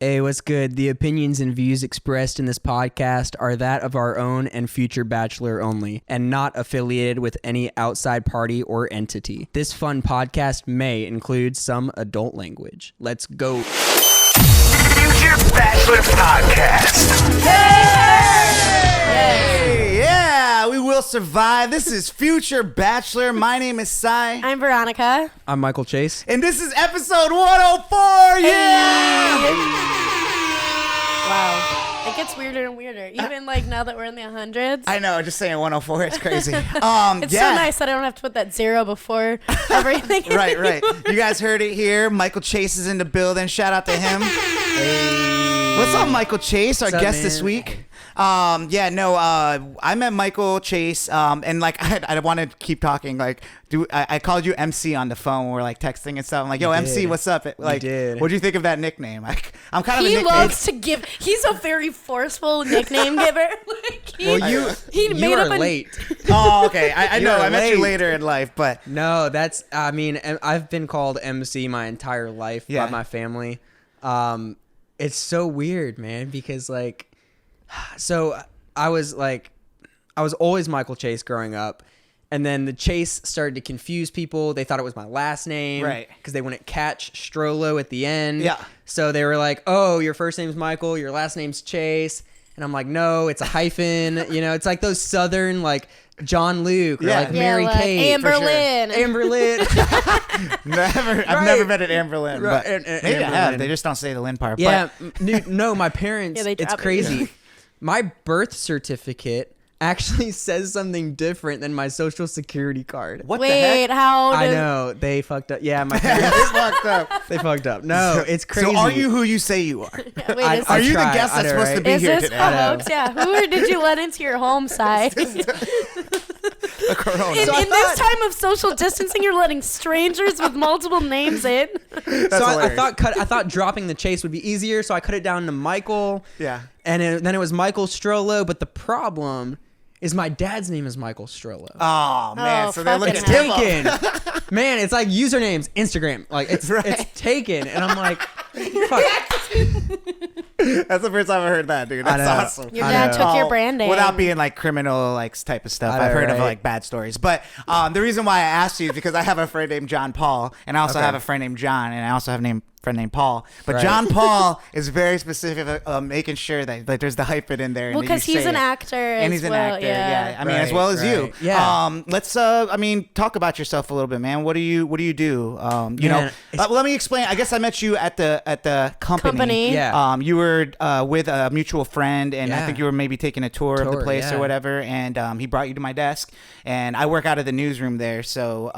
Hey, what's good? The opinions and views expressed in this podcast are that of our own and Future Bachelor only, and not affiliated with any outside party or entity. This fun podcast may include some adult language. Let's go. Future Bachelor Podcast. Hey, yeah, we will survive. This is Future Bachelor. My name is Sai. I'm Veronica. I'm Michael Chase. And this is episode 104. Yeah! Wow. It gets weirder and weirder. Even like now that we're in the hundreds. I know, just saying 104. It's crazy. It's so nice that I don't have to put that zero before everything. Right. You guys heard it here. Michael Chase is in the building. Shout out to him. Hey. What's up, Michael Chase, our What's up, guest man? this week? I met Michael Chase, and like I want to keep talking. Like, I called you MC on the phone when we're like texting and stuff. I'm like, yo, MC, what's up? Like, what'd you think of that nickname? Like, I'm kind of a He nickname. loves to give. He's a very forceful nickname giver. He You made are up a late. Oh, okay. I know. You're I met you late. later in life, but No, I mean, I've been called MC my entire life by my family. It's so weird, man, because like, so I was always Michael Chase growing up. And then the Chase started to confuse people. They thought it was my last name. Right. Because they wouldn't catch Strollo at the end. Yeah. So they were like, oh, your first name's Michael, your last name's Chase. And I'm like, no, it's a hyphen. You know, it's like those Southern, like John Luke or like Mary Kate. Amber for sure. Lynn. Amber Lynn. I've never met an Amber Lynn, Right, but and maybe I Amber have. Lynn. They just don't say the Lynn part. Yeah, no, my parents, Yeah, they it's drop it. crazy. My birth certificate actually says something different than my social security card. What the Wait, heck? how? I Does, know, they fucked up. Yeah, my They parents, fucked up. they fucked up. No, it's crazy. So are you who you say you are? Yeah, wait, I- is Are I you try, the guest I that's know, supposed to right? be is here this today? I know. folks? Yeah. Who did you let into your home, side? The corona. In this time of social distancing, you're letting strangers with multiple names in. That's So I hilarious. thought dropping the Chase would be easier, so I cut it down to Michael. Yeah. And then it was Michael Strollo, but the problem is my dad's name is Michael Strollo. Oh man, Oh, so they're looking fucking him hell. up. Taken. Man, it's like usernames, Instagram. Like it's taken. And I'm like, fuck. That's the first time I heard that, dude. I That's know. awesome. Your I dad know. took your branding. Without being like criminal like type of stuff. I know, I've heard of right? like bad stories. But the reason why I asked you is because I have a friend named John Paul, and I also Okay. have a friend named John, and I also have a friend named Paul. But Right. John Paul is very specific making sure that like there's the hyphen in there. Well, because because he's an actor. And he's an actor, yeah. I mean, as Right, well as you. right. Yeah. Let's talk about yourself a little bit, man. What do you do? Man, Let me explain. I guess I met you at the company. Yeah. You were with a mutual friend, and I Yeah. think you were maybe taking a tour of the place yeah. or whatever. And he brought you to my desk, and I work out of the newsroom there. So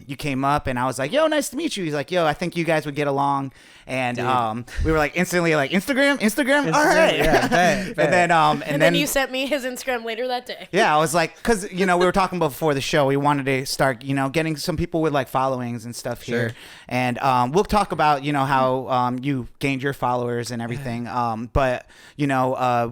you came up, and I was like, "Yo, nice to meet you." He's like, "Yo, I think you guys would get along." And we were like instantly like Instagram. All right. Yeah, bet. And then you sent me his Instagram later that day. yeah, I was like, because, we were talking before the show. We wanted to start, getting some people with like followings and stuff here. Sure. And we'll talk about, how you gained your followers and everything. But,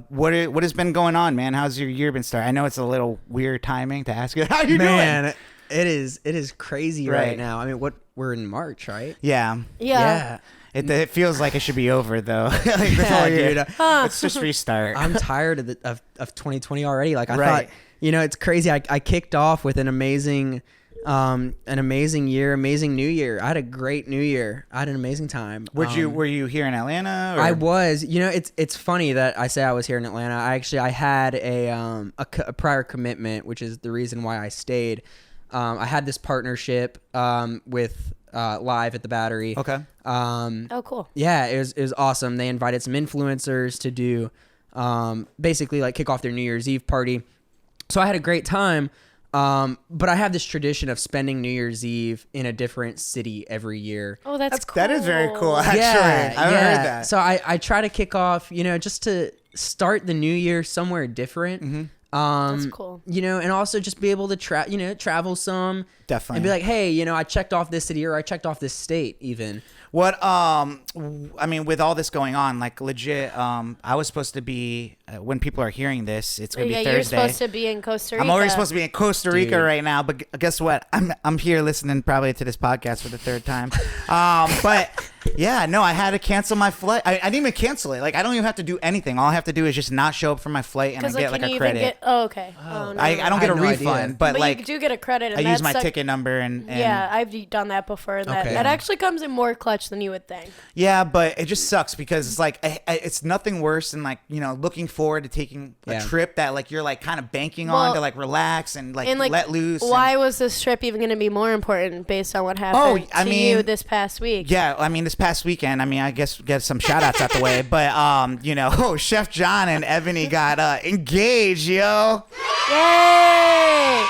what has been going on, man? How's your year been starting? I know it's a little weird timing to ask you how you Man, doing. it is crazy Right. right now. I mean, we're in March, right? Yeah. Yeah. It feels like it should be over, though. Like this Yeah, whole year. dude. Let's just restart. I'm tired of 2020 already. Like I Right. thought, it's crazy. I kicked off with an amazing year, amazing New Year. I had a great New Year. I had an amazing time. Were you here in Atlanta? Or? I was. It's funny that I say I was here in Atlanta. I had a prior commitment, which is the reason why I stayed. I had this partnership with Lauv at the Battery. Okay. Oh, cool. Yeah, it was awesome. They invited some influencers to do basically like kick off their New Year's Eve party. So I had a great time. But I have this tradition of spending New Year's Eve in a different city every year. Oh, that's cool. That is very cool, actually. Yeah, I haven't heard that. So I try to kick off, just to start the new year somewhere different. Mm-hmm. That's cool. And also just be able to travel some. Definitely. And be like, hey, I checked off this city or I checked off this state even. What I mean, with all this going on, like legit, I was supposed to be when people are hearing this, it's gonna be Thursday. You're supposed to be in Costa Rica. I'm already supposed to be in Costa Rica right now, but guess what? I'm here listening probably to this podcast for the third time. But yeah, no, I had to cancel my flight. I didn't even cancel it. Like, I don't even have to do anything. All I have to do is just not show up for my flight, and I get like a credit. Okay. Oh, no. I don't get a no refund, idea. but like you do get a credit. And I use my ticket number and yeah, I've done that before. And that actually comes in more clutch than you would think. yeah, but it just sucks because it's like it's nothing worse than like, you know, looking forward to taking a trip that like you're like kind of banking on to like relax and like let loose. Why was this trip even going to be more important based on what happened to you this past week? Yeah, I mean, this past weekend, I mean, I guess get some shout outs out the way, but you know, Chef John and Ebony got engaged, yo. Yay!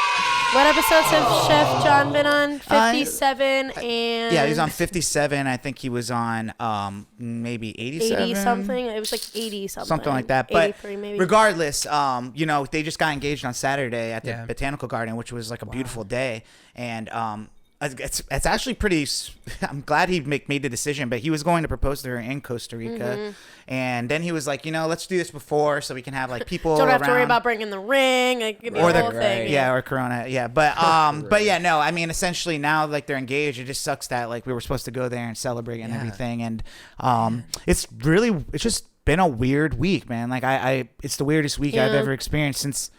What episodes has Chef John been on? 57 and... Yeah, he was on 57. I think he was on maybe 87. 80 something. It was like 80 something. Something like that. But maybe. Regardless, you know, they just got engaged on Saturday at the Botanical Garden, which was like a beautiful day. And it's actually pretty... I'm glad he made the decision, but he was going to propose to her in Costa Rica. Mm-hmm. And then he was like, you know, let's do this before so we can have like people don't have around. To worry about bringing the ring. Like, or the whole thing. Yeah, or Corona. Yeah, but yeah, no, I mean, essentially now like they're engaged. It just sucks that like we were supposed to go there and celebrate and everything. And it's just been a weird week, man. Like it's the weirdest week I've ever experienced since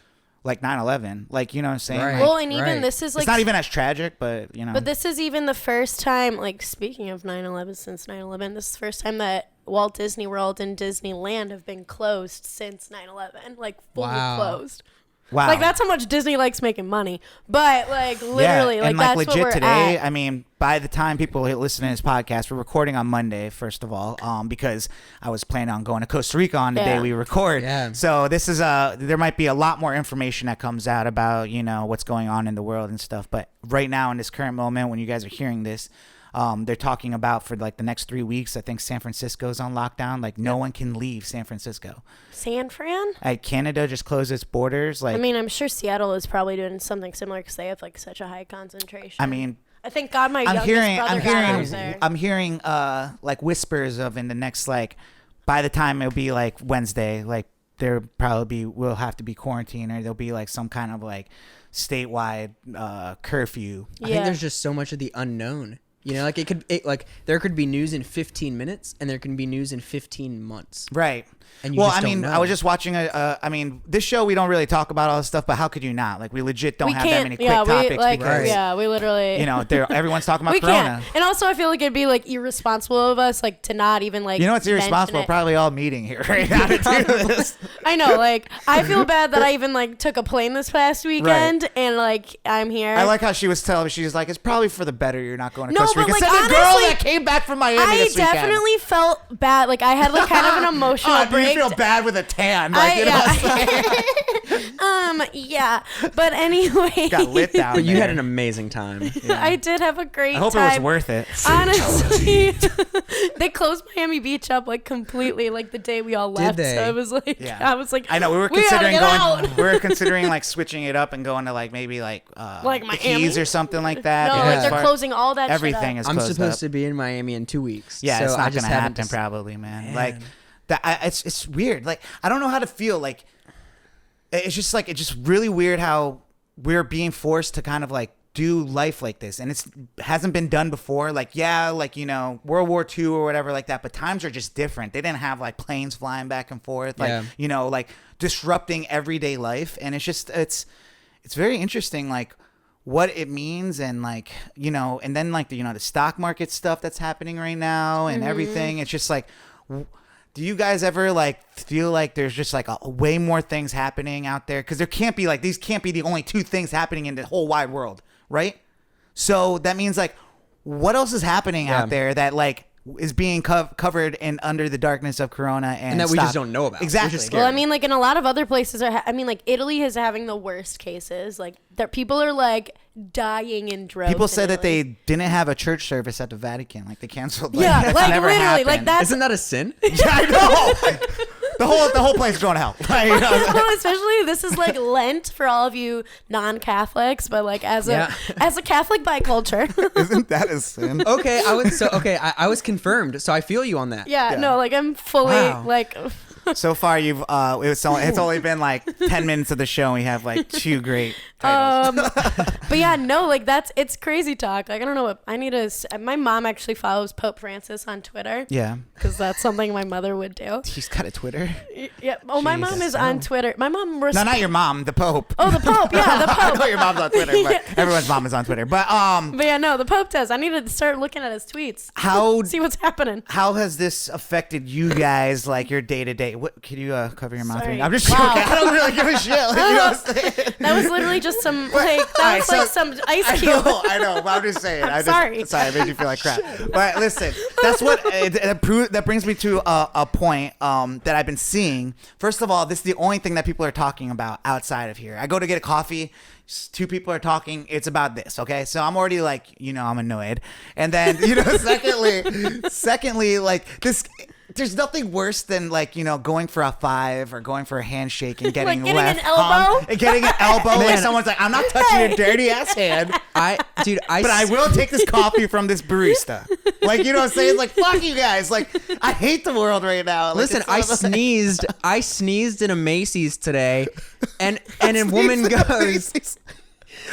like 9/11. Like, you know what I'm saying? Right. Like, well, and even this is like... It's not even as tragic, but, you know. But this is even the first time, like, speaking of 9/11, since 9/11, this is the first time that Walt Disney World and Disneyland have been closed since 9/11. Like, fully closed. Wow. Like, that's how much Disney likes making money. But, like, literally, yeah, like, and, that's legit what we're today, at. I mean, by the time people listen to this podcast, we're recording on Monday, first of all, because I was planning on going to Costa Rica on the day we record. Yeah. So this is there might be a lot more information that comes out about, you know, what's going on in the world and stuff. But right now, in this current moment, when you guys are hearing this, they're talking about for like the next 3 weeks, I think San Francisco's on lockdown. Like no one can leave San Francisco. San Fran? Canada just closed its borders. Like, I mean, I'm sure Seattle is probably doing something similar because they have like such a high concentration. I mean, I think God, my youngest brother got out there. I'm hearing like whispers of in the next like by the time it'll be like Wednesday, like there probably will have to be quarantine or there'll be like some kind of like statewide curfew. I think there's just so much of the unknown. You know, like there could be news in 15 minutes and there can be news in 15 months. Right. And you just don't know. I was just watching I mean, this show we don't really talk about all this stuff, but how could you not? Like, we legit don't have that many quick topics because we literally, you know, everyone's talking about Corona. And also, I feel like it'd be like irresponsible of us, like to not even like. You know what's irresponsible? Probably all meeting here right now to do this. I know, like I feel bad that I even like took a plane this past weekend and like I'm here. I like how she was telling me, she's like, it's probably for the better you're not going to Costa Rica. But, like, honestly, the girl that came back from Miami this weekend. I definitely felt bad. Like I had like kind of an emotional break. You feel bad with a tan, like, you know. Yeah. But anyway, got lit down. But you had an amazing time. Yeah. I did have a great time. I hope it was worth it. Honestly, they closed Miami Beach up like completely, like the day we all left. Did they? So I was like, I know we were considering going. We were considering like switching it up and going to like maybe like Miami Keys or something like that. No, like they're closing all that. Everything shit is I'm closed supposed to be in Miami in 2 weeks. Yeah, so it's not gonna happen probably, man. Like that. It's weird. Like I don't know how to feel. Like it's just really weird how we're being forced to kind of like do life like this, and hasn't been done before. Like like, you know, World War II or whatever like that, but times are just different. They didn't have like planes flying back and forth, like you know, like disrupting everyday life. And it's very interesting, like what it means, and like, you know, and then like the, you know, the stock market stuff that's happening right now and everything. It's just like, do you guys ever like feel like there's just like a way more things happening out there? Because there can't be like, these can't be the only two things happening in the whole wide world, right? So that means like, what else is happening out there that like is being covered in under the darkness of Corona and that we just don't know about? Exactly. Well, I mean, like in a lot of other places I mean, like Italy is having the worst cases. Like people are like dying in droves. People said that they didn't have a church service at the Vatican. Like they canceled. Like, yeah, like never literally, happened. like that's Isn't that a sin? Yeah, I know. The whole place is going to hell. Like, well, especially this is like Lent for all of you non-Catholics, but like as a Catholic by culture. Isn't that a sin? Okay, I was confirmed, so I feel you on that. Yeah, no, like I'm fully like So far, it's only been like 10 minutes of the show, and we have like 2 great titles. But yeah, no, like it's crazy talk. Like I don't know what I need to. My mom actually follows Pope Francis on Twitter. Yeah, because that's something my mother would do. She's got a Twitter. Yeah. Oh, my mom is on Twitter. My mom. No, not your mom. The Pope. Oh, the Pope. Yeah, the Pope. I know your mom's on Twitter, but everyone's mom is on Twitter. But yeah, no, the Pope does. I need to start looking at his tweets. See what's happening. How has this affected you guys, like your day to day? What can you cover your mouth? Sorry. I'm just joking. I don't really give a shit. Like, you know what I'm saying? That was literally just some some ice cube. I know. But I'm just saying. Sorry. Sorry, I made you feel like crap. But listen, that's what that brings me to a point that I've been seeing. First of all, this is the only thing that people are talking about outside of here. I go to get a coffee. 2 people are talking. It's about this. Okay, so I'm already like, I'm annoyed. And then, secondly, like this. There's nothing worse than like going for a 5 or going for a handshake and getting left an elbow. and getting an elbow. Like someone's like, I'm not touching your dirty ass hand. But I will take this coffee from this barista. Like, you know what I'm saying? Like, fuck you guys. Like, I hate the world right now. Like, listen, I sneezed in a Macy's today, and a woman goes.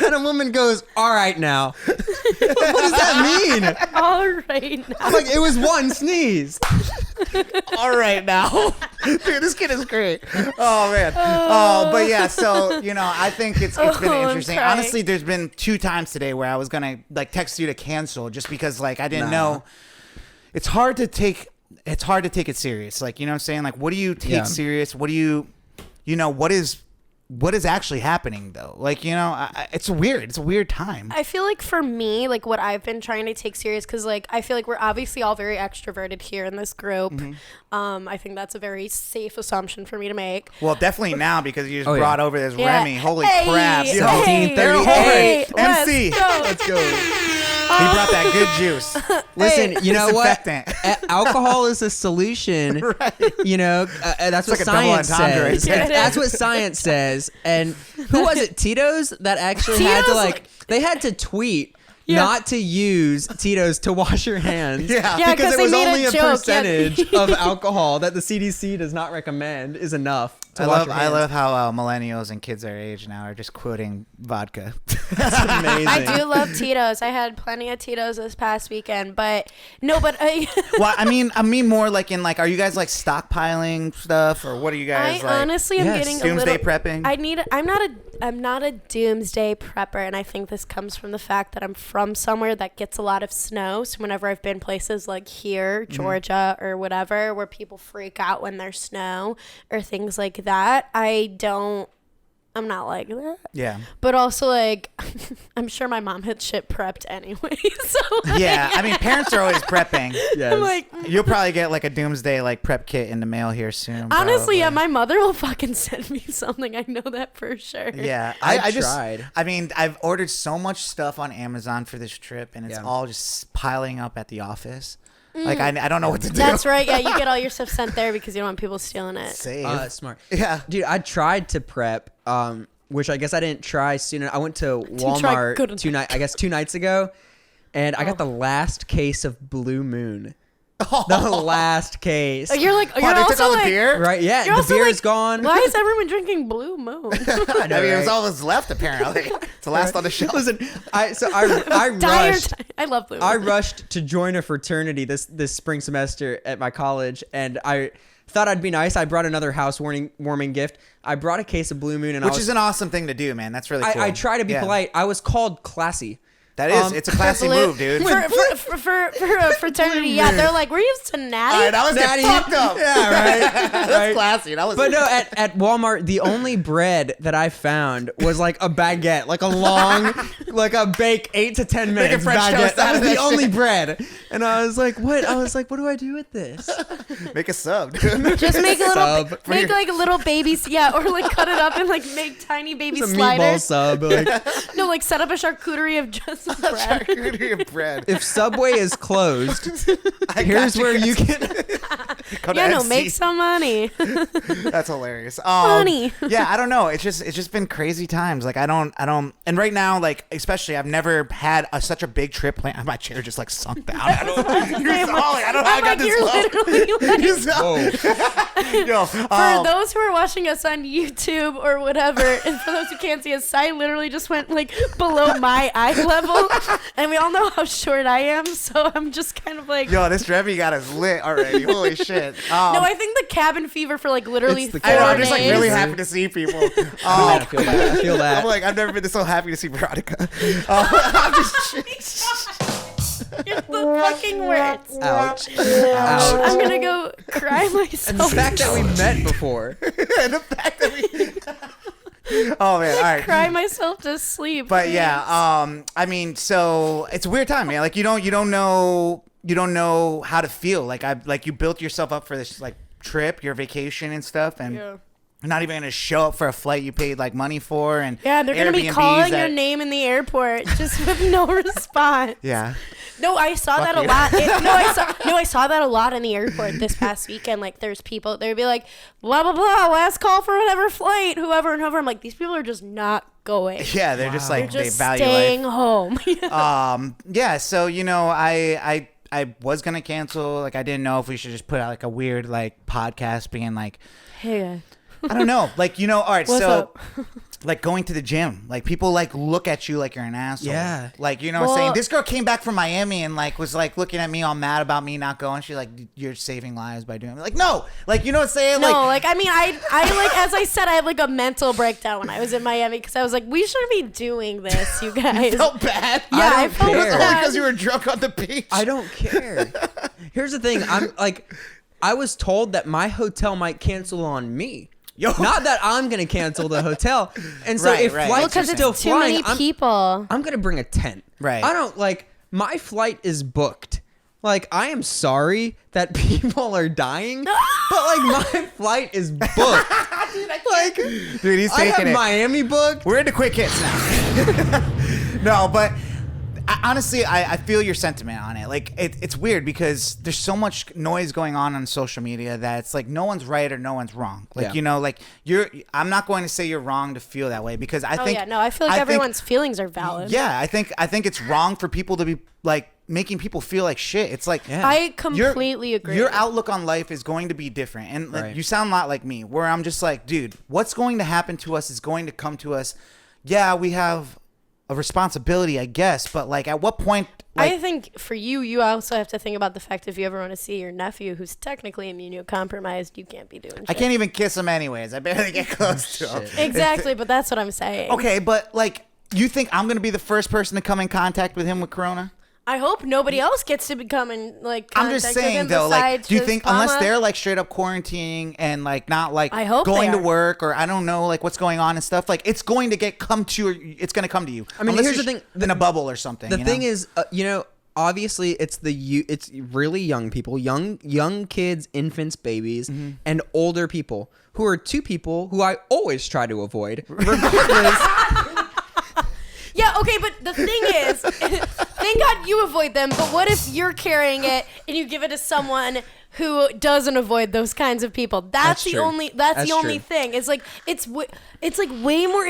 And a woman goes, all right now. What does that mean? All right now. I'm like, it was one sneeze. All right now. Dude, this kid is great. Oh, man. But yeah, so, I think it's been interesting. Honestly, there's been 2 times today where I was going to, like, text you to cancel just because, like, I didn't know. It's hard to take it serious. Like, you know what I'm saying? Like, what do you take serious? What do you, what is actually happening though? Like, it's a weird time. I feel like for me, like what I've been trying to take serious, because like I feel like we're obviously all very extroverted here in this group. I think that's a very safe assumption for me to make. Well, definitely now because you just brought over this Remy. Holy crap. 1738. MC. Let's go. He brought that good juice. Listen, you know what? Alcohol is a solution. Right. That's what like science says. Yeah, That's what science says. And who was it? Tito's that actually had to they had to tweet not to use Tito's to wash your hands. Yeah, because it they was made only a joke. percentage of alcohol that the CDC does not recommend is enough to wash your hands. I love how millennials and kids our age now are just quoting vodka. That's amazing. I do love Tito's. I had plenty of Tito's this past weekend, but well, I mean more like in like, are you guys like stockpiling stuff or what are you guys like? Honestly am getting doomsday a little prepping. I'm not a doomsday prepper, and I think this comes from the fact that I'm from somewhere that gets a lot of snow. So whenever I've been places like here, Georgia or whatever, where people freak out when there's snow or things like that, I'm not like that. Yeah. But also, like, I'm sure my mom had shit prepped anyway. So yeah, I mean, parents are always prepping. Yes. I'm like, you'll probably get like a doomsday like prep kit in the mail here soon. Honestly, yeah, my mother will fucking send me something. I know that for sure. Yeah, I just tried. I mean, I've ordered so much stuff on Amazon for this trip, and it's all just piling up at the office. Like, I don't know what to do. That's right. Yeah, you get all your stuff sent there because you don't want people stealing it. Save. Smart. Yeah. Dude, I tried to prep, which I guess I didn't try sooner. I went to Walmart 2 nights ago, and I got the last case of Blue Moon. The last case. You're like, They you're took also all the like, beer? Right, yeah, you're the also beer's like, gone. Why is everyone drinking Blue Moon? I mean, it was all that's left apparently. It's the last on the shelf. Listen, I rushed. I love Blue Moon. I rushed to join a fraternity this spring semester at my college, and I thought I'd be nice. I brought another housewarming gift. I brought a case of Blue Moon, and which is an awesome thing to do, man. That's really cool. I try to be polite. I was called classy. That is, it's a classy move, dude. For a fraternity, yeah, they're like, we're used to natty. All right, that was Natty. fucked up. Yeah, right. That's classy. That was. But no, at Walmart, the only bread that I found was like a baguette, like a long, like a bake 8 to 10 minutes French baguette. toast That out was of the that only shit. bread, and I was like, what? I was like, what do I do with this? Make a sub, dude. Just make a little, Sub. make like a little baby, or like cut it up and like make tiny baby It's a meatball sliders. sub. Like, No, like set up a charcuterie of just bread. Charcuterie of bread. if Subway is closed, here's where you can. Yeah, no, make some money. That's hilarious. Funny. Yeah, I don't know. It's just been crazy times. Like I don't. And right now, like especially, I've never had such a big trip planned. My chair just like sunk down. I don't know how I got this low. You're literally like, Whoa. Yo, For those who are watching us on YouTube or whatever, and for those who can't see us, Sai literally just went like below my eye level, and we all know how short I am, so I'm just kind of like. Yo, this Remy got us lit already. Holy shit. No, I think the cabin fever for like literally It's the 4 I know, I'm days. just like really happy to see people. I feel that. I feel that. I'm like, I've never been so happy to see Veronica. I'm just. You're the fucking worst. Ouch. I'm gonna go cry myself. And the fact that we met before. And the fact that we. Oh man, all right. Cry myself to sleep. But yeah, I mean, so it's a weird time, man. Like you don't know how to feel. Like you built yourself up for this like trip, your vacation and stuff, and you're not even gonna show up for a flight you paid like money for, and yeah, they're gonna be Airbnbs calling that- your name in the airport just with no response. Yeah. No, I saw that a you. lot. I saw that a lot in the airport this past weekend. Like, there's people, they'd be like, blah, blah, blah, last call for whatever flight, whoever and whoever. I'm like, these people are just not going. Yeah, they're just like They're just they value staying life. home. Yeah, so I was gonna cancel. Like I didn't know if we should just put out like a weird like podcast being like, Hey, guys. I don't know, like all right, What's so up? like going to the gym, like people like look at you like you're an asshole. Yeah. Like what I'm saying. This girl came back from Miami and like was like looking at me all mad about me not going. She's like, you're saving lives by doing it. Like no, like what I'm saying. No, like, I mean, I like, as I said, I had like a mental breakdown when I was in Miami because I was like, we shouldn't be doing this, you guys. You felt bad. Yeah, I felt care. Only bad. because you were drunk on the beach. I don't care. Here's the thing. I'm like, I was told that my hotel might cancel on me. Yo. Not that I'm gonna cancel the hotel. And so Right, if right. flights are Because still it's too flying, many people. I'm gonna bring a tent. Right. I don't like my flight is booked. Like I am sorry that people are dying, but like my flight is booked. Dude, he's I have taking it. Miami booked. We're into quick hits now. No, but honestly, I feel your sentiment on it. Like it's weird because there's so much noise going on social media that it's like no one's right or no one's wrong. Like like I'm not going to say you're wrong to feel that way because I think I feel like everyone's feelings are valid. Yeah, I think it's wrong for people to be like making people feel like shit. It's like I completely agree. Your outlook on life is going to be different, and like, you sound a lot like me, where I'm just like, dude, what's going to happen to us is going to come to us. Yeah, we have a responsibility, I guess, but like at what point? Like, I think for you also have to think about the fact if you ever want to see your nephew who's technically immunocompromised, you can't be doing shit. I can't even kiss him anyways. I barely get close to him. Exactly, but that's what I'm saying. Okay, but like, you think I'm gonna be the first person to come in contact with him with corona? I hope nobody else gets to become in like I'm contact just with saying him though, like, besides do you just think mama. unless they're like straight up quarantining and like not like I hope going they to are. work or I don't know like what's going on and stuff, like it's going to come to you. It's going to come to you. I mean, Unless here's the you're thing. in a bubble or something. The you thing know? is, obviously it's it's really young people, young kids, infants, babies, and older people who are two people who I always try to avoid, regardless. Yeah, okay, but the thing is, thank God you avoid them, but what if you're carrying it and you give it to someone who doesn't avoid those kinds of people? That's the true. only That's only true. thing. It's like it's like way more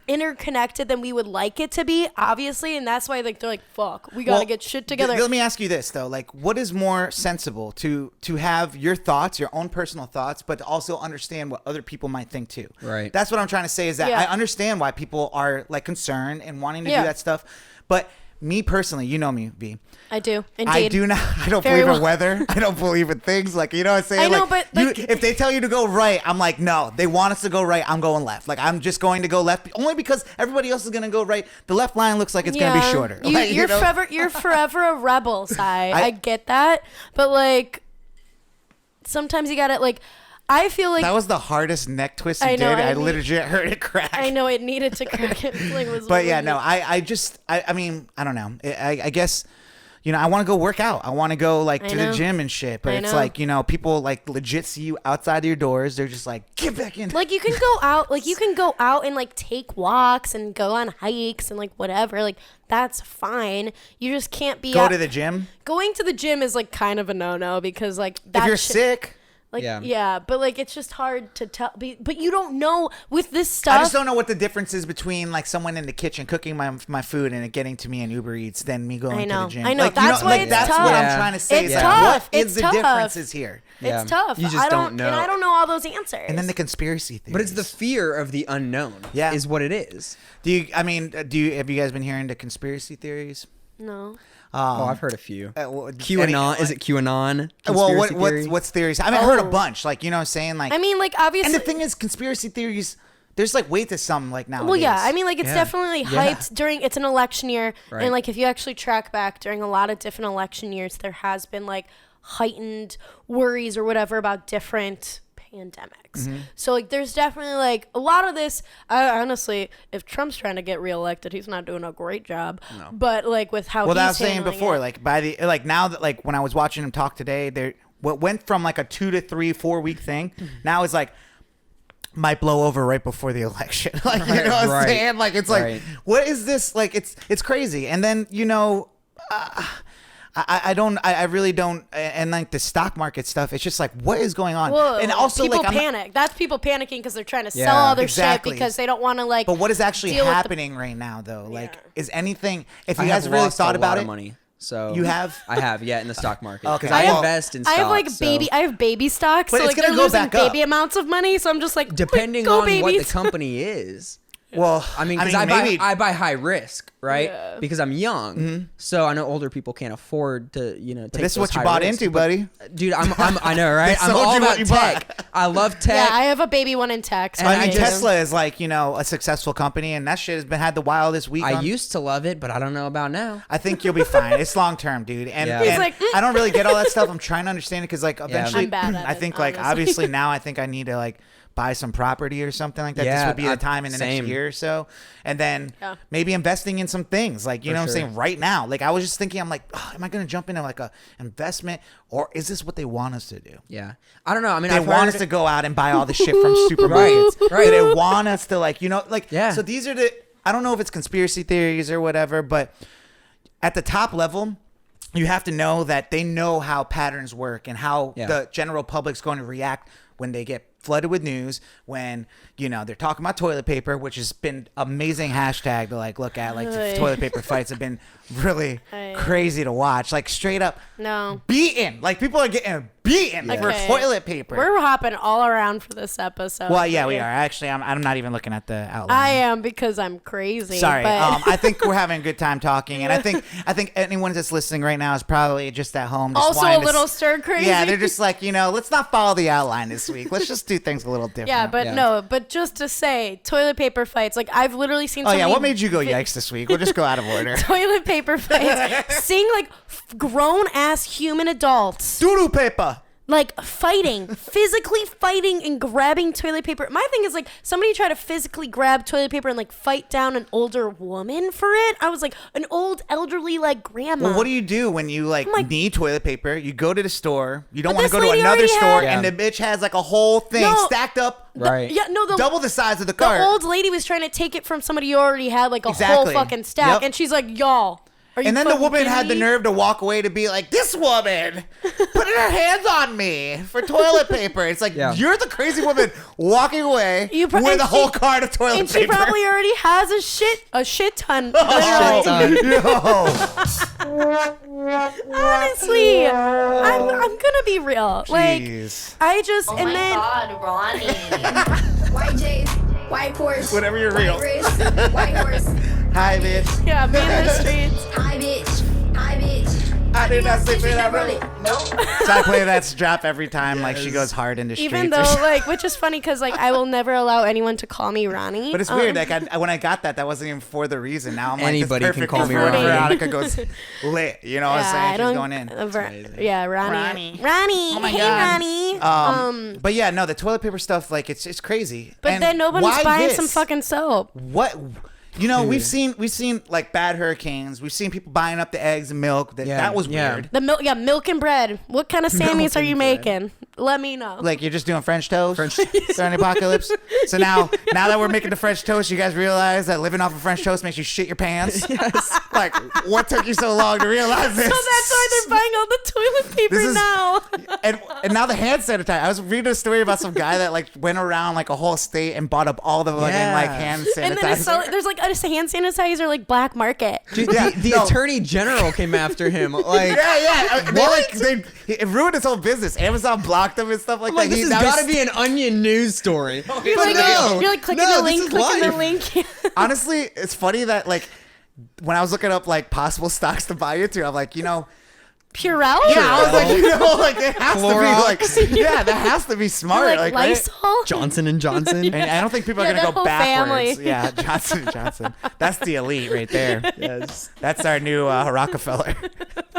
interconnected than we would like it to be, obviously, and that's why like they're like, fuck, we got to get shit together. Let me ask you this though, like what is more sensible to have your thoughts, your own personal thoughts, but to also understand what other people might think too. Right. That's what I'm trying to say is that Yeah. I understand why people are like concerned and wanting to Yeah. do that stuff, but me personally, you know me, V. I do. Indeed. I do not. I don't Very believe in well. weather. I don't believe in things like you know what I'm saying. I know, like, but, like- if they tell you to go right, I'm like, no. They want us to go right. I'm going left. Like I'm just going to go left only because everybody else is going to go right. The left line looks like it's going to be shorter. Like, You're know? forever a rebel, Sai. I get that, but like sometimes you gotta like. I feel like That was the hardest neck twist you I know, did. I I mean- literally heard it crack. I know it needed to crack it. Like, was But yeah, really- no, I mean, I don't know. I guess, I want to go work out. I want to go like to the know. gym and shit. But I it's know. like, people like legit see you outside your doors. They're just like, get back in. Like you can go out and like take walks and go on hikes and like whatever. Like that's fine. You just can't be Go out. to the gym. Going to the gym is like kind of a no-no because like that If you're shit- sick, Like, yeah, but like it's just hard to tell. But you don't know with this stuff. I just don't know what the difference is between like someone in the kitchen cooking my food and it getting to me in Uber Eats than me going to the gym. I know. Like, that's why it's that's tough. what I'm trying to say. It's is tough. What is the differences here? Yeah. It's tough. You just don't know. And I don't know all those answers. And then the conspiracy theories. But it's the fear of the unknown. Yeah. Is what it is. Have you guys been hearing the conspiracy theories? No. I've heard a few. QAnon. Is it QAnon? Well, what's theories? I mean, I heard a bunch. Like, you know what I'm saying? Like, I mean, like, obviously. And the thing is, conspiracy theories, there's like weight to some like nowadays. Well, yeah. I mean, like, it's definitely hyped during, it's an election year. Right. And like, if you actually track back during a lot of different election years, there has been like heightened worries or whatever about different pandemics. So like there's definitely like a lot of this. I honestly, if Trump's trying to get reelected, he's not doing a great job. No. But like with how that I was he's saying before, it, like by the like now that like when I was watching him talk today, there what went from like a 2 to 3 4 week thing now is like might blow over right before the election. Like you know what I'm saying? Like it's like what is this? Like it's crazy. And then you know. I really don't, and like the stock market stuff, it's just like, what is going on? Well, and also people like panic. That's people panicking because they're trying to sell all their shit because they don't want to like. But what is actually happening right now, though? Like, is anything? If you guys really thought about it, money. So you have? I have, in the stock market. Okay, because I invest in stocks. I have baby stocks, so like they're losing baby amounts of money. So I'm just like, depending on what the company is. Well, I mean, because I buy high risk, right? Yeah. Because I'm young, so I know older people can't afford to, take this is what you bought into, buddy. Dude, I know, right? I'm all about tech. I love tech. Yeah, I have a baby one in tech. So I mean, Tesla is like, a successful company, and that shit has had the wildest week. I used to love it, but I don't know about now. I think you'll be fine. It's long term, dude. And, and like, I don't really get all that stuff. I'm trying to understand it because, like, eventually, I'm bad at I think, it, like, obviously now I think I need to, like, buy some property or something like that. This would be the time in the next year or so. And then maybe investing in some things like, you know what I'm saying, right now. Like I was just thinking, I'm like, am I going to jump into like a investment or is this what they want us to do? Yeah. I don't know. I mean, they want us to go out and buy all the shit from supermarkets. Right. They want us to like, so these are I don't know if it's conspiracy theories or whatever, but at the top level, you have to know that they know how patterns work and how the general public's going to react when they get flooded with news, when they're talking about toilet paper, which has been amazing hashtag to like look at. Like toilet paper fights have been really crazy to watch. Like straight up beaten. Like people are getting beaten for toilet paper. We're hopping all around for this episode. Well, yeah, we are. Actually, I'm not even looking at the outline. I am because I'm crazy. Sorry. I think we're having a good time talking, and I think anyone that's listening right now is probably just at home. Just also a little stir crazy. Yeah, they're just like let's not follow the outline this week. Let's just do things a little different. Yeah, but just to say, toilet paper fights. Like I've literally seen. Oh yeah, what made you go yikes this week? We'll just go out of order. Toilet paper fights. Seeing like grown ass human adults. Doo-doo paper. Like physically fighting and grabbing toilet paper. My thing is like somebody try to physically grab toilet paper and like fight down an older woman for it. I was like an old elderly like grandma. Well, what do you do when you need toilet paper? You go to the store. You don't want to go to another store and the bitch has like a whole thing stacked up. Right. Double the size of the cart. The old lady was trying to take it from somebody who already had like a whole fucking stack, and she's like, y'all. And then the woman had the nerve to walk away to be like, this woman putting her hands on me for toilet paper. It's like, you're the crazy woman walking away with a whole cart of toilet paper. And she probably already has a shit ton. Honestly, I'm gonna be real. Like, I just, oh my God, Ronnie. White J's, white Porsche. Whatever you're real. White horse. Hi, bitch. Yeah, me in the streets. Hi, bitch. Hi, bitch. I do not sleep in that room. Nope. So I play that strap every time, like she goes hard into streets. Even though, which is funny because, I will never allow anyone to call me Ronnie. But it's weird. Like, when I got that wasn't even for the reason. Now I'm like, anybody can call me Ronnie. Veronica goes lit. You know what I'm saying? She's going in. Ronnie. Oh my God. Ronnie. But yeah, no, the toilet paper stuff, like, it's crazy. But then nobody's buying some fucking soap. What? You know, we've seen like bad hurricanes. We've seen people buying up the eggs and milk. That was weird. The milk, milk and bread. What kind of sandwiches are you making? Let me know. Like you're just doing French toast during the apocalypse. So now that we're making the French toast, you guys realize that living off of French toast makes you shit your pants. Yes. Like, what took you so long to realize this? So that's why they're buying all the toilet paper now. And now the hand sanitizer. I was reading a story about some guy that like went around like a whole state and bought up all the fucking like hand sanitizer. And then there's like a hand sanitizer like black market. Dude, the attorney general came after him. Like, it ruined his whole business. Amazon blocked him and stuff like that. This has got to be an Onion News story. You're like clicking the link. Honestly, it's funny that like when I was looking up like possible stocks to buy into, I'm like, Purell? Yeah, I was like, like it has to be like, that has to be smart. Like Lysol? Right? Johnson & Johnson. And I don't think people are going to go backwards. Family. Yeah, Johnson & Johnson. That's the elite right there. Yes. That's our new Rockefeller.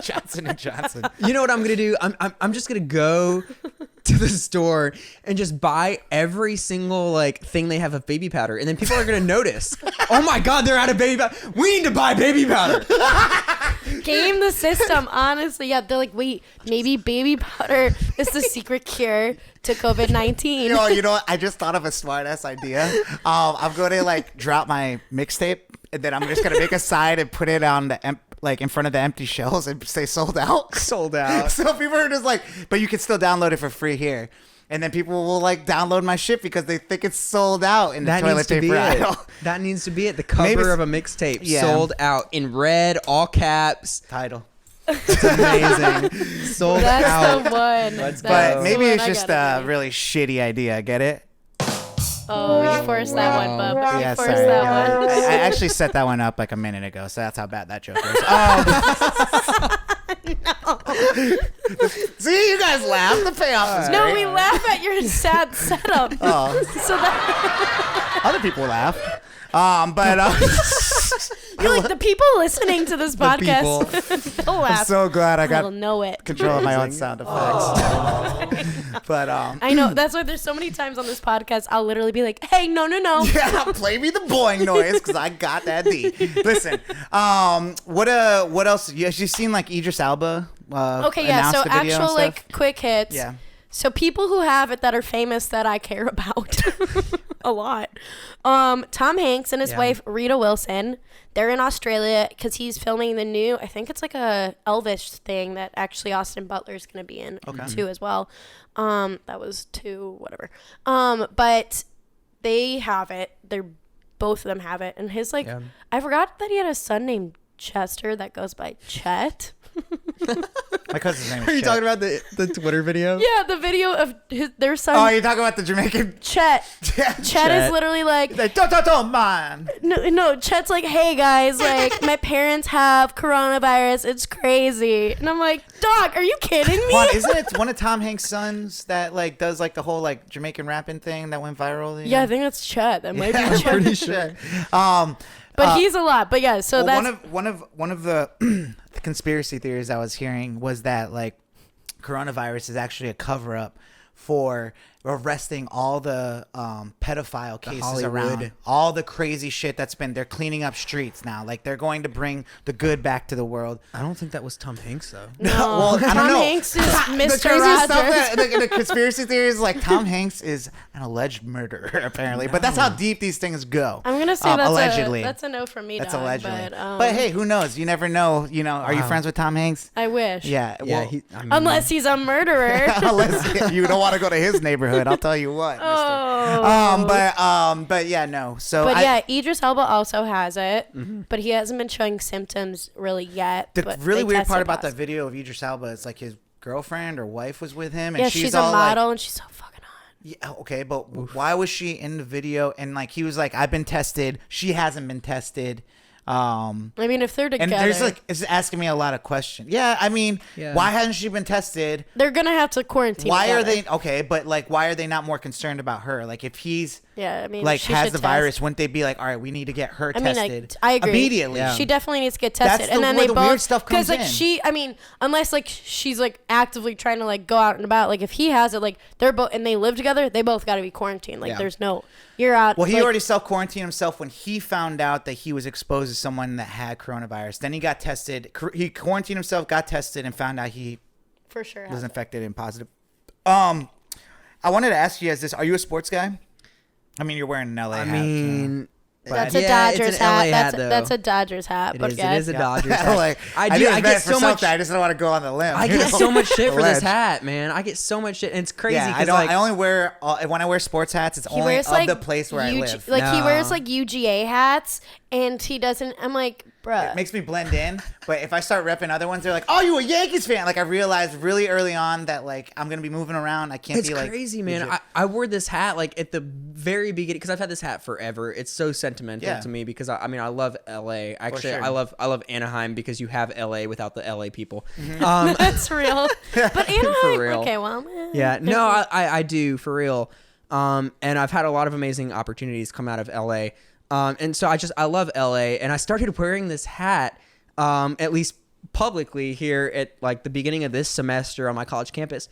Johnson & Johnson. You know what I'm going to do? I'm just going to go to the store and just buy every single like thing they have of baby powder, and then people are going to notice. Oh my God, they're out of baby powder. We need to buy baby powder. Game the system, honestly. Yeah, they're like, wait, maybe baby powder is the secret cure to COVID-19. You know what? I just thought of a smart ass idea. I'm going to like drop my mixtape, and then I'm just going to make a sign and put it on the in front of the empty shelves and say sold out. Sold out. So people are just like, but you can still download it for free here. And then people will like download my shit because they think it's sold out in the toilet paper aisle. That needs to be it. The cover of a mixtape. Sold out in red, all caps. Title. It's amazing. Sold That's out. The one. Let's go. But maybe it's just a really shitty idea. Get it? Oh, you forced that one, bub. Yeah, you forced sorry. that one. I actually set that one up like a minute ago, so that's how bad that joke is. No. See, you guys laugh. The payoff is No, great. we laugh at your sad setup. Oh. So that Other people laugh. you're like the people listening to this podcast. They'll laugh. I'm so glad I got know it. control of my own sound effects. But I know that's why there's so many times on this podcast I'll literally be like, "Hey, no." Yeah, play me the boing noise because I got that D. Listen, what else? You seen like Idris Elba? Okay, yeah. So actual like quick hits. Yeah. So people who have it that are famous that I care about a lot. Tom Hanks and his wife Rita Wilson. They're in Australia because he's filming the new. I think it's like a Elvis thing that actually Austin Butler is going to be in too as well. That was 2 whatever. But they have it. Both of them have it. And his I forgot that he had a son named Chester that goes by Chet. My cousin's name is Are you Chet. talking about the Twitter video? Yeah, the video of their son. Oh, you're talking about the Jamaican Chet. Chet is literally like, don't man. No, Chet's like, hey guys, like my parents have coronavirus. It's crazy. And I'm like, dog, are you kidding me? Isn't it one of Tom Hanks' sons that like does like the whole like Jamaican rapping thing that went viral? Yeah, I think that's Chet. That might be Chet. Pretty sure. But he's a lot. But yeah, so that's one of the the conspiracy theories I was hearing was that like coronavirus is actually a cover up for arresting all the pedophile cases around, all the crazy shit they're cleaning up streets now. Like they're going to bring the good back to the world. I don't think that was Tom Hanks though. No, well, I don't know. Tom Hanks is Mr. The crazy Rogers. stuff the conspiracy theory is like Tom Hanks is an alleged murderer apparently, but that's how deep these things go. I'm gonna say allegedly. That's a no from me. That's dog, allegedly. But hey, who knows? You never know. Are you friends with Tom Hanks? I wish. Yeah. Yeah. Well, Unless he's a murderer. unless you don't want to go to his neighborhood, I'll tell you what. Oh. But yeah, no. So Idris Elba also has it, but he hasn't been showing symptoms really yet. The really weird part about that video of Idris Elba is like his girlfriend or wife was with him, and she's a model, and she's so fucking hot. Yeah, okay, but why was she in the video? And like he was like, I've been tested. She hasn't been tested. I mean, if they're together, and there's like, it's asking me a lot of questions. Yeah, I mean, why hasn't she been tested? they're gonna have to quarantine. Why together. are they okay? But like, why are they not more concerned about her? Like, if he's I mean, like she has should the test. virus, wouldn't they be like, all right, we need to get her tested? I agree. Immediately. Yeah. She definitely needs to get tested, That's and then where they the weird both stuff comes like in. I mean, unless like she's like actively trying to like go out and about. Like if he has it, like they're both and they live together, they both got to be quarantined. Like there's no, you're out. Well, he like, already self-quarantined himself when he found out that he was exposed to someone that had coronavirus. Then he got tested. He quarantined himself, got tested, and found out he for sure was infected and positive. I wanted to ask you guys this: are you a sports guy? I mean, you're wearing an LA hat. I mean, That's a yeah, Dodgers it's an LA hat. hat, though. That's a Dodgers hat. It but is. yeah. It is a Dodgers hat. like, I didn't get bet for so much. something, I just don't want to go on the limb. I get so much shit for this Ledge. hat, man. I get so much shit, and it's crazy. Yeah, I 'cause, don't. like, I only wear when I wear sports hats. It's He only wears of like the place where I live. Like he No. wears like UGA hats, and he doesn't. I'm like, bruh. It makes me blend in, but if I start repping other ones, they're like, "Oh, you a Yankees fan?" Like I realized really early on that like I'm gonna be moving around. I can't it's be like crazy, man. I wore this hat like at the very beginning because I've had this hat forever. It's so sentimental to me because I mean I love LA. Actually, sure. I love Anaheim because you have LA without the LA people. That's real. But Anaheim. real. Okay, well. Yeah, no, I do for real. And I've had a lot of amazing opportunities come out of LA. And so I love LA, and I started wearing this hat, at least publicly here at like the beginning of this semester on my college campus,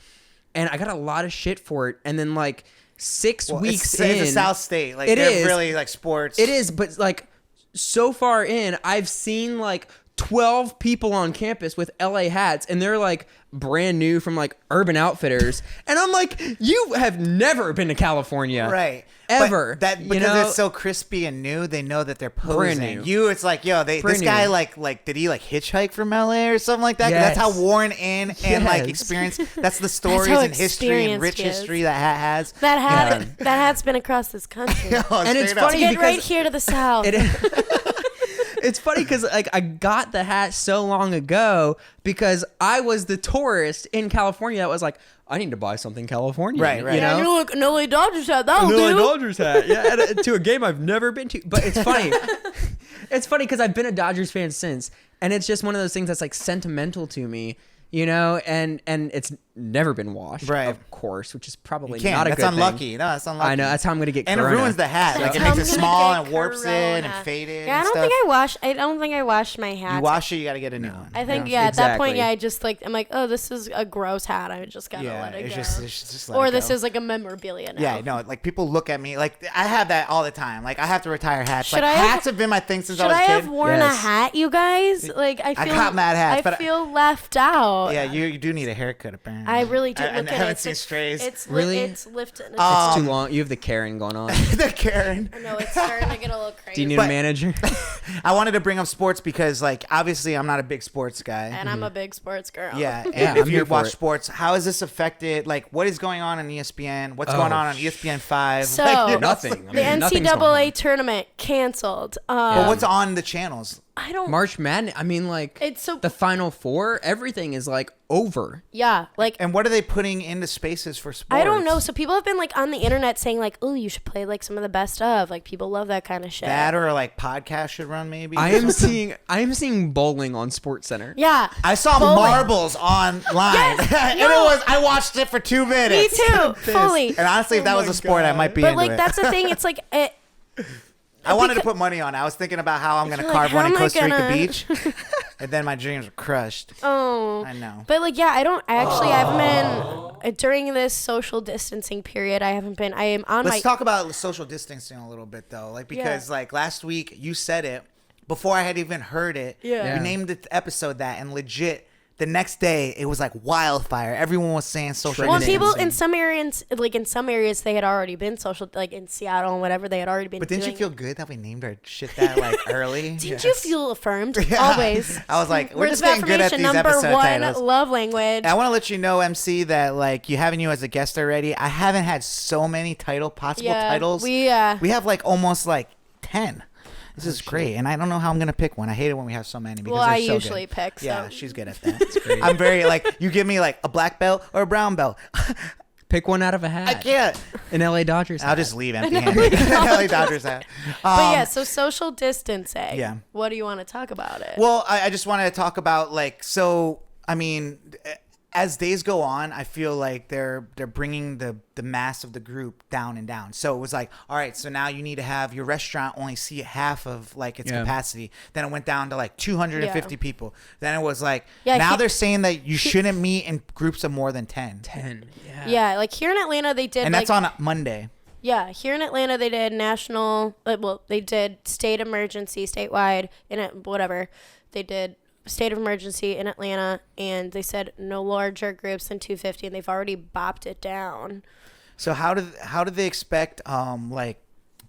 and I got a lot of shit for it. And then like 6 weeks it's, in, it's a South State, like it they're is. really like sports. It is, but like so far in, I've seen like 12 people on campus with LA hats, and they're like brand new from like Urban Outfitters, and I'm like, you have never been to California, right? Ever. But that because it's so crispy and new, they know that they're posing. Brand new. You, it's like, yo, this Brand guy new. like did he like hitchhike from LA or something like that? Yes. That's how worn in and like Yes. experience. That's the stories how and history and experienced rich he is. history that hat has. That hat's been across this country. Oh, And it's straight up. funny Get because right here to the south. it's funny because like I got the hat so long ago because I was the tourist in California that was like, I need to buy something California, Right, right. You yeah, know? you look an LA Dodgers hat. That'll An LA do. Dodgers hat, yeah, and, to a game I've never been to. But it's funny. It's funny because I've been a Dodgers fan since, and it's just one of those things that's like sentimental to me, you know, and it's never been washed, Right. of course, which is probably Can't. not a That's good unlucky. thing. No, that's unlucky. I know, that's how I'm gonna get and corona. it ruins the hat. Like it That's makes it how I'm small gonna and get warps it and corona. faded. Yeah, I and don't stuff. think I don't think I washed my hat. You wash it, you got to get a new one. I think you know? at that point, Exactly. yeah, I just like I'm like, oh, this is a gross hat. I just gotta Yeah, let it it's go. just let or it this go. is like a memorabilia now. Yeah, no, like people look at me like I have that all the time. Like I have to retire hats. Should like I have- hats have been my thing since Should I was I a kid. have worn a Yes. hat, you guys? Like I feel got mad hats, I but feel left out. Yeah, you do need a haircut apparently. I really do. I Look at haven't it. seen strays. It's Really? It's lifted. It's It's too long. You have the Karen going on. the Karen. no, it's starting to get a little crazy. Do you need But- a manager? I wanted to bring up sports because like obviously I'm not a big sports guy. and I'm a big sports girl. Yeah, and Yeah, if I'm you here for watch it. sports, how is this affected? Like, what is going on ESPN? What's going on ESPN 5? So- Like, you know, Nothing. I The mean, nothing's going NCAA on. tournament canceled. But what's on the channels? I don't. March Madness. I mean, like It's so- the Final Four. Everything is like over. Yeah, like And what are they putting into spaces for sports? I don't know. So people have been like on the internet saying like, "Oh, you should play like some of the best of." Like people love that kind of shit. That or like podcast should run maybe. I am seeing bowling on Sports Center. Yeah, I saw Bowling. marbles online, Yes, and no. I watched it for 2 me minutes. too, fully. And honestly, if that was a sport, I might be But into like it. that's the thing. It's like I wanted to put money on it. I was thinking about how I'm going to You're carve like, one in how am I Costa Rica gonna- Beach, and then my dreams were crushed. oh, I know. But like, yeah, I haven't been during this social distancing period. I am on Let's my. talk about social distancing a little bit though, like because like last week you said it before I had even heard it. Yeah. We named the episode that, and legit the next day it was like wildfire. Everyone was saying social Well, distancing. people in some areas, they had already been social, like in Seattle and whatever, they had already been. But didn't you doing feel it. good that we named our shit that like early? Didn't you feel affirmed? Yeah. Always. I was like, we're Words just of getting good at affirmation these number episode one, titles. love language. I want to let you know, MC, that like having you as a guest already, I haven't had so many possible titles. We have like almost like 10. This is great, and I don't know how I'm gonna pick one. I hate it when we have so many because Well, they're I so usually good. pick, so. Yeah, she's good at that. I'm very like you give me like a black belt or a brown belt. Pick one out of a hat. I can't. An LA Dodgers hat. I'll just leave empty-handed. LA Dodgers hat. But yeah, so social distancing. Yeah. What do you want to talk about it? Well, I just wanted to talk about like, so I mean, as days go on, I feel like they're bringing the mass of the group down and down. So it was like, all right, so now you need to have your restaurant only seat half of like its capacity. Then it went down to like 250 people. Then it was like, now they're saying that you shouldn't meet in groups of more than 10. 10. Yeah. Yeah, like here in Atlanta they did, and that's on Monday. Yeah, here in Atlanta they did national. Well, they did state emergency statewide in it. Whatever, they did state of emergency in Atlanta, and they said no larger groups than 250, and they've already bopped it down. So how do they expect like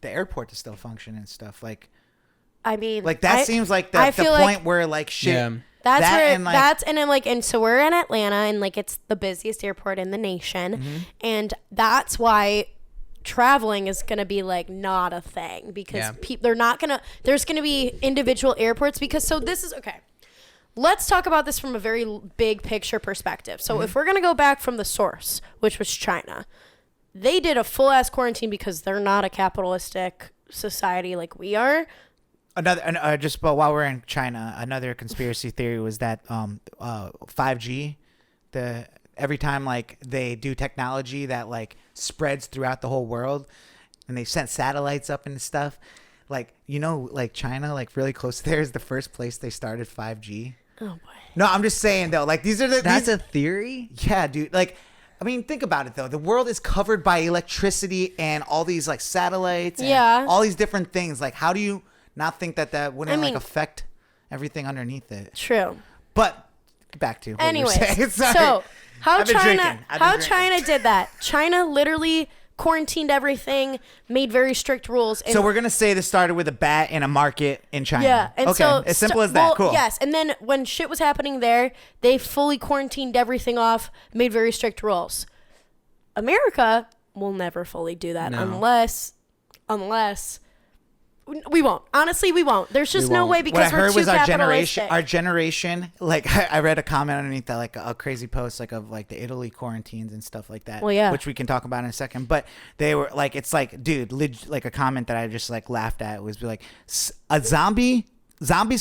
the airport to still function and stuff? Like, I mean, like that seems like the point where like shit. Yeah. That's that where and like, that's and then like and so we're in Atlanta, and like it's the busiest airport in the nation, and that's why traveling is gonna be like not a thing because they're not gonna. There's gonna be individual airports because this is okay. Let's talk about this from a very big picture perspective. So if we're going to go back from the source, which was China, they did a full-ass quarantine because they're not a capitalistic society like we are. Just but while we're in China, another conspiracy theory was that 5G, every time like they do technology that like spreads throughout the whole world, and they sent satellites up and stuff. Like, like China, like really close to there is the first place they started 5G. Oh boy. No, I'm just saying though, like That's a theory? Yeah, dude. Like, I mean, think about it though. The world is covered by electricity and all these like satellites and all these different things. Like, how do you not think that wouldn't like affect everything underneath it? True. But back to what anyways, you were saying. Sorry. So how China China did that. China literally quarantined everything, made very strict rules. And so we're gonna say this started with a bat in a market in China. Yeah, and okay, so as simple as that. Well, cool. Yes, and then when shit was happening there, they fully quarantined everything off, made very strict rules. America will never fully do that unless we won't. Honestly, we won't. There's just no way because what I heard was our capitalistic. generation. Like I read a comment underneath that, like a crazy post, like of like the Italy quarantines and stuff like that. Well, yeah, which we can talk about in a second. But they were like, it's like, dude, like a comment that I just like laughed at was like, zombies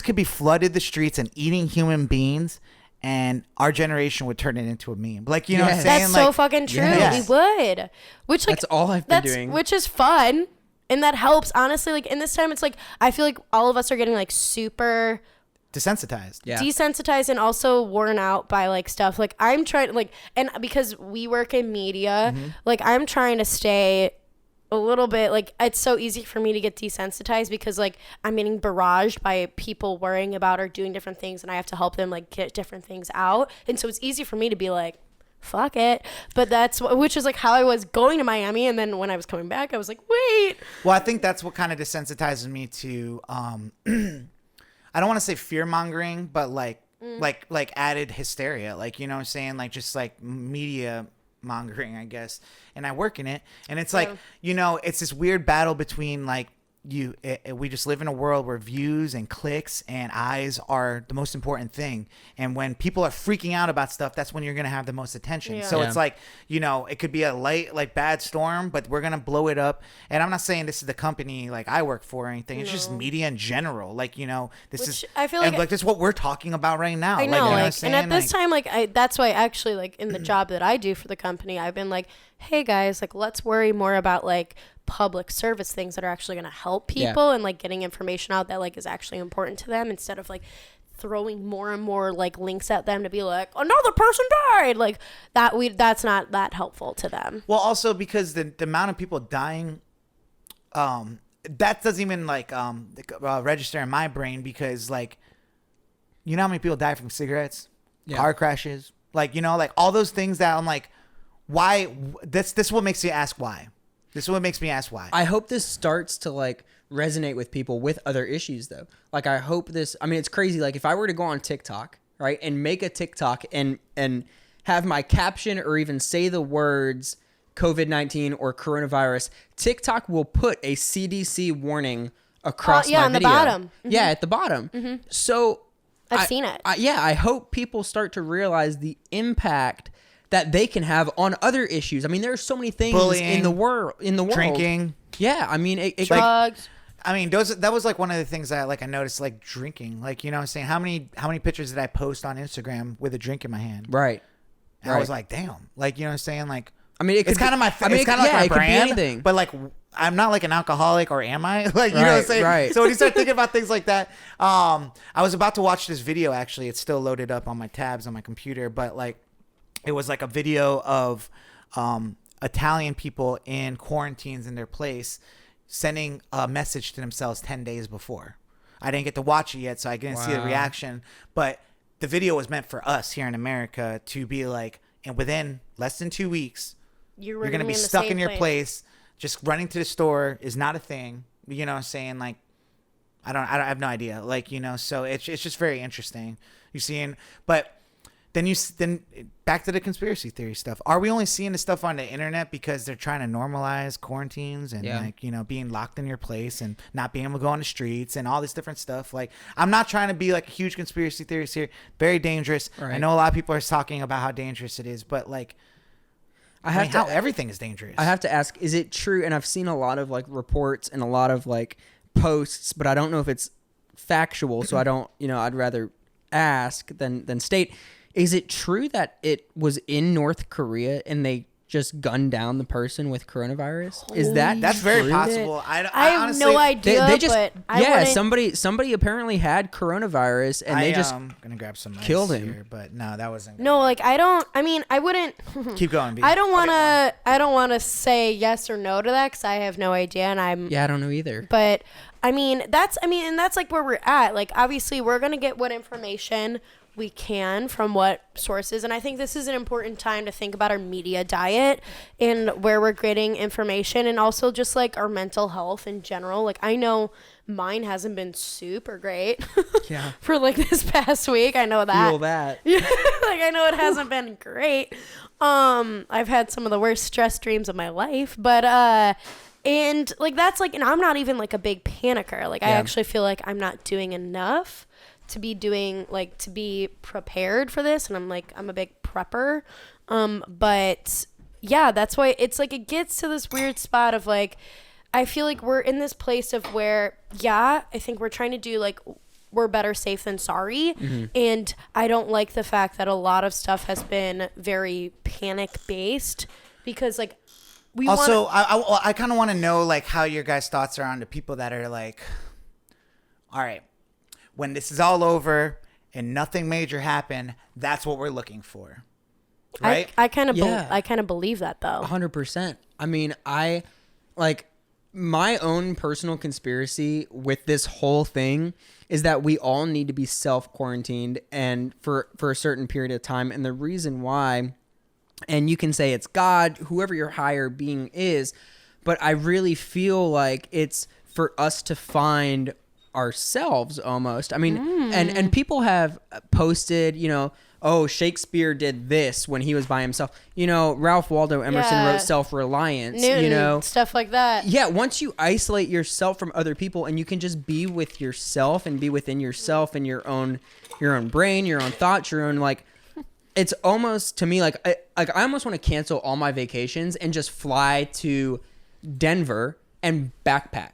could be flooded the streets and eating human beings, and our generation would turn it into a meme. Like, you know what I'm saying? That's like, so fucking true. Yes. We would. Which like that's all I've been doing. Which is fun. And that helps, honestly. Like in this time, it's like I feel like all of us are getting like super desensitized. Yeah. Desensitized and also worn out by like stuff. Like I'm trying like, and because we work in media, like I'm trying to stay a little bit like it's so easy for me to get desensitized because like I'm getting barraged by people worrying about or doing different things, and I have to help them like get different things out. And so it's easy for me to be like, fuck it. But which is like how I was going to Miami, and then when I was coming back I was like, wait. Well, I think that's what kind of desensitizes me to I don't want to say fear mongering, but like added hysteria, like, you know what I'm saying, like just like media mongering, I guess. And I work in it, and it's like, you know, it's this weird battle between like we just live in a world where views and clicks and eyes are the most important thing, and when people are freaking out about stuff, that's when you're gonna have the most attention. So it's like, you know, it could be a light like bad storm, but we're gonna blow it up. And I'm not saying this is the company like I work for or anything. It's just media in general. Like, you know, I feel like this is what we're talking about right now. I know, like, you know like, what I'm saying? And at this time, like that's why actually like in the job that I do for the company, I've been like, hey guys, like let's worry more about like public service things that are actually going to help people and like getting information out that like is actually important to them, instead of like throwing more and more like links at them to be like another person died, like that's not that helpful to them. Well, also because the amount of people dying, that doesn't even like register in my brain, because like, you know how many people die from cigarettes, car crashes, like, you know, like all those things that I'm like, why? This is what makes me ask why. This is what makes me ask why. I hope this starts to like resonate with people with other issues though. Like I hope this, I mean, it's crazy. Like if I were to go on TikTok, right, and make a TikTok and have my caption or even say the words COVID-19 or coronavirus, TikTok will put a CDC warning across my on video. The bottom. Mm-hmm. Yeah, at the bottom. Mm-hmm. So I've seen it. I hope people start to realize the impact that they can have on other issues. I mean, there are so many things Bullying, in the world. Drinking. Yeah, I mean, Drugs. I mean, that was like one of the things that I noticed, like drinking. Like, you know what I'm saying? How many pictures did I post on Instagram with a drink in my hand? right. And I was like, damn. Like, you know what I'm saying? Like, I mean, it's kind of my it's kind of like my it could be brand, anything. but like I'm not like an alcoholic, or am I? Like, you know what I'm saying? Right. So when you start thinking about things like that, I was about to watch this video. Actually, it's still loaded up on my tabs on my computer, but like it was like a video of Italian people in quarantines in their place sending a message to themselves 10 days before. I didn't get to watch it yet, so I didn't see the reaction, but the video was meant for us here in America to be like, and within less than 2 weeks, you're going to be stuck in your place. Just running to the store is not a thing. You know what I'm saying? Like, I have no idea. Like, you know, so it's just very interesting. You seeing, but then back to the conspiracy theory stuff. Are we only seeing the stuff on the internet because they're trying to normalize quarantines and like, you know, being locked in your place and not being able to go on the streets and all this different stuff? Like, I'm not trying to be like a huge conspiracy theorist here. Very dangerous. Right. I know a lot of people are talking about how dangerous it is, but like, how everything is dangerous. I have to ask, is it true? And I've seen a lot of like reports and a lot of like posts, but I don't know if it's factual. So I don't, you know, I'd rather ask than state. Is it true that it was in North Korea and they just gunned down the person with coronavirus? Is that's very true? possible? I have honestly, no idea. They just, but I somebody apparently had coronavirus and they just gonna grab some killed him. here, but no, that wasn't. No, like I wouldn't. Keep going. B. I don't want to say yes or no to that because I have no idea, and I don't know either. But and that's like where we're at. Like, obviously, we're gonna get what information we can from what sources, and I think this is an important time to think about our media diet and where we're getting information, and also just like our mental health in general. Like, I know mine hasn't been super great for like this past week. I know that. Feel that. Yeah, like I know it hasn't been great. I've had some of the worst stress dreams of my life, but and like that's like, and I'm not even like a big panicker. Like I actually feel like I'm not doing enough to be prepared for this, and I'm a big prepper, but yeah, that's why it's like it gets to this weird spot of like I feel like we're in this place of where I think we're trying to do like we're better safe than sorry, and I don't like the fact that a lot of stuff has been very panic based because like we also I kind of want to know like how your guys' thoughts are on the people that are like, all right, when this is all over and nothing major happened, that's what we're looking for, right? I kind of believe that though. 100%. I mean, I like my own personal conspiracy with this whole thing is that we all need to be self-quarantined and for a certain period of time. And the reason why, and you can say it's God, whoever your higher being is, but I really feel like it's for us to find ourselves almost. I mean, and people have posted, you know, oh, Shakespeare did this when he was by himself. You know, Ralph Waldo Emerson wrote Self-Reliance, Newton, you know. Stuff like that. Yeah, once you isolate yourself from other people and you can just be with yourself and be within yourself and your own brain, your own thoughts, your own like, it's almost to me like I almost want to cancel all my vacations and just fly to Denver and backpack.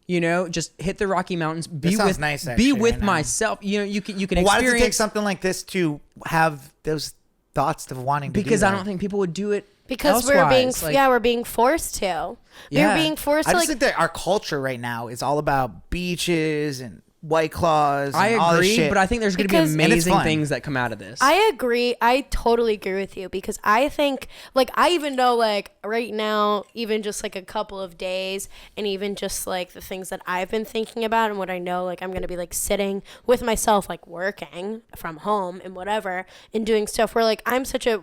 You know, just hit the Rocky Mountains. Be with myself. You know, you can experience. Why does it take something like this to have those thoughts of wanting to do that? Because I don't think people would do it. Because we're being forced to. Yeah. We're being forced to. I just think that our culture right now is all about beaches and White Claws. I and all this agree, shit. but I think there's going to be amazing things that come out of this. I agree. I totally agree with you because I think, like, I even know, like, right now, even just like a couple of days, and even just like the things that I've been thinking about and what I know, like, I'm going to be like sitting with myself, like working from home and whatever, and doing stuff where like I'm such a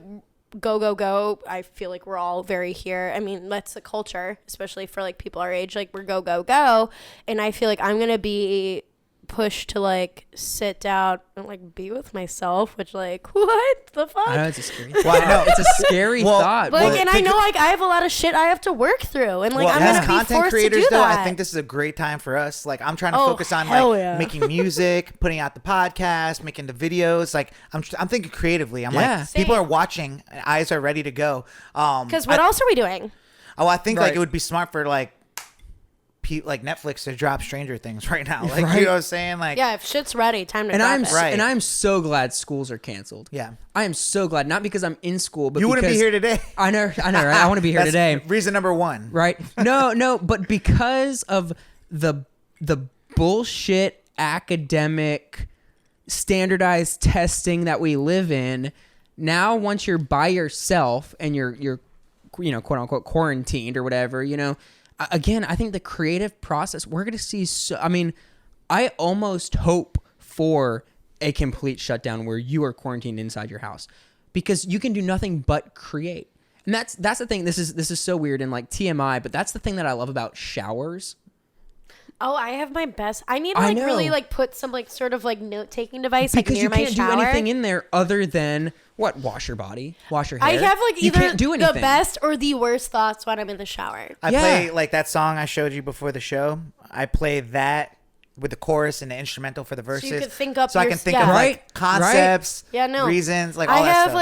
go. I feel like we're all very here. I mean, that's the culture, especially for like people our age. Like, we're go. And I feel like I'm going to be pushed to like sit down and like be with myself, which like what the fuck? I know it's a scary thought. It's a scary thought. Like, and I know like I have a lot of shit I have to work through, and like I'm gonna be content forced creators, to do though, that. I think this is a great time for us. Like I'm trying to focus on like making music, putting out the podcast, making the videos. Like I'm thinking creatively. I'm like people are watching, eyes are ready to go. Because what else are we doing? Oh, I think like it would be smart for like Netflix to drop Stranger Things right now. Like you know what I'm saying? Like if shit's ready, time to and drop it. And I'm so glad schools are canceled. Yeah. I am so glad, not because I'm in school, but you because wouldn't be here today. I know, right? I want to be here today. Reason number one. Right? No, but because of the bullshit academic standardized testing that we live in, now once you're by yourself and you're quote unquote quarantined or whatever, again, I think the creative process, we're going to see I almost hope for a complete shutdown where you are quarantined inside your house, because you can do nothing but create. And that's the thing. This is so weird and like TMI, but that's the thing that I love about showers. Oh, I have my best. I need to like really like put some like sort of like note-taking device like because near my shower. Because you can't do anything in there other than what? Wash your body, wash your hair. I have like you either can't do anything. the best or the worst thoughts when I'm in the shower. I play like that song I showed you before the show. I play that with the chorus and the instrumental for the verses. So you could think up so I can think of like concepts, reasons, like all that stuff.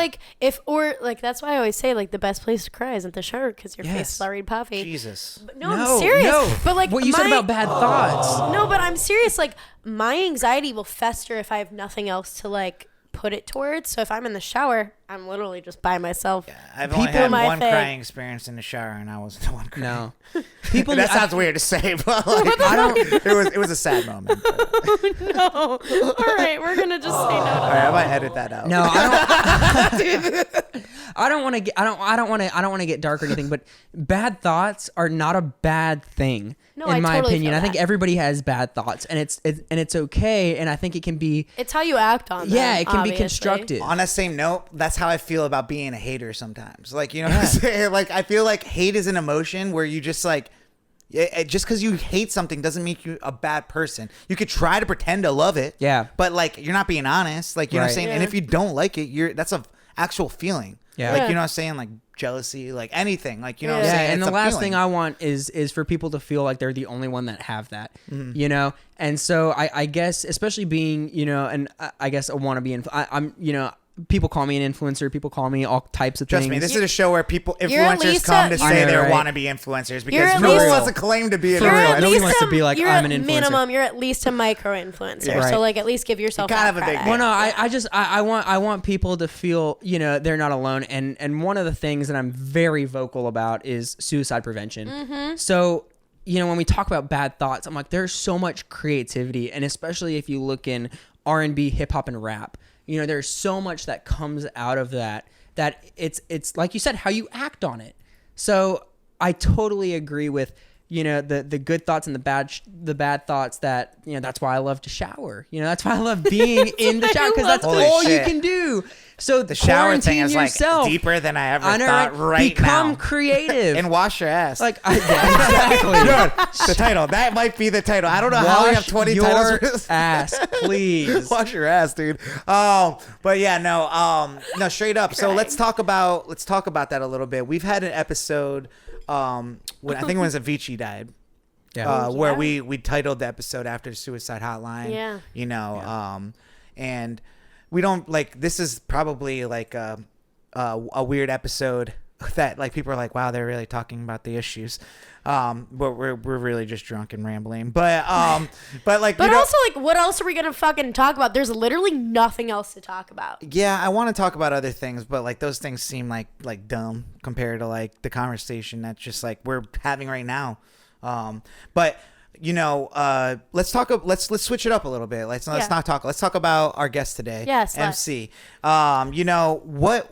Like that's why I always say like the best place to cry isn't the shower because your face is already puffy. Jesus. But no, I'm serious. No. But like what you said about bad thoughts. No, but I'm serious. Like my anxiety will fester if I have nothing else to like put it towards. So if I'm in the shower, I'm literally just by myself. Yeah, I've only had one crying experience in the shower, and I wasn't the one crying. No, people. That sounds weird to say, but like, I don't. It was a sad moment. Oh, no. All right, we're gonna just say no. All right, I might edit that out. No, I don't. I don't want to get. I don't want to get dark or anything. But bad thoughts are not a bad thing. No, in my totally opinion, I think everybody has bad thoughts, and it's okay. And I think it can be. It's how you act on them. Yeah, it can obviously be constructive. On that same note, that's how I feel about being a hater sometimes. Like, you know what I'm saying? Like, I feel like hate is an emotion where you just like, just because you hate something doesn't make you a bad person. You could try to pretend to love it. Yeah. But like, you're not being honest. Like, you know what I'm saying? Yeah. And if you don't like it, that's a actual feeling. Yeah. Like, you know what I'm saying? Like jealousy, like anything. Like, you know what I'm saying? And it's the last feeling. thing I want is for people to feel like they're the only one that have that, And so I guess, especially being, and I guess I want to be, I'm, people call me an influencer. People call me all types of things. Trust me, this is a show where influencers come to say they want to be influencers because no one wants to claim to be an influencer. Nobody wants to be like, I'm an influencer. Minimum, you're at least a micro influencer. Yeah. So like, at least give yourself that credit. Well, no, I want people to feel, they're not alone. And one of the things that I'm very vocal about is suicide prevention. Mm-hmm. So, when we talk about bad thoughts, I'm like, there's so much creativity, and especially if you look in R&B, hip hop, and rap. There's so much that comes out of that it's like you said, how you act on it. So I totally agree with, the good thoughts and the bad thoughts that, that's why I love to shower. That's why I love being in the shower, because that's all you can do. So the shower thing is yourself. Like deeper than I ever thought right Become now. creative. And wash your ass. Like, exactly. The title. That might be the title. I don't know how we have 20 titles for this. Ass, please. Wash your ass, dude. But yeah, no, straight up. So let's talk about that a little bit. We've had an episode, when I think it was Avicii died. Yeah. Where we titled the episode after the suicide hotline. Yeah. And we don't like, this is probably like a weird episode that like people are like, wow, they're really talking about the issues. But we're really just drunk and rambling. But like, but also like, what else are we gonna fucking talk about? There's literally nothing else to talk about. Yeah, I want to talk about other things, but like those things seem like dumb compared to like the conversation that's just like we're having right now. But let's switch it up a little bit. Let's not talk. Let's talk about our guest today. Yes, MC. What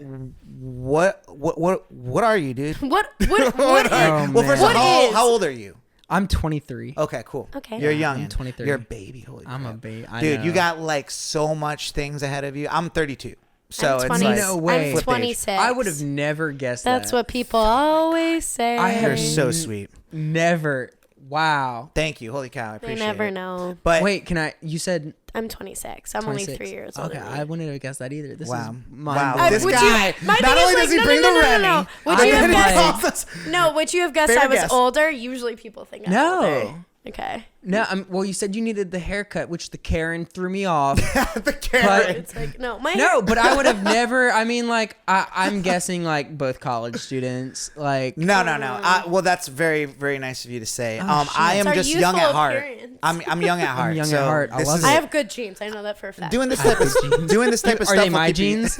are you, dude? What Well, first of all, how old are you? I'm 23. Okay, cool. Okay. You're young. I'm 23. You're a baby. Holy I'm crap. a baby. Dude, you got like so much things ahead of you. I'm 32. So I'm it's 20, like, no way. I'm 26. I would have never guessed that. That's what people always say. You're so sweet. Never Wow. Thank you. Holy cow. I They appreciate never it. know. But Wait, you said I'm 26. I'm only 26. 3 years older. Okay, than I you. wouldn't have guessed that either. This wow. is Wow. This would you- guy, my not thing is only like, does he no, bring no, the no, no, Remy, no. Would and you then have he guessed- calls us. No, would you have guessed Fair I was guess. older? Usually people think I'm No. older. Okay. No, well, you said you needed the haircut, which the Karen threw me off. The Karen. It's like, no, my No, but I would have never. I mean, like, I'm guessing like both college students. Like, No. Well, that's very, very nice of you to say. shit. I am It's our just young at youthful heart. appearance. I'm young at heart. young so at heart. I this love is it. I have good genes. I know that for a fact. doing this type of Are stuff. they will my keep you- jeans?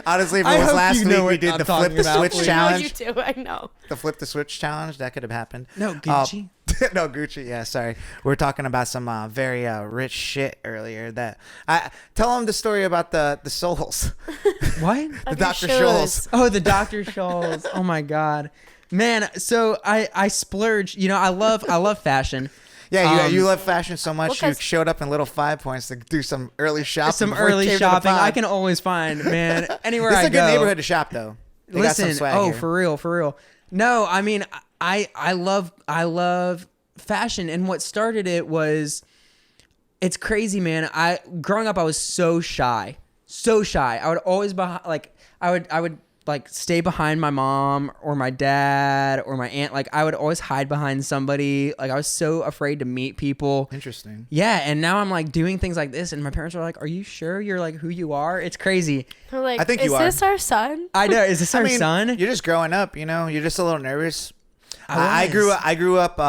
Honestly, if it I was hope last you know week we what did I'm the flip talking the about, switch please. I know challenge. you do. I know. The flip the switch challenge that could have happened. No, Gucci. No, Gucci. Yeah, sorry. We were talking about some very rich shit earlier. That I tell them the story about the souls. What? The Of your Dr. shoes. Scholl's. Oh, the Dr. Scholl's. Oh my God, man. So I splurge. You know, I love fashion. Yeah, you love fashion so much. Well, You 'cause- showed up in Little 5 Points to do some early shopping. Some before you early came to the shopping. pod. I can always find, man. Anywhere This I is a go. good neighborhood to shop, though. They got some Listen, swag oh, here. for real. No, I mean, I love fashion, and what started it was, it's crazy, man. Growing up, I was so shy. I would always I would like stay behind my mom or my dad or my aunt. Like I would always hide behind somebody. Like I was so afraid to meet people. Interesting. Yeah, and now I'm like doing things like this, and my parents are like, "Are you sure you're like who you are?" It's crazy. They're like, I think is you are. this our son? I know. Is this our I mean, son? You're just growing up, you know. You're just a little nervous. I was. I grew up.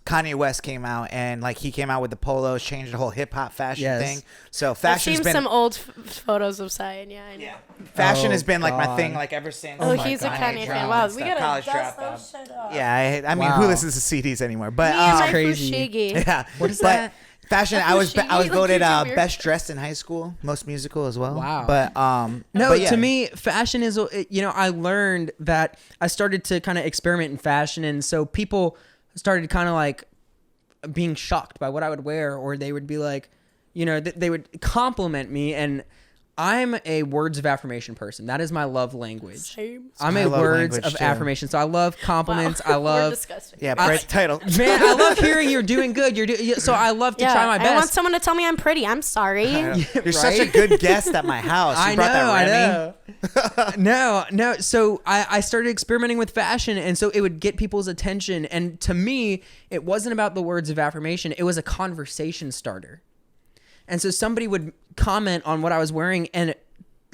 Kanye West came out and like he came out with the polos, changed the whole hip hop fashion Yes. thing. So I've fashion's seen been some old photos of Sion. Yeah, I know. fashion Oh, has been like my God. thing like ever since. Oh, like, he's a Kanye fan. dropped Wow, and we stuff, gotta college dust dropout. those shit up. Yeah, I mean, who Wow. listens to CDs anymore? But Me and my crazy. fushigi. yeah, What is but that? fashion. I was Fushigi, like, voted you're so weird. best dressed in high school, most musical as well. Wow. But No, but yeah. to me, fashion is, you know, I learned that I started to kind of experiment in fashion. And so people started kind of like being shocked by what I would wear, or they would be like, you know, they would compliment me. And I'm a words of affirmation person. That is my love language. Same. I'm my a love words language, of too. affirmation. So I love compliments. Wow. I We're love, disgusting. yeah, Brett's title. man, I love hearing you're doing good. So I love to try my I want best. someone to tell me I'm pretty. I'm sorry. You're such a good guest at my house. You I brought that Remy. know. No. So I started experimenting with fashion, and so it would get people's attention. And to me, it wasn't about the words of affirmation. It was a conversation starter. And so somebody would comment on what I was wearing, and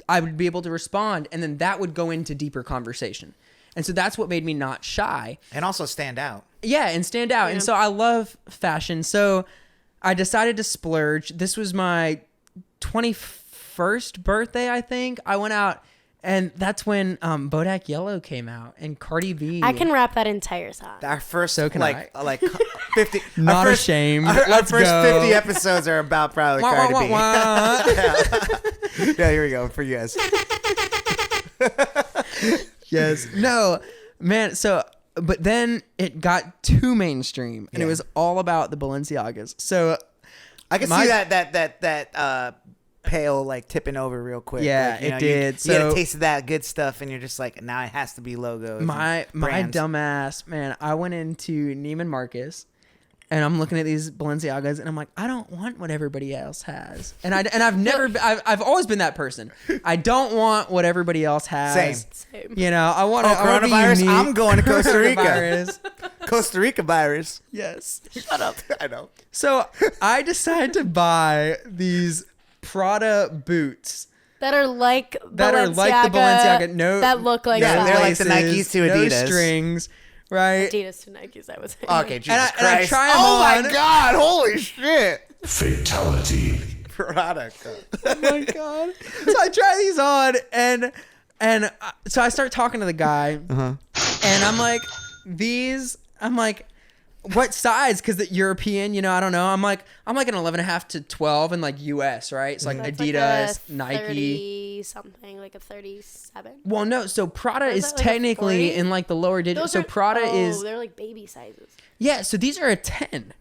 I would be able to respond, and then that would go into deeper conversation. And so that's what made me not shy. And also stand out. Yeah, and stand out. Yeah. And so I love fashion. So I decided to splurge. This was my 21st birthday, I think. I went out, and that's when Bodak Yellow came out, and Cardi B. I can rap that entire song. Our first So can like 50 Not our first, ashamed. Our Let's first go. 50 episodes are about probably Wah, wah, Cardi B. wah, wah. Yeah, here we go for you guys. Yes. No, man. So, but then it got too mainstream, and it Yeah. was all about the Balenciagas. So, I can My- see that pail like tipping over real quick. Yeah, like, you it know, did. You get a So- taste of that good stuff, and you're just like, now it has to be logos. my and brands. dumb ass, man, I went into Neiman Marcus, and I'm looking at these Balenciagas, and I'm like, I don't want what everybody else has, and I've never, I've always been that person. I don't want what everybody else has. Same. Same. You know, I want to. coronavirus? I'm going to Costa Rica. Coronavirus. Costa Rica virus. Yes. Shut up. I know. So I decided to buy these Prada boots That are like that are like the Balenciaga. No, that look like Yeah, that. they're like the laces, Nikes to Adidas. No strings, right? Adidas to Nikes, I would say. Okay, Jesus and I Christ. try 'em oh on. my God! Holy shit! Fatality. Product. Oh my God. So I try these on, and so I start talking to the guy, and I'm like, what size? Because the European, you know, I don't know. I'm like an 11.5 to 12 in like US, right? It's like That's Adidas, like a Nike. 30 something, like a 37. Well, no. So Prada Or is is that like a technically 40? in like the lower digits. Those So are, Prada is they're like baby sizes. yeah. So these are a 10.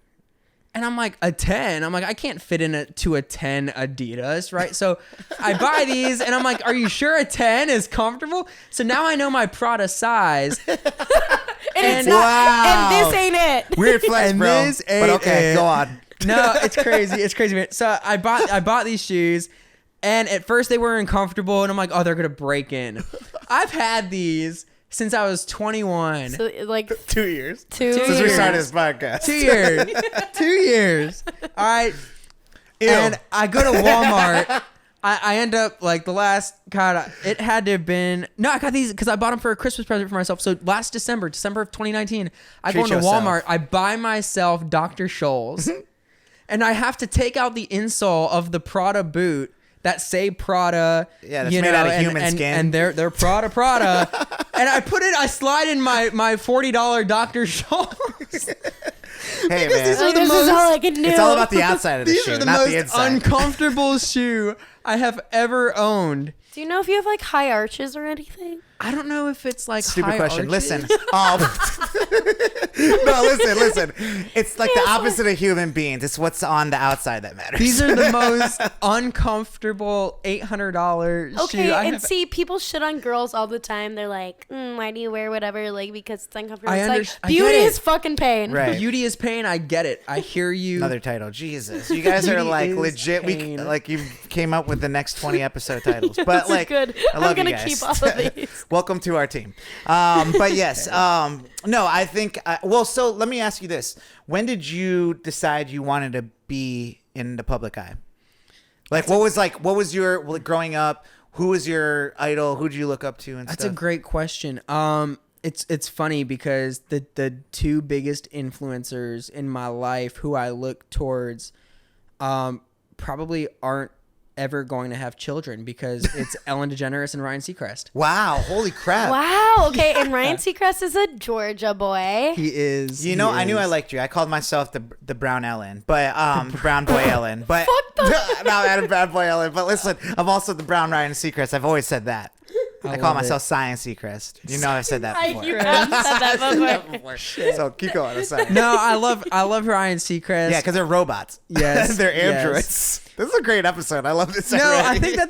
And I'm like, a 10? I'm like, I can't fit to a 10 Adidas, right? So I buy these, and I'm like, are you sure a 10 is comfortable? So now I know my Prada size. And it's not. And this ain't it. Weird flex, And bro. this But ain't okay, it. go on. No, it's crazy. It's crazy, man. So I bought these shoes, and at first they were uncomfortable, and I'm like, oh, they're gonna break in. I've had these since I was 21. So, like 2 years. two. Since Since we years. started this podcast. 2 years. 2 years. All right. Ew. And I go to Walmart. I end up like the last, God, it had to have been, no, I got these because I bought them for a Christmas present for myself. So last December of 2019, I go Treat into yourself. Walmart, I buy myself Dr. Scholl's, and I have to take out the insole of the Prada boot that say Prada. Yeah, that's made out of human skin. And they're Prada. And I slide in my $40 Dr. Scholl's. Hey, man. these are the This most- is all I can do. It's all about the outside of the These shoe, are the not the most inside. uncomfortable shoe I have ever owned. Do you know if you have like high arches or anything? I don't know if it's like Stupid high question. arches. Listen. No, listen. It's like the opposite of human beings. It's what's on the outside that matters. These are the most uncomfortable $800 Okay, shoe I and have. see, people shit on girls all the time. They're like, why do you wear whatever? Like, because it's uncomfortable. I It's under- like, I get beauty it. is fucking pain. Right. Beauty is pain. I get it. I hear you. Another title. Jesus. You guys are Beauty like is legit. pain. Like you came up with the next 20 episode titles. But This is like, good. I love I'm gonna you guys. keep all of these. Welcome to our team. But yes, no, I think, well, so let me ask you this. When did you decide you wanted to be in the public eye? Like, what was your, growing up, who was your idol? Who'd you look up to and That's stuff? a great question. It's funny because the two biggest influencers in my life who I look towards probably aren't ever going to have children because it's Ellen DeGeneres and Ryan Seacrest. Wow, holy crap. Wow. Okay, and Ryan Seacrest is a Georgia boy. He is. You know, I knew I liked you. I called myself the brown Ellen, but brown boy Ellen. But no, I'm bad boy Ellen. But listen, I'm also the brown Ryan Seacrest. I've always said that. I call love myself it. Science Seacrest. You know, I've said that before. You have said that before. So keep going. I'm sorry. No, I love Ryan Seacrest. Yeah, because they're robots. Yes, they're yes. androids. This is a great episode. I love this. No, already. I think that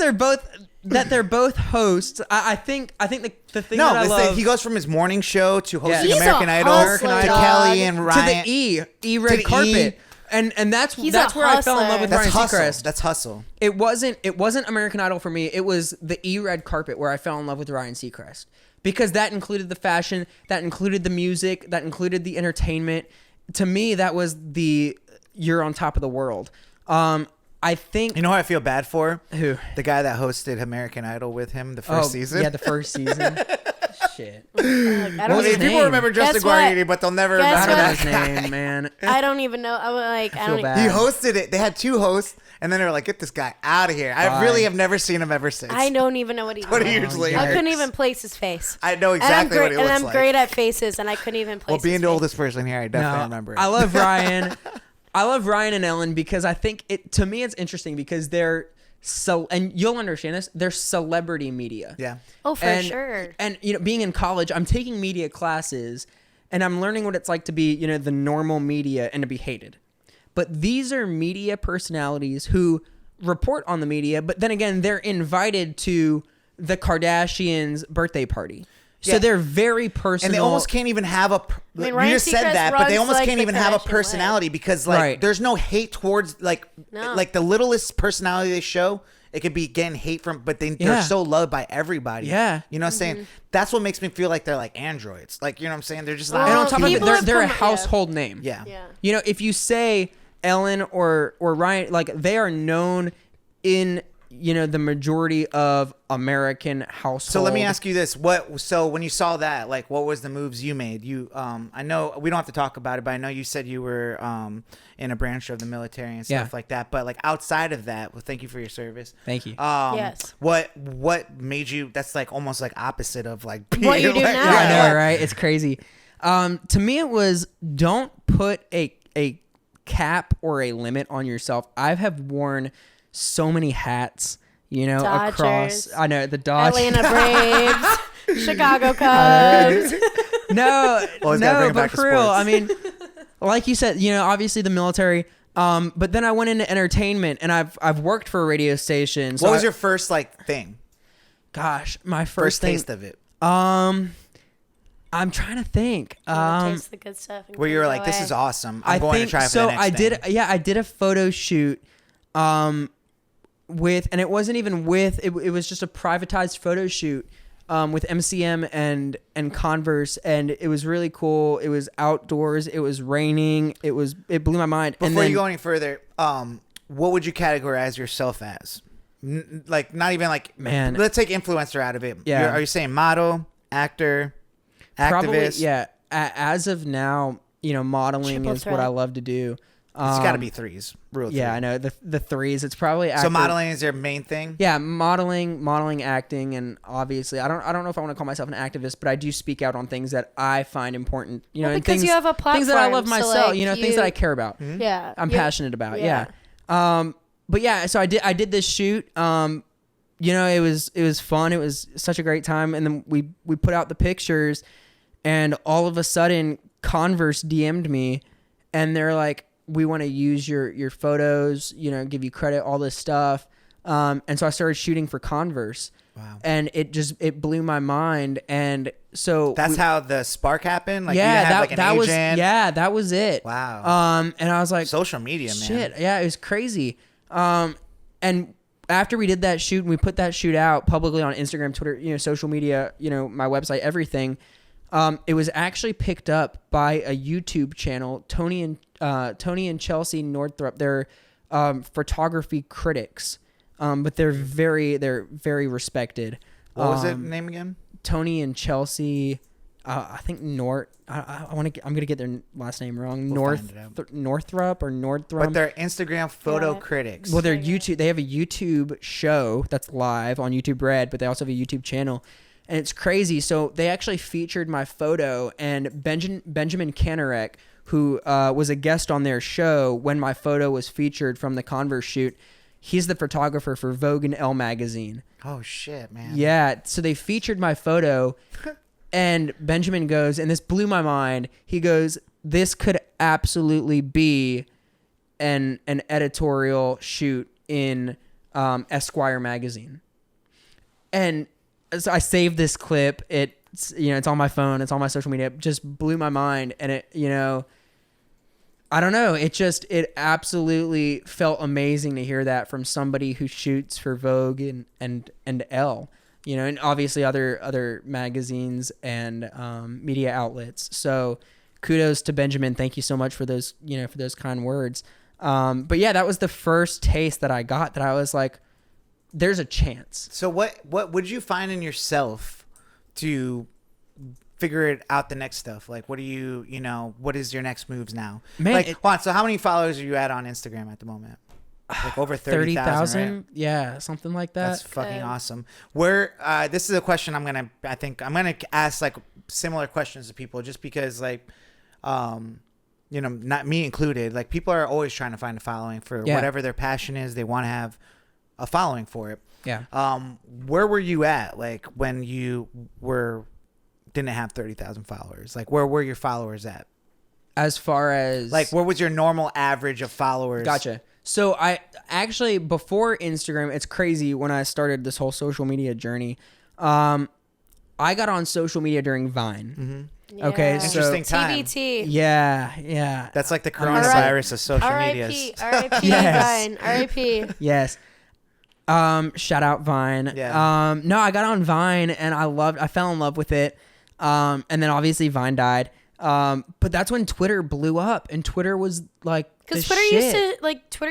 they're both hosts. I think the thing no. that I love He goes from his morning show to hosting He's American a Idol hustler, to dog. Kelly and to Ryan. the E to red the carpet. E. And that's He's where a I fell in love hustler. with That's Ryan hustle. Seacrest. That's hustle. It wasn't American Idol for me. It was the E red carpet where I fell in love with Ryan Seacrest because that included the fashion, that included the music, that included the entertainment. To me, that was you're on top of the world. I think You know who I feel bad for? who The guy that hosted American Idol with him the first season. Yeah, the first season. Shit. I What don't, was I mean, his people name? remember Justin Guess what? Guarini, but they'll never Guess I remember don't know that his guy. name, man. I don't even know. I'm like, I feel don't. bad. He hosted it. They had two hosts, and then they were like, "Get this guy out of here." I Bye. really have never seen him ever since. I don't even know what he. 20 years Oh, later. I couldn't even place his face. I know And I'm exactly great, what he looks and I'm like. great at faces, and I couldn't even place. Well, being his the face. oldest person here, I definitely remember it. I love Ryan. I love Ryan and Ellen because I think to me it's interesting because they're and you'll understand this, they're celebrity media. Yeah. Oh, for sure. And being in college, I'm taking media classes and I'm learning what it's like to be, the normal media and to be hated. But these are media personalities who report on the media, but then again, they're invited to the Kardashians' birthday party. So Yeah. they're very personal. And they almost can't even have a. mean, You Ryan just said Seacrest that, but they runs, almost like, can't the even have a Kardashian way. personality because, like, Right. there's no hate towards No. like the littlest personality they show. It could be getting hate from, but they're Yeah. so loved by everybody. Yeah. You know what I'm saying? That's what makes me feel like they're like androids. Like, you know what I'm saying? They're just Well, like. and on top of it, people they're, have they're a come- yeah. household name. Yeah. Yeah. If you say Ellen or Ryan, like they are known in the majority of American households. So let me ask you this: So when you saw that, like, what was the moves you made? I know we don't have to talk about it, but I know you said you were in a branch of the military and stuff Yeah. like that. But like outside of that, well, thank you for your service. Thank you. Yes. What made you? That's like almost like opposite of like What you do like- now. Yeah, I Yeah. know, right? It's crazy. To me, it was don't put a cap or a limit on yourself. I have worn so many hats, across. Dodgers. I know the Dodgers. Atlanta Braves, Chicago Cubs. No, Always gotta bring it but back to for real, sports. I mean, like you said, obviously the military. But then I went into entertainment, and I've worked for a radio station. So What was your first like thing? gosh, my First thing, taste of it. I'm trying to think. Taste the good stuff. And Where give you're it like, this away. is awesome. I'm going to try for so. the next I did. thing. Yeah, I did a photo shoot. With, and it wasn't even with. It was just a privatized photo shoot. With MCM and Converse, and it was really cool. It was outdoors. It was raining. It blew my mind. Before you go any further, what would you categorize yourself as? Like, not even like, Man. Let's take influencer out of it. Yeah. Are you saying model, actor, probably, activist? yeah. As of now, modeling Triple is what threat. I love to do. It's got to be threes. Real Yeah, three. I know the threes. It's probably So modeling is your main thing? Yeah, modeling, acting, and obviously, I don't know if I want to call myself an activist, but I do speak out on things that I find important. Well, and because things, you have a things that I love platform, so, myself. like, Things that I care about. Yeah. I'm You're- passionate about. yeah. Yeah. But yeah, so I did this shoot. It was fun. It was such a great time, and then we put out the pictures, and all of a sudden, Converse DM'd me, and they're like, we want to use your photos, give you credit, all this stuff. And so I started shooting for Converse. Wow. And it blew my mind. And so That's how the spark happened? Like, yeah, you had like an that was, agent? that was it. Wow. And I was like, Social media, man. shit. Yeah, it was crazy. And after we did that shoot and we put that shoot out publicly on Instagram, Twitter, social media, my website, everything, it was actually picked up by a YouTube channel, Tony and Chelsea Northrup. They're photography critics, but they're very respected. What was it name again? Tony and Chelsea. I think I'm gonna get their last name wrong. We'll find it out. Northrup or Nordthrum. But they're Instagram photo critics. Well, they're YouTube. They have a YouTube show that's live on YouTube Red, but they also have a YouTube channel. And it's crazy. So they actually featured my photo, and Benjamin Kanarek, who was a guest on their show when my photo was featured from the Converse shoot, he's the photographer for Vogue and Elle magazine. Oh, shit, man. Yeah. So they featured my photo, and Benjamin goes, and this blew my mind. He goes, this could absolutely be an editorial shoot in Esquire magazine. And so I saved this clip. It's on my phone. It's on my social media. It just blew my mind. And I don't know. It absolutely felt amazing to hear that from somebody who shoots for Vogue and Elle, and obviously other magazines and media outlets. So kudos to Benjamin. Thank you so much for those, for those kind words. But yeah, that was the first taste that I got that I was like, there's a chance. So what would you find in yourself to figure it out the next stuff? Like, what do you what is your next moves now? Man, like, hold on, so how many followers are you at on Instagram at the moment? Like over 30,000, right? Yeah, something like that. That's fucking awesome. Where this is a question I'm gonna ask like similar questions to people, just because like not me included, like people are always trying to find a following for whatever their passion is. They want to have a following for it. Yeah. Where were you at like when you didn't have 30,000 followers? Like, where were your followers at? As far as like, what was your normal average of followers? Gotcha. So I actually, before Instagram, it's crazy when I started this whole social media journey. I got on social media during Vine. Yeah. Okay, so Interesting time. TBT. Yeah. That's like the coronavirus of social media. R.I.P. Yes. Vine. R.I.P. Yes. Shout out Vine. Yeah. No, I got on Vine and I fell in love with it. And then obviously Vine died. But that's when Twitter blew up, and Twitter was like, Because Twitter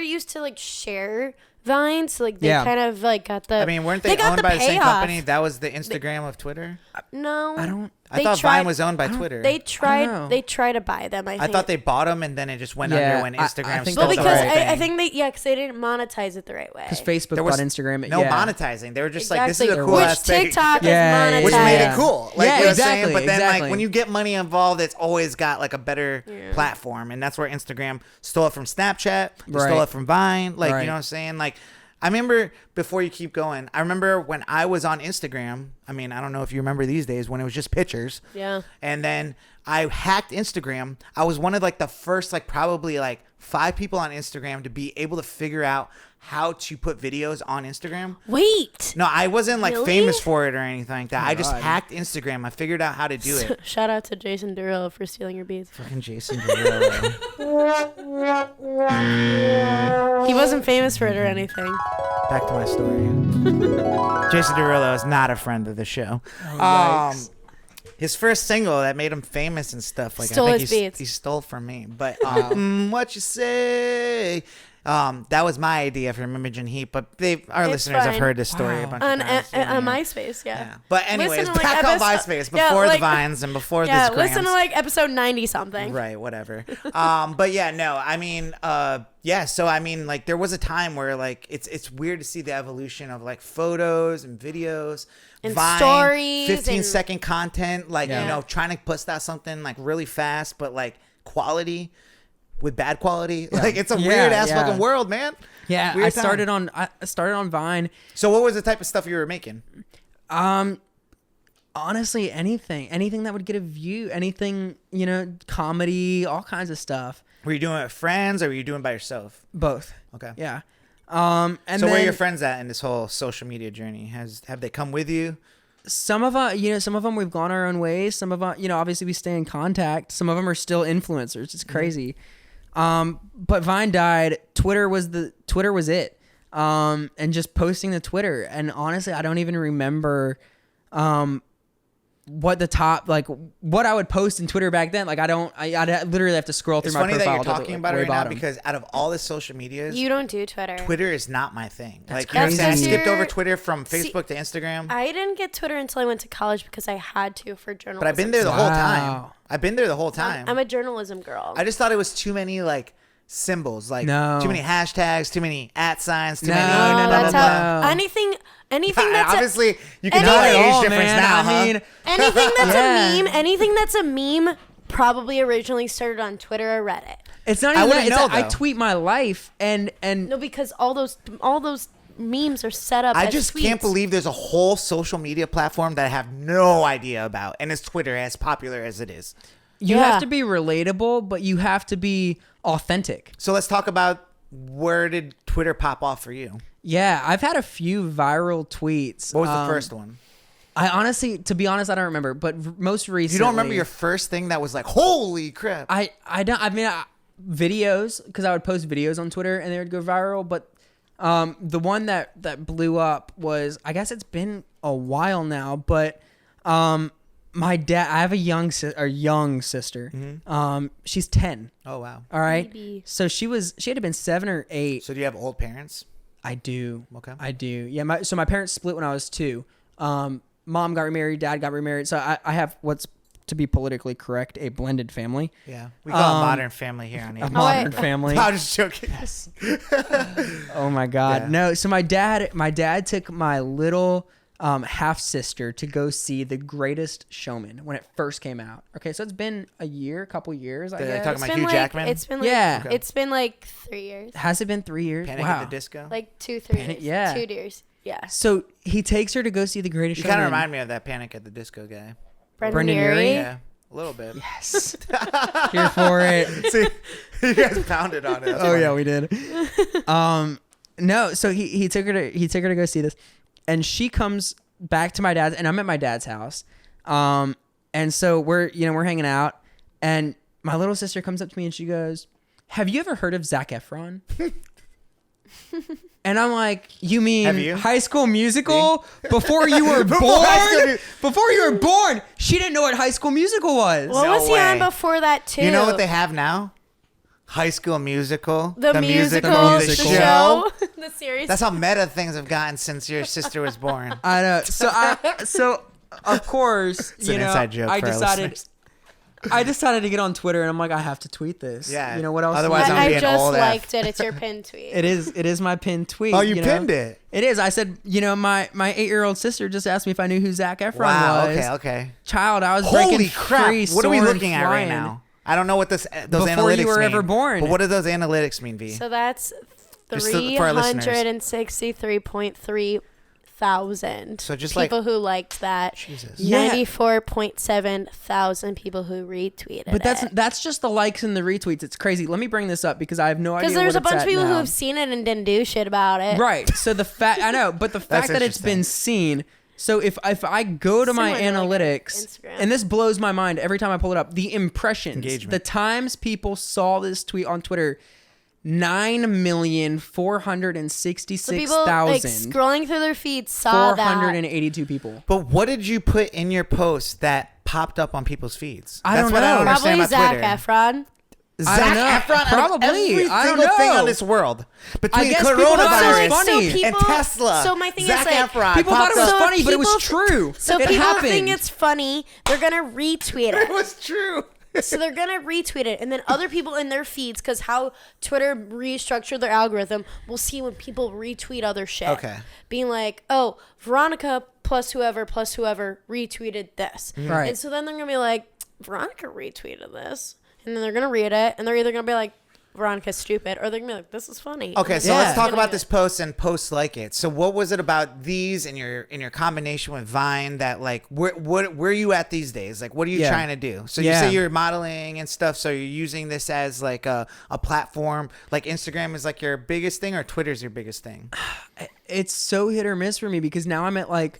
used to share Vine, so they kind of got the. I mean, weren't they owned by the same company? That was the Instagram of Twitter. No, I thought Vine was owned by Twitter. They tried. They tried to buy them. I thought they bought them, and then it just went under when Instagram. I think stole that's the because whole thing. I think because they didn't monetize it the right way. Because Facebook There was bought Instagram. no monetizing. They were just like, this is a Exactly. cool ass Which thing. TikTok is Yeah, monetized. Which made it cool. Like, Yeah, you know what I'm exactly, saying? But then exactly. when you get money involved, it's always got a better platform. And that's where Instagram stole it from Snapchat. They stole it from Vine. You know what I'm saying? I remember, before you keep going, I remember when I was on Instagram. I mean, I don't know if you remember these days when it was just pictures. Yeah. And then I hacked Instagram. I was one of the first probably 5 people on Instagram to be able to figure out how to put videos on Instagram. Wait. No, I wasn't like Really? famous for it or anything like that. I just God. hacked Instagram. I figured out how to do it. Shout out to Jason Derulo for stealing your beats. Fucking Jason Derulo. He wasn't famous for it or anything. Back to my story. Jason Derulo is not a friend of the show. Yikes. His first single that made him famous and stuff, like Stole I think his beats. he stole from me. But what you say? That was my idea from Imogen Heap, but our It's listeners have fine. heard this story a bunch of On times. MySpace, yeah. But anyways, Listen to, back on episode- MySpace yeah, before the like- Vines and before Yeah, the listen to Grams. like episode 90 something. Right, whatever. But yeah, no, I mean, yeah. So I mean, like, there was a time where like it's weird to see the evolution of like photos and videos And Vine, stories 15-second content, like Yeah. you know, trying to post out something like really fast, but like quality with bad quality. Like it's a Yeah, weird ass yeah. fucking world, man. Yeah, Weird I time. started on Vine. So what was the type of stuff you were making? Honestly, anything that would get a view, anything, you know, comedy, all kinds of stuff. Were you doing it with friends or were you doing it by yourself? Both. Okay. Yeah. And So then where are your friends at in this whole social media journey? Have they come with you? some of them we've gone our own ways. Some of them, you know, obviously we stay in contact. Some of them are still influencers. It's crazy. But Vine died. Twitter was it. And just posting to Twitter. And honestly, I don't even remember what the top, like what I would post in Twitter back then. Like I'd literally have to scroll through It's my funny profile. that you're to talking the about it way right now bottom. because out of all the social medias, You don't do Twitter. Twitter is not my thing. Like crazy. you know what I'm saying? I That's skipped your- over Twitter from See, Facebook to Instagram, I didn't get Twitter until I went to college because I had to for journalism. but I've been there the whole time. Wow. I've been there the whole time. I'm a journalism girl. I just thought it was too many like symbols, like No. too many hashtags, too many @signs, too No, many. no, no, that's no, how no. anything that's Obviously, you can Not tell the at age all, difference man. now. I huh? mean, anything that's Yeah. a meme, anything that's a meme probably originally started on Twitter or Reddit. it's not I even that. wouldn't It's know, that I though. tweet my life and No, because all those memes are set up. I as just tweets. can't believe there's a whole social media platform that I have no idea about, and it's Twitter, as popular as it is. you Yeah. have to be relatable, but you have to be authentic. So let's talk about where did Twitter pop off for you? Yeah, I've had a few viral tweets. What was the first one? I honestly, to be honest, I don't remember. But most recently, You don't remember your first thing that was like, holy crap? I don't. I mean, videos, because I would post videos on Twitter and they would go viral. But the one that blew up was, I guess it's been a while now, but my dad. I have a young sister. She's 10. Oh wow. All right. Baby. So she had to have been 7 or 8. So do you have old parents? I do. Okay. I do. Yeah. My parents split when I was 2. Mom got remarried. Dad got remarried. So I have what's, to be politically correct, a blended family. Yeah. We call it modern family here on A here. modern wait. family. I'm just joking. Oh my God. Yeah. No. So my dad took my little half sister to go see The Greatest Showman when it first came out. Okay. So it's been a couple years, I They're guess. talking about It's been Hugh like, Jackman? It's been like, Yeah. Okay. It's been like 3 years. Has it been 3 years? Panic wow. at the Disco. Like 2-3 Panic- years. yeah. 2 years. Yeah. So he takes her to go see The Greatest You Showman. kind of remind me of that Panic at the Disco guy. Brendan Urie. Urie? Yeah. A little bit. Yes. Here for it. See, you guys pounded on it. That's Oh funny. yeah, we did. No, so he took her to go see this, and she comes back to my dad's, and I'm at my dad's house, and so we're hanging out, and my little sister comes up to me and she goes, "Have you ever heard of Zac Efron?" And I'm like, "You mean Have you? High School Musical before you were Before High School born? Mu- Before you were born?" She didn't know what High School Musical was. What No was he on way. before that too? You know what they have now? High School Musical. The musical, The the musical. show, the series. That's how meta things have gotten since your sister was born. I know. So of course, It's an inside joke I for our decided listeners. I decided to get on Twitter, and I'm like, I have to tweet this. Yeah. You know what else? Otherwise, I'm I being just old F. liked it. It's your pinned tweet. It is my pinned tweet. Oh, you know? pinned it. It is. I said, my 8-year-old sister just asked me if I knew who Zac Efron Wow. was. Okay. Child, I was Holy breaking crap! free, What are we soaring, looking at right flying. now? I don't know what those Before analytics you were mean. ever born. But what do those analytics mean, V? So that's Just for our listeners. 363.3 thousand. So just people who liked that. Jesus. 94.7 thousand people who retweeted But that's just the likes and the retweets. It's crazy. Let me bring this up because I have no idea. Because there's a bunch of people now. who have seen it and didn't do shit about it. Right. So the fact I know, but the fact that it's been seen. So if I go to my analytics, and this blows my mind every time I pull it up, the impressions, the times people saw this tweet on Twitter, 9,466,000. So people like scrolling through their feed saw 482 people. But what did you put in your post that popped up on people's feeds? I don't know. I don't understand Probably about Zac Twitter. Efron. Zac Efron, probably. Every I don't single thing know. on this world between guess people thought it was coronavirus funny. and Tesla. So my thing Zac is like, Efron People thought it was popped up. funny, but it was true. So it people happened. think it's funny. They're gonna retweet It it. was true. So they're gonna retweet it, and then other people in their feeds, because how Twitter restructured their algorithm, will see when people retweet other shit. Okay. Being like, oh, Veronica plus whoever retweeted this. Right. And so then they're gonna be like, Veronica retweeted this, and then they're gonna read it, and they're either gonna be like, Veronica's stupid, or they're gonna be like, this is funny. Okay, so Yeah. let's talk about this post and posts like it. So what was it about these in your combination with Vine that like where are you at these days? Like what are you trying to do? So you say you're modeling and stuff, so you're using this as like a platform. Like Instagram is like your biggest thing or Twitter's your biggest thing? It's so hit or miss for me because now I'm at like,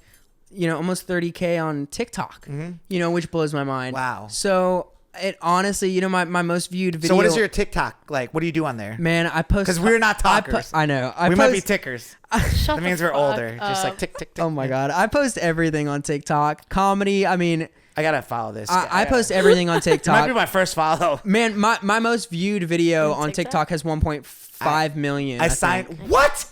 almost 30K on TikTok, which blows my mind. Wow. So it honestly, my most viewed video. So what is your TikTok like? What do you do on there? Man, I post Because we're not talkers. I know. We might be tickers. That means we're older. Just like tick, tick, tick. Oh my God. I post everything on TikTok. Comedy. I mean, I gotta follow this. I post everything on It might be TikTok. my first follow. Man, my most viewed video on TikTok has 1.5 million. I think. signed. What?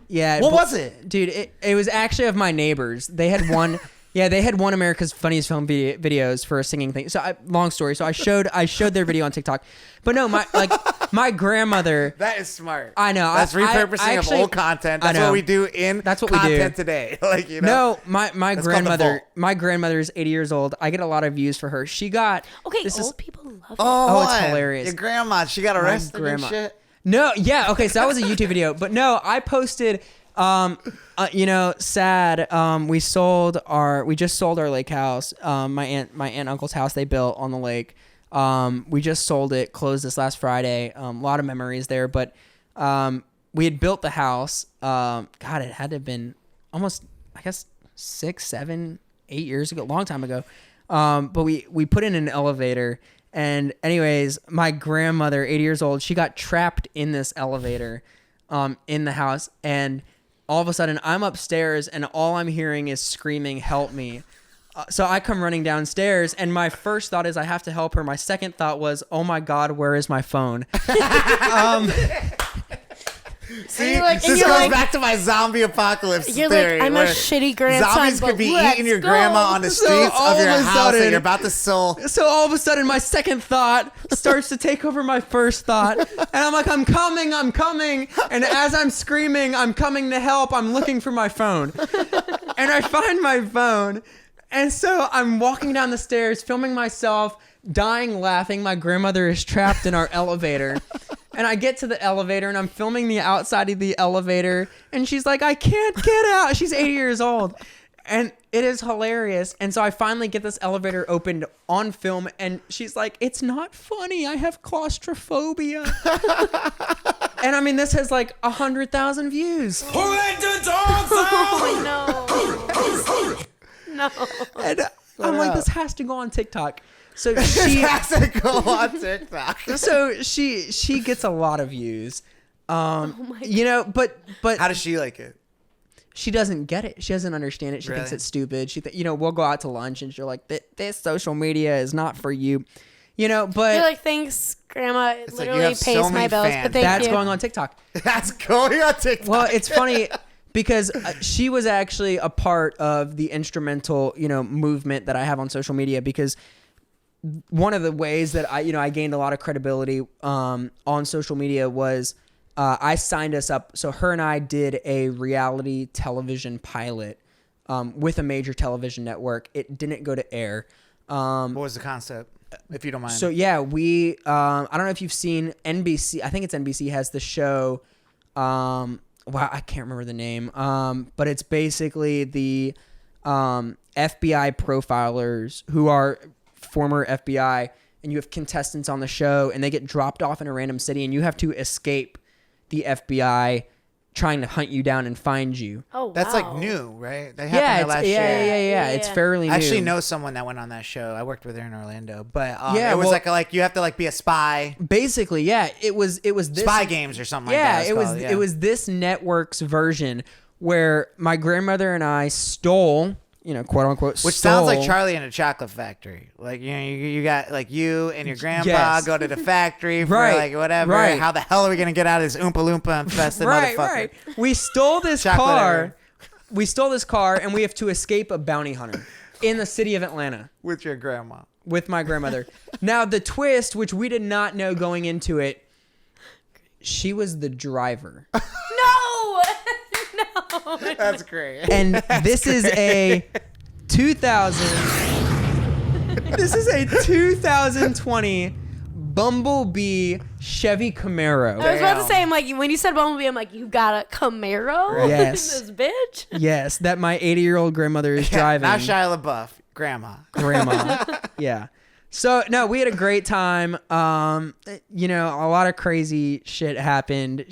Yeah. What was it? Dude, it was actually of my neighbors. They had one. Yeah, they had one America's Funniest Film videos for a singing thing. So, long story. So I showed their video on TikTok, but no, my grandmother. That is smart. I know. That's repurposing I actually, of old content. That's what we do in. That's what we content do today. Like No, my That's called the grandmother. vault. My grandmother is 80 years old. I get a lot of views for her. She got. Okay, this old is, people love it. Oh, it's what? hilarious. Your grandma, she got arrested and shit. No, yeah, okay, so that was a YouTube video, but no, I posted. Sad. We just sold our lake house. My aunt and uncle's house they built on the lake. We just sold it, closed this last Friday. A lot of memories there, but we had built the house. God, it had to have been almost, I guess, 6, 7, 8 years ago, a long time ago. But we put in an elevator. And anyways, my grandmother, 80 years old, she got trapped in this elevator in the house, and all of a sudden I'm upstairs and all I'm hearing is screaming, help me. So I come running downstairs and my first thought is I have to help her. My second thought was, oh my God, where is my phone? See, like- this and goes you're like- back to my zombie apocalypse You're theory. like, I'm a where shitty grandson, Zombies but could be let's eating your go. grandma on the So streets all of your of a house sudden- that you're about to sell. So all of a sudden my second thought starts to take over my first thought. And I'm like, I'm coming. And as I'm screaming, I'm coming to help. I'm looking for my phone. And I find my phone. And so I'm walking down the stairs, filming myself, dying laughing. My grandmother is trapped in our elevator. And I get to the elevator and I'm filming the outside of the elevator. And she's like, I can't get out. She's 80 years old. And it is hilarious. And so I finally get this elevator opened on film. And she's like, it's not funny. I have claustrophobia. And I mean, this has like 100,000 views. Who let the dogs out? No. And I'm like, this has to go on TikTok. So she has to go on TikTok. So she gets a lot of views. But How does she like it? she doesn't get it. She doesn't understand it. She thinks Really? it's stupid. We'll go out to lunch and she's like, this social media is not for you. But You're like, thanks, Grandma. It like you literally have so pays my many bills, fans. but thank that's you. going on TikTok. That's going on TikTok. Well, it's funny because she was actually a part of the instrumental, movement that I have on social media, because one of the ways that I gained a lot of credibility on social media was I signed us up. So her and I did a reality television pilot with a major television network. It didn't go to air. What was the concept, if you don't mind? So yeah, we I don't know if you've seen NBC. I think it's NBC has the show wow, I can't remember the name. But it's basically the FBI profilers who are former FBI, and you have contestants on the show, and they get dropped off in a random city, and you have to escape the FBI trying to hunt you down and find you. Oh, wow. That's like new, right? They happened last year. Yeah. It's fairly new. I actually know someone that went on that show. I worked with her in Orlando, but Yeah, it was well- like you have to like be a spy. Basically, yeah. It was this Spy Games or something yeah, like that. it was this network's version where my grandmother and I stole, quote unquote, Which sounds like Charlie in a Chocolate Factory. Like, you got like you and your grandpa Yes. go to the factory for Right, like whatever. right. How the hell are we going to get out of this Oompa Loompa infested right. motherfucker? We stole this Chocolate car. everywhere. We stole this car, and we have to escape a bounty hunter in the city of Atlanta With your grandma. with my grandmother. Now, the twist, which we did not know going into it, she was the driver. No! No! That's great. And this is a 2020 Bumblebee Chevy Camaro. I was about to say, I'm like, when you said Bumblebee, I'm like, you got a Camaro? Yes. This bitch? Yes, that my 80-year-old grandmother is driving. Not Shia LaBeouf. Grandma. Yeah. So no, we had a great time. A lot of crazy shit happened.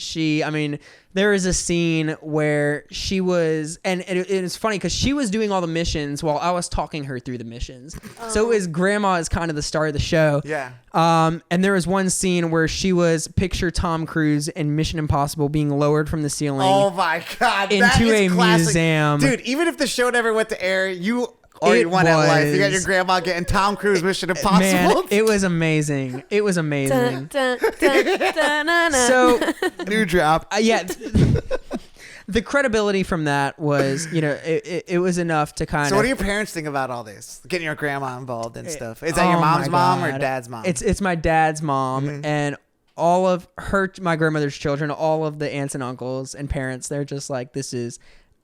There was a scene where she was, and it's funny because she was doing all the missions while I was talking her through the missions. So it was grandma is kind of the star of the show. Yeah. And there was one scene where she was picture Tom Cruise in Mission Impossible being lowered from the ceiling. Oh my God. That Into is a classic. museum. Dude, even if the show never went to air, you already It won at life. You got your was- grandma getting Tom Cruise Mission Impossible. Man, it was amazing. It was amazing. Dun, dun, dun, dun, dun, dun. So New drop. the credibility from that was, it was enough to kind So of. what do your parents think about all this? Getting your grandma involved and stuff. Is that your mom's my mom or God. dad's mom? It's my dad's mom, Mm-hmm. and all of my grandmother's children, all of the aunts and uncles and parents, they're just like, this is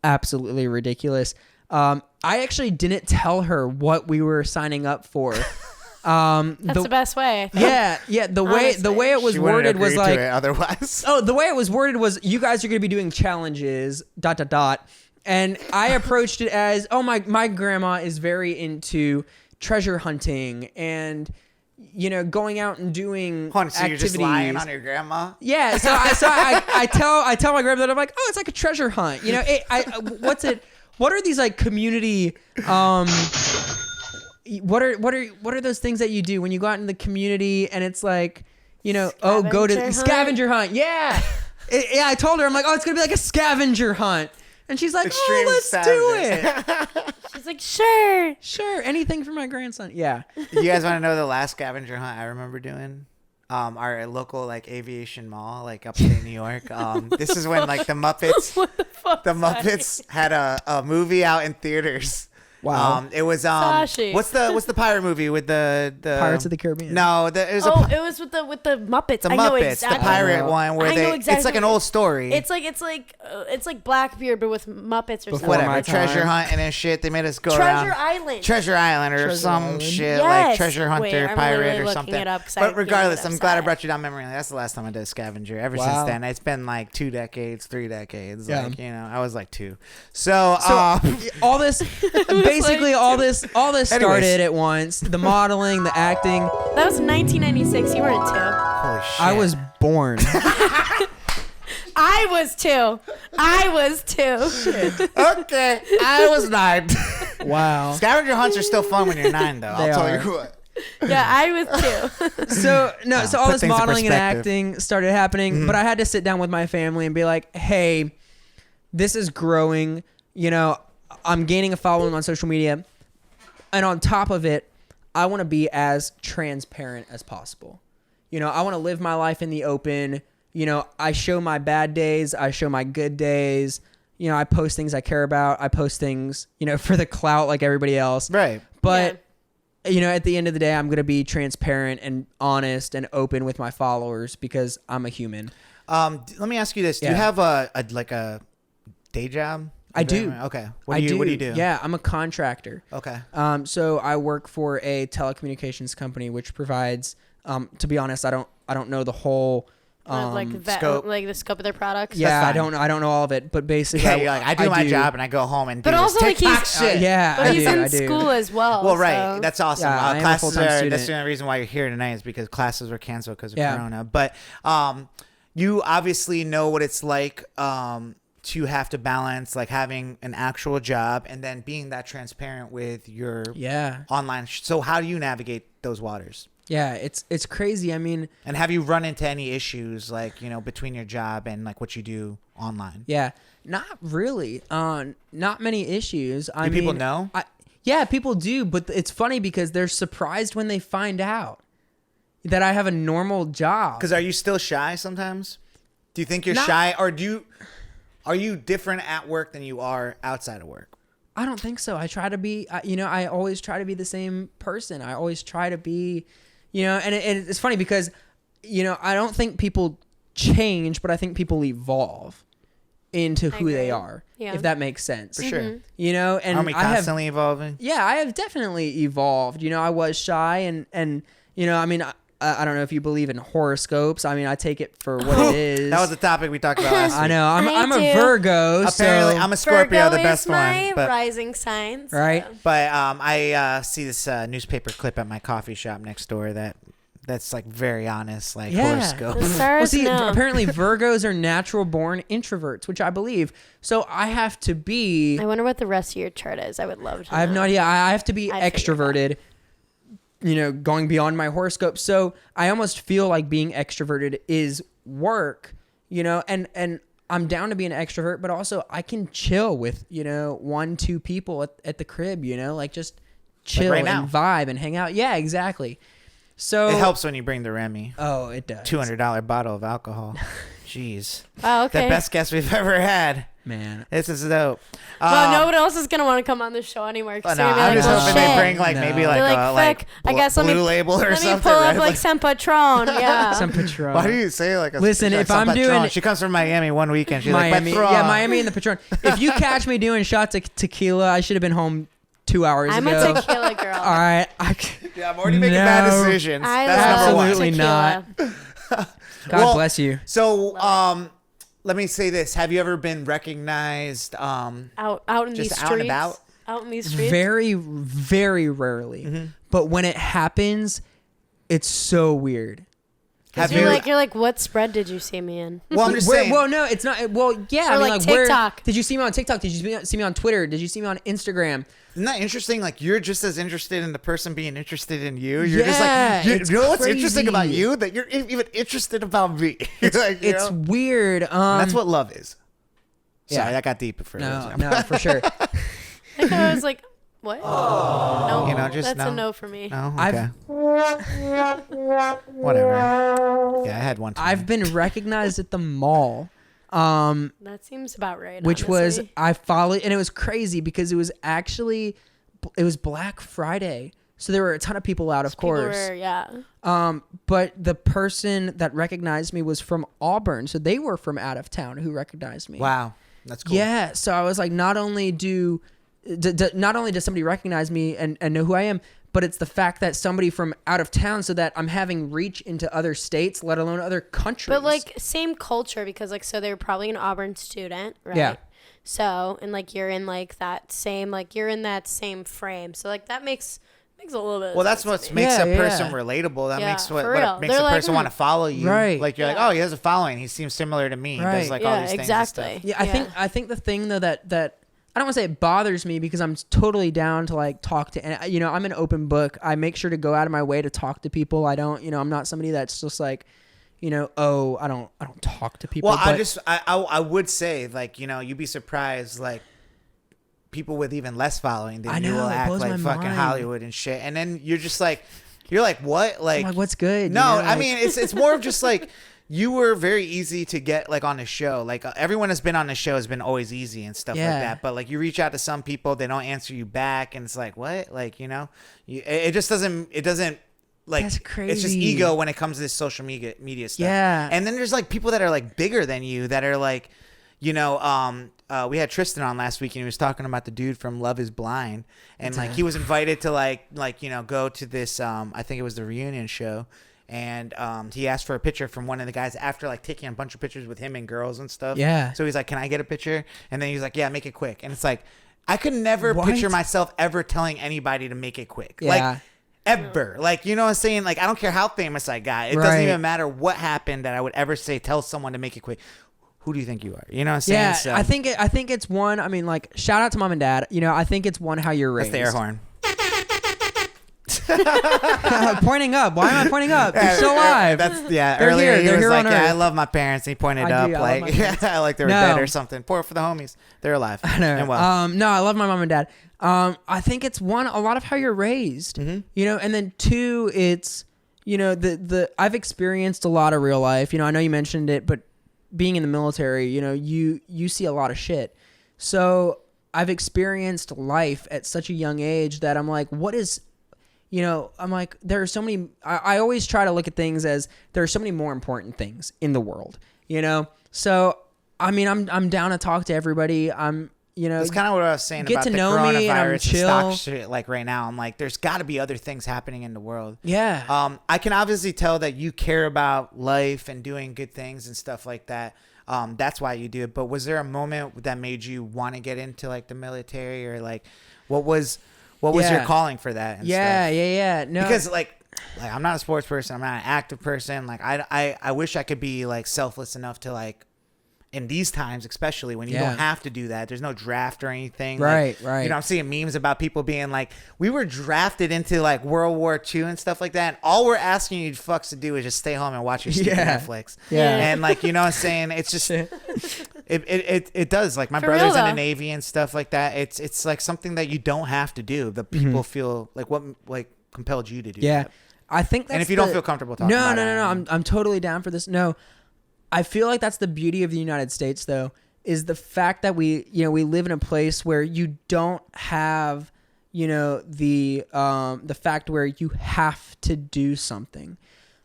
absolutely ridiculous. I actually didn't tell her what we were signing up for. That's the best way, I think. Yeah. The way it was She wouldn't worded was agree to like, it otherwise. oh, the way it was worded was, you guys are going to be doing challenges, ... And I approached it as, oh, my grandma is very into treasure hunting and, going out and doing Hold on, so you're activities. just lying on your grandma? Yeah, so I tell my grandmother, I'm like, oh, it's like a treasure hunt. What are these like community what are those things that you do when you go out in the community and it's like, go to scavenger hunt. Yeah. I told her, I'm like, oh, it's going to be like a scavenger hunt. And she's like, Extreme let's do it. She's like, sure. Sure, anything for my grandson. Yeah. You guys want to know the last scavenger hunt I remember doing? Our local like aviation mall, like upstate New York. This is when like the Muppets, What the fuck? the Muppets had a movie out in theaters. Wow. It was Sashi. what's the pirate movie with the Pirates of the Caribbean. No, it was Oh, it was with the Muppets. the I know Muppets, exactly. the pirate one where I know it's like exactly. an old story. It's like Blackbeard, but with Muppets or Before something. my whatever, time. treasure hunt and shit. They made us go Treasure around. Island. Treasure Island or Treasure some Island. shit Yes. like treasure hunter, Wait, I'm pirate literally or looking something. it up 'cause I But can't regardless, get I'm glad I upset. brought you down memory lane. That's the last time I did a scavenger. Ever Wow. since then, it's been like 2 decades, 3 decades. Yeah. Like, I was like 2. So all this basically all this started at once. The modeling, the acting. That was 1996. You weren't 2. holy shit. I was born. I was 2. I was 2. okay. I was 9. Wow. Scavenger hunts are still fun when you're 9, though. They I'll tell are. you what. Yeah, I was 2. So all put this things in modeling and perspective. acting started happening, but I had to sit down with my family and be like, hey, this is growing. I'm gaining a following on social media. And on top of it, I want to be as transparent as possible. I want to live my life in the open. I show my bad days. I show my good days. I post things I care about. I post things, for the clout like everybody else. Right. But, at the end of the day, I'm going to be transparent and honest and open with my followers because I'm a human. Let me ask you this. Do you Yeah. have a day job? I do. Okay. What do you do? Yeah, I'm a contractor. Okay. So I work for a telecommunications company which provides. To be honest, I don't know the whole scope. Like the scope of their products. Yeah, I don't know all of it, but basically, Yeah, you're like, I do my job and I go home and do But this also, like, TikTok he's- shit. yeah, But he's I in do. school as well. Well, right. so- That's awesome. Yeah, I am a Classes full-time that's student. the only reason why you're here tonight is because classes were canceled because of Yeah. Corona. But you obviously know what it's like to have to balance like having an actual job and then being that transparent with your online. So how do you navigate those waters? Yeah, it's crazy. I mean, and have you run into any issues like, between your job and like what you do online? Yeah, not really. Not many issues. Do people know? Yeah, people do, but it's funny because they're surprised when they find out that I have a normal job. Because are you still shy sometimes? Do you think you're shy, or are you different at work than you are outside of work? I don't think so. I try to be, I always try to be the same person. I always try to be, and it's funny because, I don't think people change, but I think people evolve into who they are, if that makes sense. For sure. And Aren't we constantly evolving? Yeah, I have definitely evolved. I was shy and I mean, I don't know if you believe in horoscopes. I mean, I take it for what it is. That was the topic we talked about last week. I know. I'm I a do. Virgo. Apparently, so, I'm a Scorpio, Virgo the best is my one. But, rising sign. So. right? but I see this newspaper clip at my coffee shop next door that's like very honest, like horoscope. The stars Well, see, know. apparently Virgos are natural born introverts, which I believe. So I have to be. I wonder what the rest of your chart is. I would love to I have know. no idea. I have to be I'd figure it out. extroverted. Going beyond my horoscope. So I almost feel like being extroverted is work. And I'm down to be an extrovert, but also I can chill with 1-2 people at the crib. Like just chill right now. and vibe and hang out. Yeah, exactly. So It helps when you bring the Remy. Oh, it does. $200 bottle of alcohol. Jeez. Oh, okay. The best guest we've ever had. Man. This is dope. Well, nobody else is gonna want to come on the show anymore. No, They're gonna be I'm like, just well, hoping shit. they bring like No. maybe like They're like, like I guess let me Blue Label or let something. me pull up right? like some Patron. Yeah. Some Patron. Why do you say like a Listen, like if some I'm Patron? doing- She comes from Miami one weekend. She's Miami, like Patron. yeah, Miami and the Patron. If you catch me doing shots of tequila, I should have been home 2 hours I'm ago. a tequila girl. All right, Yeah, I'm already making bad No. decisions. I That's love number one. Absolutely tequila. not. God Well, bless you. So, let me say this: have you ever been recognized? Out in Just these out streets. and about? Out in these streets. Very, very rarely. Mm-hmm. But when it happens, it's so weird. Have You're you? like, what spread did you see me in? Well, I'm just Where- saying. well, no, it's not. Well, yeah. Or I mean, like where TikTok. did you see me on TikTok? Did you see me on Twitter? Did you see me on Instagram? Isn't that interesting? Like you're just as interested in the person being interested in you. You're Yeah, just like, it's you know what's interesting about crazy. you? That you're even interested about me. Like, you It's know? weird. And that's what love is. yeah. Sorry, that got deep for No, for sure. I thought I was like, what? No. You know, just that's no. a no for me. No, I've- okay. Whatever. Yeah, I had one. Time. I've been recognized at the mall. That seems about right. Which was honestly. I followed, and it was crazy because it was Black Friday, so there were a ton of people out, of People course. were- yeah. But the person that recognized me was from Auburn, so they were from out of town who recognized me. Wow, that's cool. Yeah, so I was like, not only does somebody recognize me and know who I am, but it's the fact that somebody from out of town, so that I'm having reach into other states, let alone other countries. But like same culture because like so they were probably an Auburn student, right? Yeah. So and like you're in like that same frame. So like that makes a little bit. Well, of that's sense what to me. makes Yeah, a person yeah. relatable. That Yeah, makes what for real. makes They're a like, person want to follow you. Right. Like you're Yeah. like, oh, he has a following. He seems similar to me. He Right. does like all Yeah, these things. exactly. And stuff. Yeah, I think the thing though that I don't want to say it bothers me because I'm totally down to like talk to, and I'm an open book. I make sure to go out of my way to talk to people. I don't, I'm not somebody that's just like, I don't talk to people. Well, but I would say like you'd be surprised like people with even less following than I you know, will it act blows like my fucking mind. Hollywood and shit, and then you're like what like, I'm like, what's good? No, I like- mean it's more of just like you were very easy to get like on the show. Like everyone has been on the show has been always easy and stuff Yeah. like that. But like you reach out to some people, they don't answer you back, and it's like what? Like it just doesn't. It doesn't. Like That's it's just crazy. ego when it comes to this social media stuff. Yeah. And then there's like people that are like bigger than you that are like, we had Tristan on last week and he was talking about the dude from Love Is Blind, and like he was invited to like go to this I think it was the reunion show. and he asked for a picture from one of the guys after like taking a bunch of pictures with him and girls and stuff. Yeah. So he's like, "Can I get a picture?" And then he's like, "Yeah, make it quick." And it's like, I could never What? picture myself ever telling anybody to make it quick. Yeah. Like ever. Like, you know what I'm saying? Like, I don't care how famous I got. It Right. doesn't even matter what happened that I would ever say, tell someone to make it quick. Who do you think you are? You know what I'm saying? Yeah, So, I think it's one. I mean, like, shout out to mom and dad. You know, I think it's one how you're that's raised. the air horn. Pointing up. Why am I pointing up? They're still alive. That's They're earlier here. he They're was here like, on "Yeah, I Earth." love my parents." He pointed I up do, I love my like, parents. like they were No. dead or something. Pour for the homies. They're alive. I know. And well. No, I love my mom and dad. I think it's one, a lot of how you're raised, you know, and then two, it's, you know, I've experienced a lot of real life. You know, I know you mentioned it, but being in the military, you know, you see a lot of shit. So I've experienced life at such a young age that I'm like, what is, you know, I'm like, there are so many, I always try to look at things as there are so many more important things in the world, you know? So, I mean, I'm down to talk to everybody. You know, That's kind of what I was saying get about to the know me and I'm coronavirus and chill. stock shit. Like right now, I'm like, there's got to be other things happening in the world. Yeah. I can obviously tell that you care about life and doing good things and stuff like that. That's why you do it. But was there a moment that made you want to get into like the military, or like what was your calling for that? And Yeah. No, because like I'm not a sports person. I'm not an active person. Like I wish I could be like selfless enough to like, in these times, especially when you don't have to do that, there's no draft or anything. Right. You know, I'm seeing memes about people being like, we were drafted into like World War II and stuff like that. And all we're asking you fucks to do is just stay home and watch your stupid Netflix. Yeah. And like, you know what I'm saying? It's just, it does. Like my For brother's real, in the though. Navy and stuff like that. It's like something that you don't have to do. The people feel like what like compelled you to do Yeah. that. I think that's And if you don't feel comfortable talking no, about it. No. I'm totally down for this. No. I feel like that's the beauty of the United States, though, is the fact that we live in a place where you don't have, you know, the fact where you have to do something.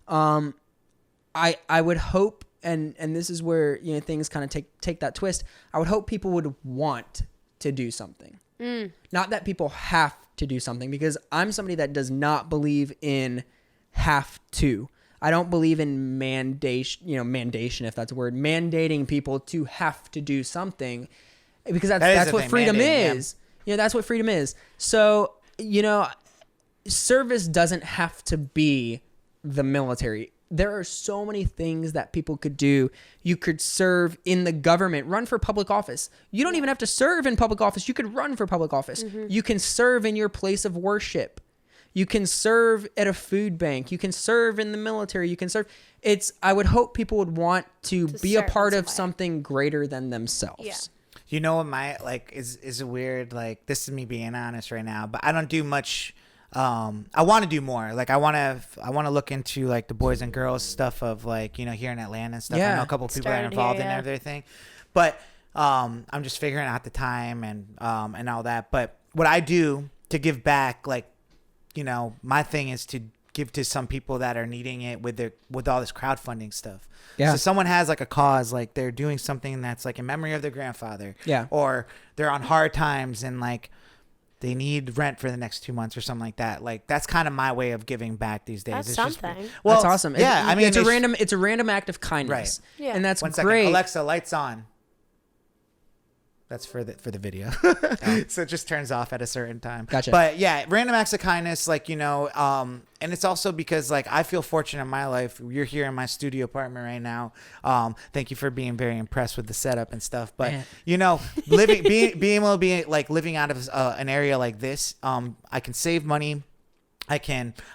I would hope, and this is where, you know, things kind of take that twist. I would hope people would want to do something, not that people have to do something, because I'm somebody that does not believe in have to. I don't believe in mandation, if that's a word, mandating people to have to do something, because that's what freedom is. You know, that's what freedom is. So, you know, service doesn't have to be the military. There are so many things that people could do. You could serve in the government, run for public office. You don't even have to serve in public office. You could run for public office. You can serve in your place of worship. You can serve at a food bank. You can serve in the military. You can serve. I would hope people would want to be a serve in part some of way. something greater than themselves. Yeah. You know what my like is a weird, like, this is me being honest right now, but I don't do much. I want to do more. Like I want to look into like the boys and girls stuff of like, you know, here in Atlanta and stuff. I Yeah. know a couple people that are Started involved here, in yeah. everything, but I'm just figuring out the time and all that. But what I do to give back, like, you know, my thing is to give to some people that are needing it with all this crowdfunding stuff. Yeah. So someone has like a cause, like they're doing something that's like in memory of their grandfather. Yeah. Or they're on hard times and like they need rent for the next 2 months or something like that. Like that's kind of my way of giving back these days. That's It's just- something. well, That's awesome. Yeah. I mean, it's a random act of kindness. Right. Yeah. And that's One second. great. Alexa, lights on. That's for the video. So it just turns off at a certain time. Gotcha. But yeah, random acts of kindness, like, you know, and it's also because like I feel fortunate in my life. You're here in my studio apartment right now. Thank you for being very impressed with the setup and stuff. But Man. you know, being able to be like living out of an area like this, I can save money. I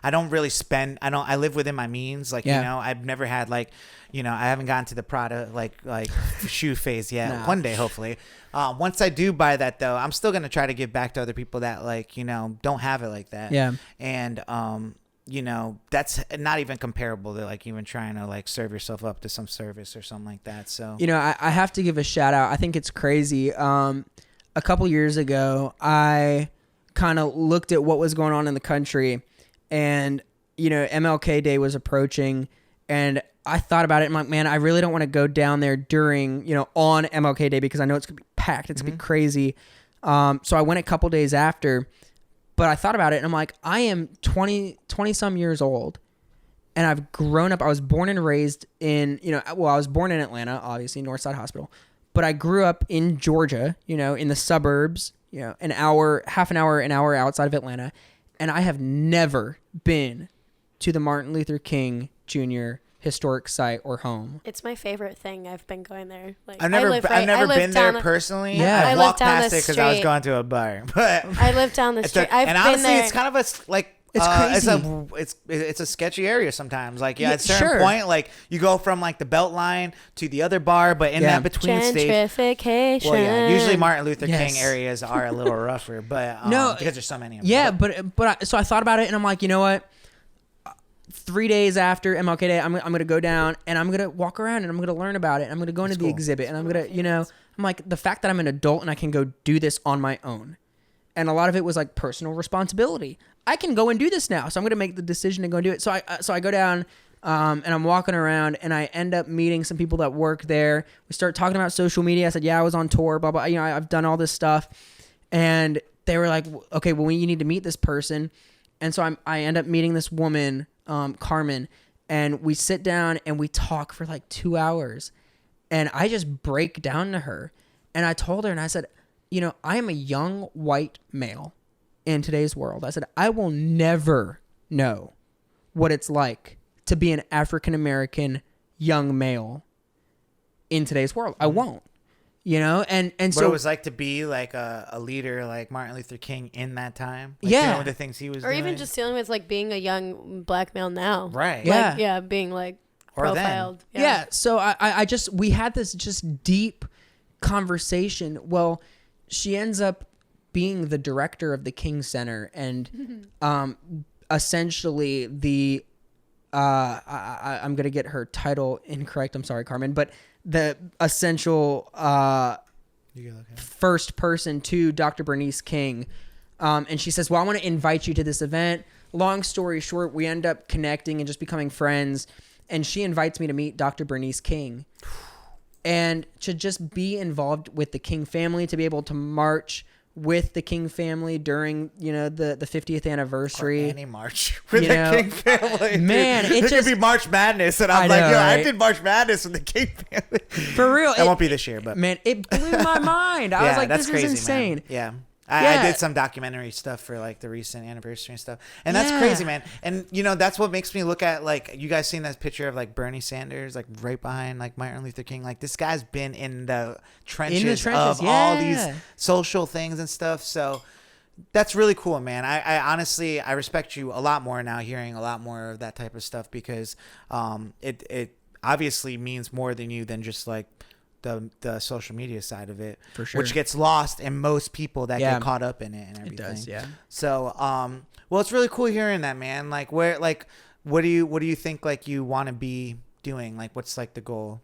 don't really spend. I live within my means. Like, Yeah. you know, I've never had like, you know, I haven't gotten to the Prada like shoe phase yet. No. One day, hopefully. Once I do buy that though, I'm still going to try to give back to other people that like, you know, don't have it like that. Yeah. And, you know, that's not even comparable to like even trying to like serve yourself up to some service or something like that. So, You know, I have to give a shout out. I think it's crazy. A couple years ago, I kind of looked at what was going on in the country, and, you know, MLK Day was approaching, and I thought about it. I'm like, man, I really don't want to go down there during, you know, on MLK Day, because I know it's going to be packed. It's going to be crazy. So I went a couple days after, but I thought about it and I'm like, I am 20 some years old. and I've grown up. I was born and raised in, I was born in Atlanta, obviously, Northside Hospital. But I grew up in Georgia, in the suburbs, an hour outside of Atlanta. And I have never been to the Martin Luther King Jr. historic site or home. It's my favorite thing. I've been going there. I've never been there personally. Yeah. I walked past it because I was going to a bar. But I live down the street. And honestly, it's kind of it's crazy. It's a sketchy area sometimes. Like, at a certain point, like you go from like the belt line to the other bar, but in that between stage, gentrification. well, usually Martin Luther King areas are a little rougher, but no, because there's so many of them. Yeah, so I thought about it, and I'm like, you know what? 3 days after MLK Day, I'm gonna go down and I'm gonna walk around and I'm gonna learn about it. I'm gonna go into the exhibit and I'm gonna, I'm like, the fact that I'm an adult and I can go do this on my own. And a lot of it was like personal responsibility. I can go and do this now. So I'm going to make the decision to go and do it. So I go down and I'm walking around and I end up meeting some people that work there. We start talking about social media. I said, yeah, I was on tour, blah, blah. I've done all this stuff. And they were like, okay, well, you need to meet this person. And so I end up meeting this woman, Carmen, and we sit down and we talk for like 2 hours. And I just break down to her. And I told her, and I said, I am a young white male in today's world. I said, I will never know what it's like to be an African-American young male in today's world. I won't, and what so it was like to be like a leader like Martin Luther King in that time. Like, yeah. With the things he was or doing. even just dealing with like being a young black male now. Right. Yeah. Yeah. Being like profiled. Yeah. So we had this just deep conversation. Well, she ends up being the director of the King Center and essentially the I'm going to get her title incorrect. I'm sorry, Carmen, but the essential first person to Dr. Bernice King. And she says, well, I want to invite you to this event. Long story short, we end up connecting and just becoming friends. And she invites me to meet Dr. Bernice King. And to just be involved with the King family, to be able to march with the King family during, the 50th anniversary. Or any march with the King family. Man, it could be March Madness. And I'm like, right? I did March Madness with the King family. For real. It won't be this year, but. Man, it blew my mind. I was like, this is insane. Man. Yeah. I did some documentary stuff for like the recent anniversary and stuff. And that's crazy, man. And that's what makes me look at like, you guys seen that picture of like Bernie Sanders, like right behind like Martin Luther King. Like this guy's been in the trenches of all these social things and stuff. So that's really cool, man. I honestly, I respect you a lot more now hearing a lot more of that type of stuff because it obviously means more than you than just like the social media side of it, for sure, which gets lost in most people that get caught up in it and everything. It does, yeah. So, well, it's really cool hearing that, man. Like, what do you think like you want to be doing? Like, what's like the goal?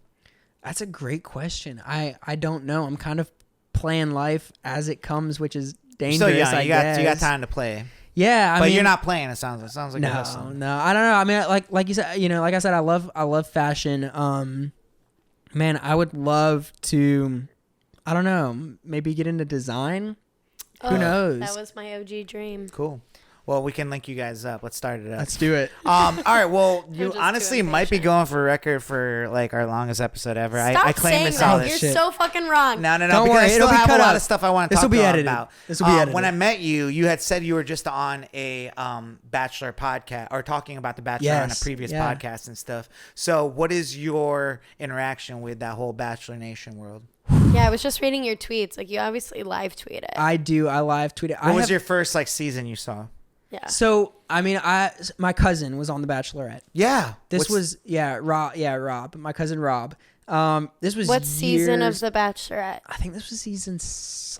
That's a great question. I don't know. I'm kind of playing life as it comes, which is dangerous. So yeah, you got time to play. Yeah, but you're not playing. It sounds like no. I don't know. I mean, like you said, like I said, I love fashion. Man, I would love to, I don't know, maybe get into design. Who knows? That was my OG dream. Cool. Well, we can link you guys up. Let's start it up. Let's do it. All right. Well, you honestly might be going for a record for like our longest episode ever. I claim this all. You're so fucking wrong. No. Don't worry. I still have a lot of stuff I want to talk about. This will be edited. When I met you, you had said you were just on a Bachelor podcast or talking about the Bachelor on a previous podcast and stuff. So what is your interaction with that whole Bachelor Nation world? Yeah, I was just reading your tweets. Like you obviously live tweet it. I do. I live tweet it. What was your first like season you saw? Yeah. So I mean, my cousin was on The Bachelorette. Yeah. Rob. My cousin Rob. This was what season of The Bachelorette? I think this was season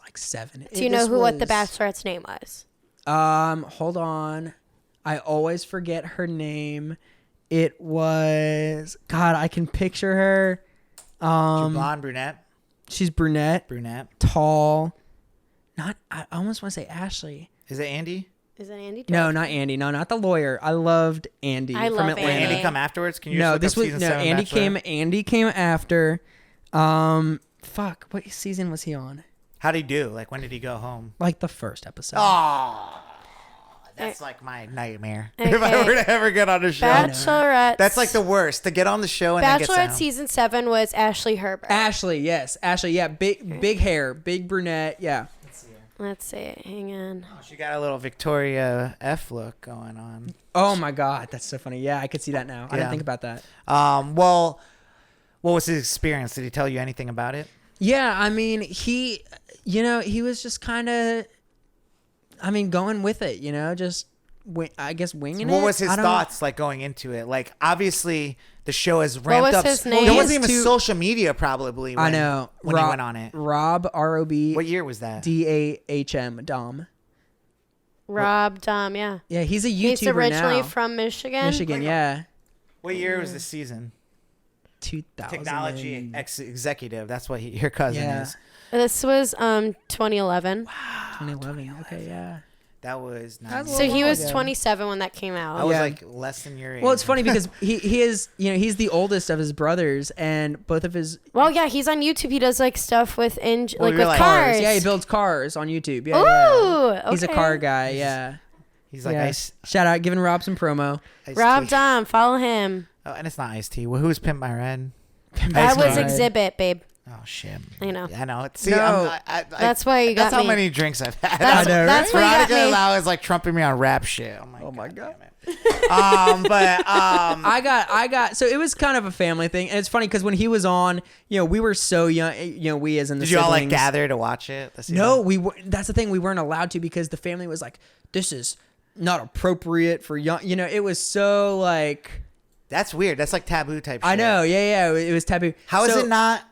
like 7. Do you know what The Bachelorette's name was? Hold on. I always forget her name. It was I can picture her. Blonde, brunette. She's brunette. Tall. I almost want to say Ashley. Is it Andy? Is it Andy? No, not Andy. No, not the lawyer. I loved Andy from Atlanta. Did Andy come afterwards? Can you Andy came after. Fuck. What season was he on? How'd he do? Like when did he go home? Like the first episode. Oh, That's like my nightmare. If I were to ever get on a show. Bachelorette. That's like the worst, to get on the show and then get Bachelorette sent season 7 was Ashley Herbert. Ashley, yes. Ashley, yeah. Big hair, big brunette, yeah. Let's see. Hang on. Oh, she got a little Victoria F look going on. Oh my God, that's so funny. Yeah, I could see that now. I didn't think about that. Well, what was his experience? Did he tell you anything about it? Yeah, I mean, he was just kind of, going with it, just, I guess, winging it. What was his thoughts like going into it? Like, obviously, the show has ramped up. His name? There wasn't even social media probably when, I know. when he went on it. Rob, R-O-B. What year was that? D-A-H-M, Dom. Rob Dom, yeah. Yeah, he's a YouTuber He's originally now. from Michigan. Michigan, yeah. What year was the season? 2000. Technology executive. That's what your cousin is. This was 2011. Wow. 2011. Okay, yeah. That was That's nice. So he was 27 when that came out. I was like less than your age. Well, it's funny because he is, he's the oldest of his brothers, and both of his. Well, yeah, he's on YouTube. He does like stuff with with like cars. Yeah, he builds cars on YouTube. Yeah, Ooh, yeah. He's a okay. car guy. Yeah. He's like Ice. Shout out, giving Rob some promo. Rob Dom, follow him. Oh, and it's not Ice-T. Well, who's Pimp My Ride? That was Ride. Exhibit, babe. Oh shit! I know. I know. See, No. That's why you got That's how me. many drinks I've had. That's why you got Veronica me. Lau is like trumping me on rap shit. I'm like, Oh my God. I I got. So it was kind of a family thing, and it's funny because when he was on, we were so young. We as in the did you all like siblings. gather to watch it? No, that's the thing. We weren't allowed to because the family was like, "This is not appropriate for young." It was so like. That's weird. That's like taboo type shit. I know. Yeah. It was taboo. How is it not?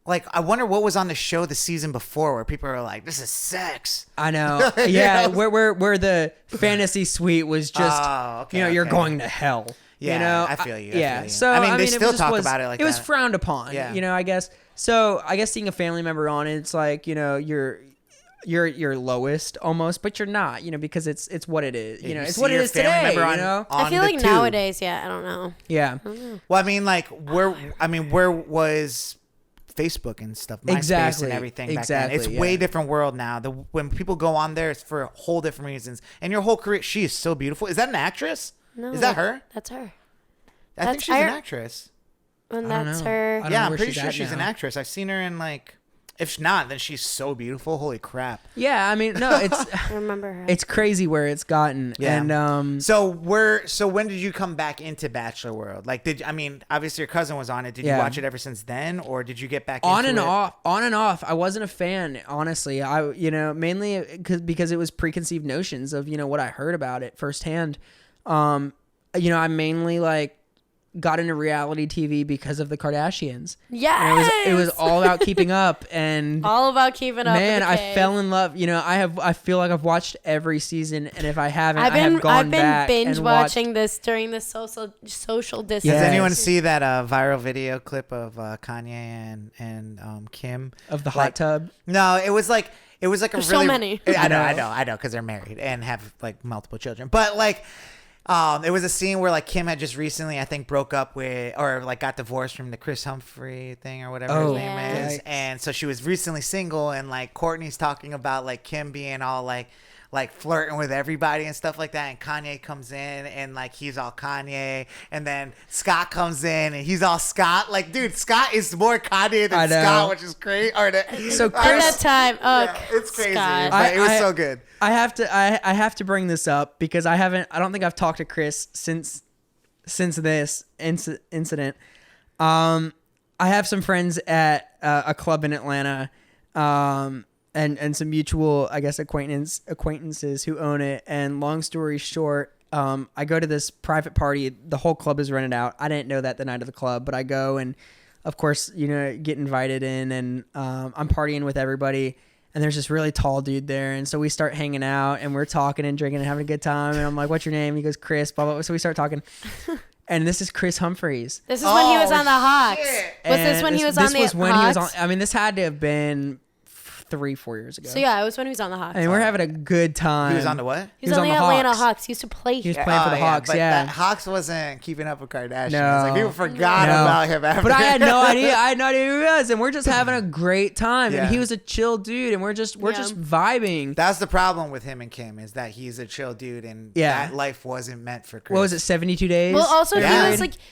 Like, I wonder what was on the show the season before where people are like, "This is sex." I know. Yeah, where the fantasy suite was just, you're going to hell. Yeah, I feel you. Yeah. I feel you. So I mean, they it still just talk was- about it like it was that. frowned upon. Yeah. I guess. So I guess seeing a family member on it, it's like you're lowest almost, but you're not. Because it's what it is. If you it's see what it your is family today. member On I feel the like tube. nowadays, I don't know. Yeah. Well, I mean, like, where was Facebook and stuff, MySpace Exactly. and everything back Exactly, then? It's yeah. way different world now. When people go on there, it's for whole different reasons. And your whole career, she is so beautiful. Is that an actress? No, Is that her? That's her. I think That's she's an her. actress. And I don't that's know. her. I don't Yeah, know I'm where pretty she's sure at she's an now. actress. I've seen her in like, if not, then she's so beautiful. Holy crap. Yeah. I mean, no, it's I remember her. it's crazy where it's gotten. Yeah. And So when did you come back into Bachelor World? Like, obviously your cousin was on it. Did you Yeah. watch it ever since then, or did you get back on into and it? off. I wasn't a fan, honestly. I mainly because it was preconceived notions of what I heard about it firsthand. I mainly like got into reality TV because of the Kardashians. Yes. And it was all about keeping up, and all about keeping up. man, with the I cave. fell in love. I feel like I've watched every season, and if I haven't, I have gone I've been back binge and watched. watching this during the social distance. Does Yes. anyone see that viral video clip of Kanye and Kim Of the hot tub. No, it was like a There's really. so many. I know, because they're married and have like multiple children. But like, it was a scene where like Kim had just recently, I think, broke up with or like got divorced from the Chris Humphrey thing or whatever his name is, Yikes. and so she was recently single, and like Courtney's talking about like Kim being all like flirting with everybody and stuff like that, and Kanye comes in and like he's all Kanye, and then Scott comes in and he's all Scott. Like, dude, Scott is more Kanye than I know. Scott, which is great. So At Chris, that time, it's crazy. Scott. But it was so good. I have to bring this up because I don't think I've talked to Chris since this incident. I have some friends at a club in Atlanta, and some mutual, I guess, acquaintances who own it. And long story short, I go to this private party. The whole club is rented out. I didn't know that the night of the club, but I go and, of course, get invited in, and I'm partying with everybody. And there's this really tall dude there. And so we start hanging out, and we're talking and drinking and having a good time. And I'm like, "What's your name?" He goes, "Chris," blah, blah, blah. So we start talking. And this is Chris Humphreys. This is when he was on the Hawks. shit. Was this when he was on the Hawks? I mean, this had to have been 3-4 years ago. So yeah, it was when he was on the Hawks. And we're having a good time. He was on the what? He was on the Atlanta Hawks. He used to play He was here. playing for the Hawks, but yeah. that Hawks wasn't keeping up with Kardashians. No. Like, people forgot about him after. But I had no idea. I had no idea who he was, and we're just having a great time. Yeah. And he was a chill dude, and we're just vibing. That's the problem with him and Kim, is that he's a chill dude, and that life wasn't meant for Chris. What was it, 72 days? Well, also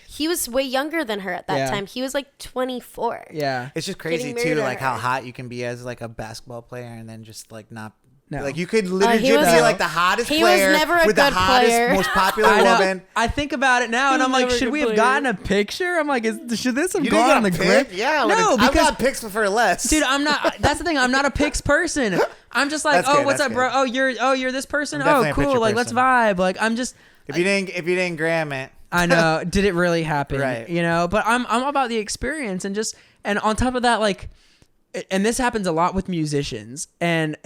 he was way younger than her at that time. He was like 24. Yeah. It's just crazy too, like how hot you can be as like a basketball player, and then just like not. No. Like you could literally be like the hottest player with the hottest, most popular woman. I think about it now, and I'm like, should we have gotten a picture? I'm like, should this have gone on the grip? Yeah, no, because I've got pics for less. Dude, I'm not. That's the thing. I'm not a pics person. I'm just like, what's up, bro? Oh, you're this person. Oh, cool. Like, let's vibe. Like, I'm just. If you didn't gram it. I know. Did it really happen? Right. You know. But I'm about the experience, and on top of that, like, and this happens a lot with musicians, and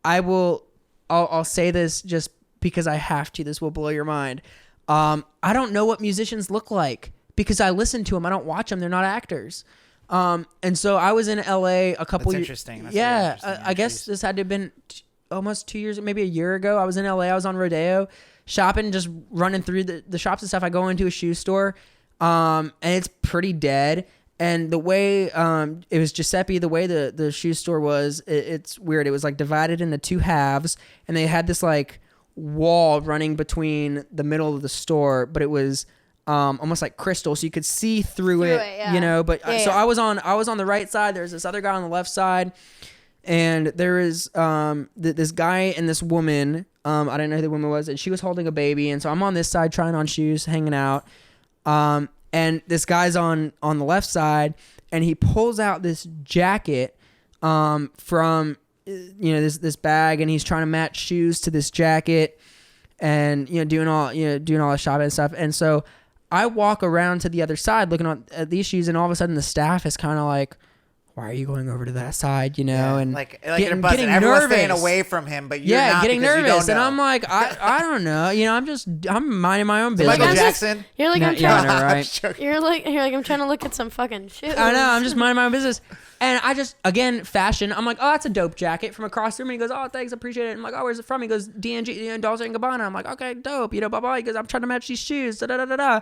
I'll say this just because I have to. This will blow your mind. I don't know what musicians look like because I listen to them. I don't watch them. They're not actors. And so I was in LA a couple years. Interesting. That's yeah. interesting, I guess this had to have been almost 2 years, maybe a year ago. I was in LA. I was on Rodeo shopping, just running through the shops and stuff. I go into a shoe store, and it's pretty dead. And the way it was Giuseppe, the way the shoe store was, it's weird. It was like divided into two halves, and they had this like wall running between the middle of the store, but it was almost like crystal, so you could see through it, you know. But so I was on the right side. There's this other guy on the left side, and there is this guy and this woman. I didn't know who the woman was, and she was holding a baby. And so I'm on this side trying on shoes, hanging out. And this guy's on the left side, and he pulls out this jacket from this bag, and he's trying to match shoes to this jacket, and doing all the shopping and stuff. And so I walk around to the other side looking at these shoes, and all of a sudden the staff is kind of like, why are you going over to that side, and like you're buzzing. Everyone's staying away from him, but you're not, getting nervous. You don't know. And I'm like, I don't know, I'm minding my own business. Michael Jackson. You're like, I'm trying. Right? You're like, I'm trying to look at some fucking shoes. I know. I'm just minding my own business. And I just, again, fashion. I'm like, oh, that's a dope jacket from across the room. And he goes, oh, thanks, appreciate it. I'm like, oh, where's it from? He goes, DNG, Dolce & Gabbana. I'm like, okay, dope. Blah blah. He goes, I'm trying to match these shoes. Da da da da.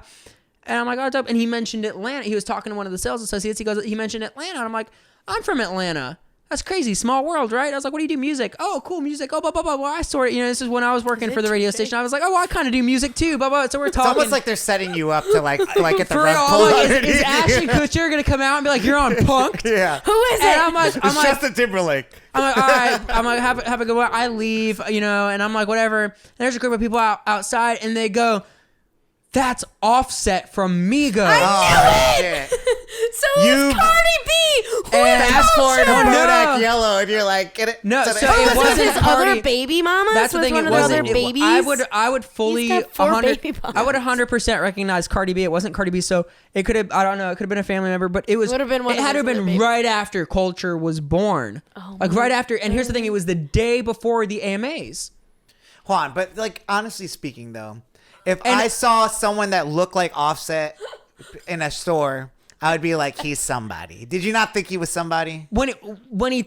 And I'm like, oh, dope. And he mentioned Atlanta. He was talking to one of the sales associates. He mentioned Atlanta. And I'm like, I'm from Atlanta. That's crazy. Small world, right? I was like, what do you do? Music. Oh, cool. Music. Oh, blah, blah, blah. Well, I sort of, this is when I was working for the radio station. I was like, oh, well, I kind of do music too. Blah, blah. So we're talking. It's almost like they're setting you up to like get the rug pulled out. Is Ashton Kutcher going to come out and be like, you're on Punk'd? Yeah. Who is it? And I'm like, it's Justin Timberlake. I'm like, all right. I'm like, have a good one. I leave, and I'm like, whatever. And there's a group of people outside, and they go, that's Offset from Migos. I knew it! So it's Cardi B! And fast forward to Bodak Yellow, and you're like, get it? No, so it it wasn't his Cardi. other baby mamas? That's the thing. It wasn't. Babies? I would fully 100% recognize Cardi B. It wasn't Cardi B, so it could have. I don't know. It could have been a family member, but it was. It had to have been right after Culture was born. Oh, like right after. And here's the thing: it was the day before the AMAs. Hold on, but like honestly speaking, though. If I saw someone that looked like Offset in a store, I would be like, he's somebody. Did you not think he was somebody? When he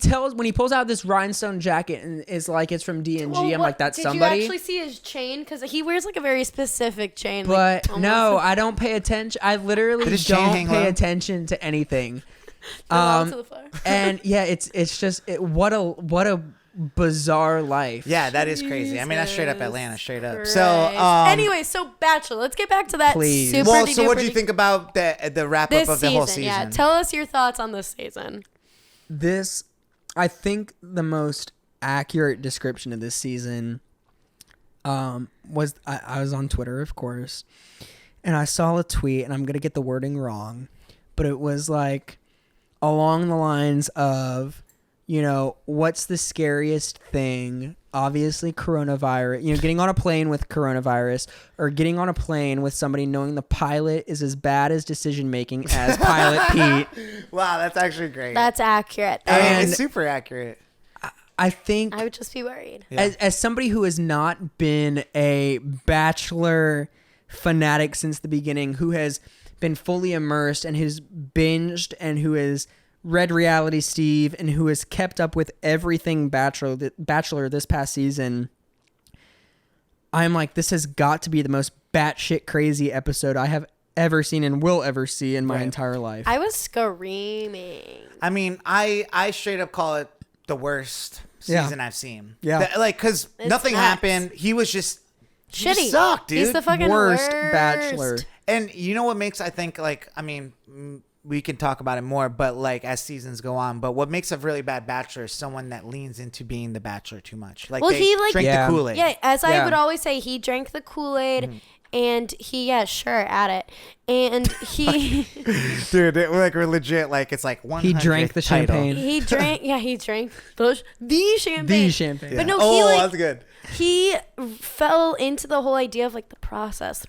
pulls out this rhinestone jacket and is like it's from D&G, I'm like, that's somebody. Did you actually see his chain? Because he wears like a very specific chain. But like, no, I don't pay attention. I literally don't pay attention to anything. And yeah, it's just what a bizarre life. Yeah, that is crazy. I mean, that's straight up Atlanta, straight up. Christ. So anyway, so Bachelor, let's get back to that. Please. So what do you think about the wrap up of the whole season? Yeah, tell us your thoughts on this season. I think the most accurate description of this season was I was on Twitter, of course, and I saw a tweet, and I'm gonna get the wording wrong, but it was like along the lines of, what's the scariest thing? Obviously, coronavirus. Getting on a plane with coronavirus, or getting on a plane with somebody knowing the pilot is as bad as decision making as Pilot Pete. Wow, that's actually great. That's accurate. And it's super accurate. I think I would just be worried. Yeah. As somebody who has not been a Bachelor fanatic since the beginning, who has been fully immersed and who's binged and who has read Reality Steve and who has kept up with everything Bachelor this past season, I'm like, this has got to be the most batshit crazy episode I have ever seen and will ever see in my entire life. I was screaming. I mean, I straight up call it the worst season I've seen. Yeah. Like, because nothing happened. He was just shitty. He sucked, dude. He's the fucking worst Bachelor. And you know what makes, I think, like, I mean, we can talk about it more, but like as seasons go on. But what makes a really bad Bachelor is someone that leans into being the Bachelor too much. Like, they drink the Kool-Aid. Yeah, as I would always say, he drank the Kool-Aid. And he, at it. And he... Dude, we're legit, like, it's like 100th He drank the champagne. He drank the champagne. The champagne. But no, that's good. He fell into the whole idea of, like, the process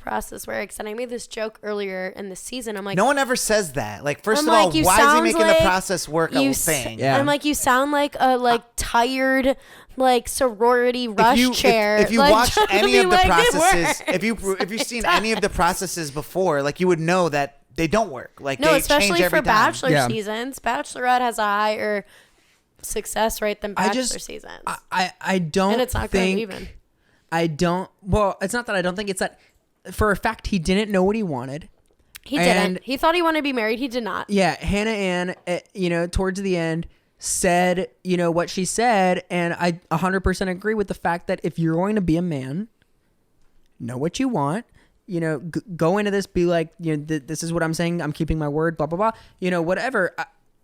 works. And I made this joke earlier in the season. I'm like... No one ever says that. Like, first I'm of all, like, why is he making the process work a thing? Yeah. I'm like, you sound like a, tired... like sorority rush chair. If you like, watched any of the processes, if you've seen any of the processes before, like you would know that they don't work. Like no, they especially change every for time. Bachelor seasons. Bachelorette has a higher success rate than Bachelor seasons. I don't and it's not think good even. I don't. Well, it's not that I don't think. It's that for a fact he didn't know what he wanted. He didn't. He thought he wanted to be married. He did not. Yeah, Hannah Ann, towards the end said, what she said, and I 100% agree with the fact that if you're going to be a man, know what you want, go into this, be like, this is what I'm saying, I'm keeping my word, blah, blah, blah, whatever.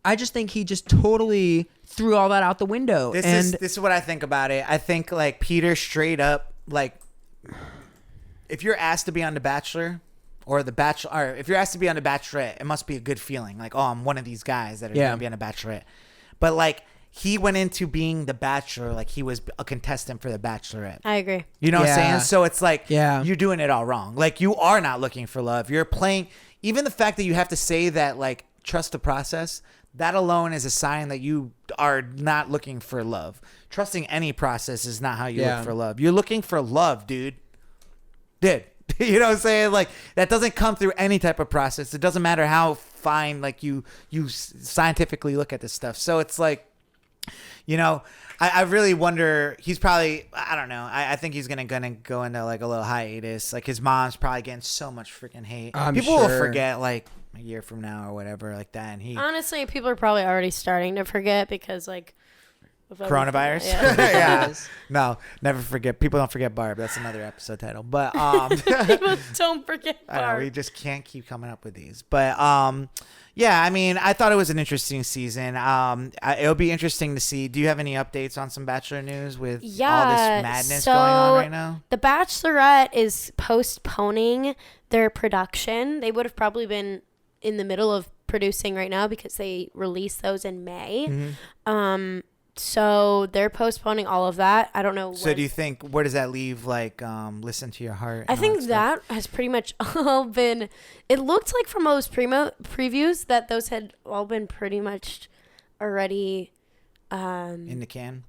I just think he just totally threw all that out the window. This is what I think about it. I think, like, Peter straight up, like, if you're asked to be on The Bachelor or The Bachelor, or if you're asked to be on The Bachelorette, it must be a good feeling. Like, oh, I'm one of these guys that are going to be on The Bachelorette. But, like, he went into being the Bachelor like he was a contestant for the Bachelorette. I agree. You know what I'm saying? So it's like, you're doing it all wrong. Like, you are not looking for love. You're playing, even the fact that you have to say that, like, trust the process, that alone is a sign that you are not looking for love. Trusting any process is not how you look for love. You're looking for love, dude. You know what I'm saying? Like, that doesn't come through any type of process. It doesn't matter how fine, like, you scientifically look at this stuff. So it's like, I really wonder, he's probably, I don't know. I think he's gonna go into like a little hiatus. Like, his mom's probably getting so much freaking hate. People will forget, like, a year from now or whatever like that. And honestly, people are probably already starting to forget because, like, coronavirus. Yeah. No, never forget. People don't forget Barb. That's another episode title. But people don't forget Barb. I know, we just can't keep coming up with these. But yeah, I mean, I thought it was an interesting season. It'll be interesting to see. Do you have any updates on some Bachelor news with all this madness going on right now? The Bachelorette is postponing their production. They would have probably been in the middle of producing right now because they released those in May. Mm-hmm. So they're postponing all of that. I don't know. So do you think, where does that leave, like, Listen to Your Heart? I think that has pretty much all been, it looked like from those previews that those had all been pretty much already in the can.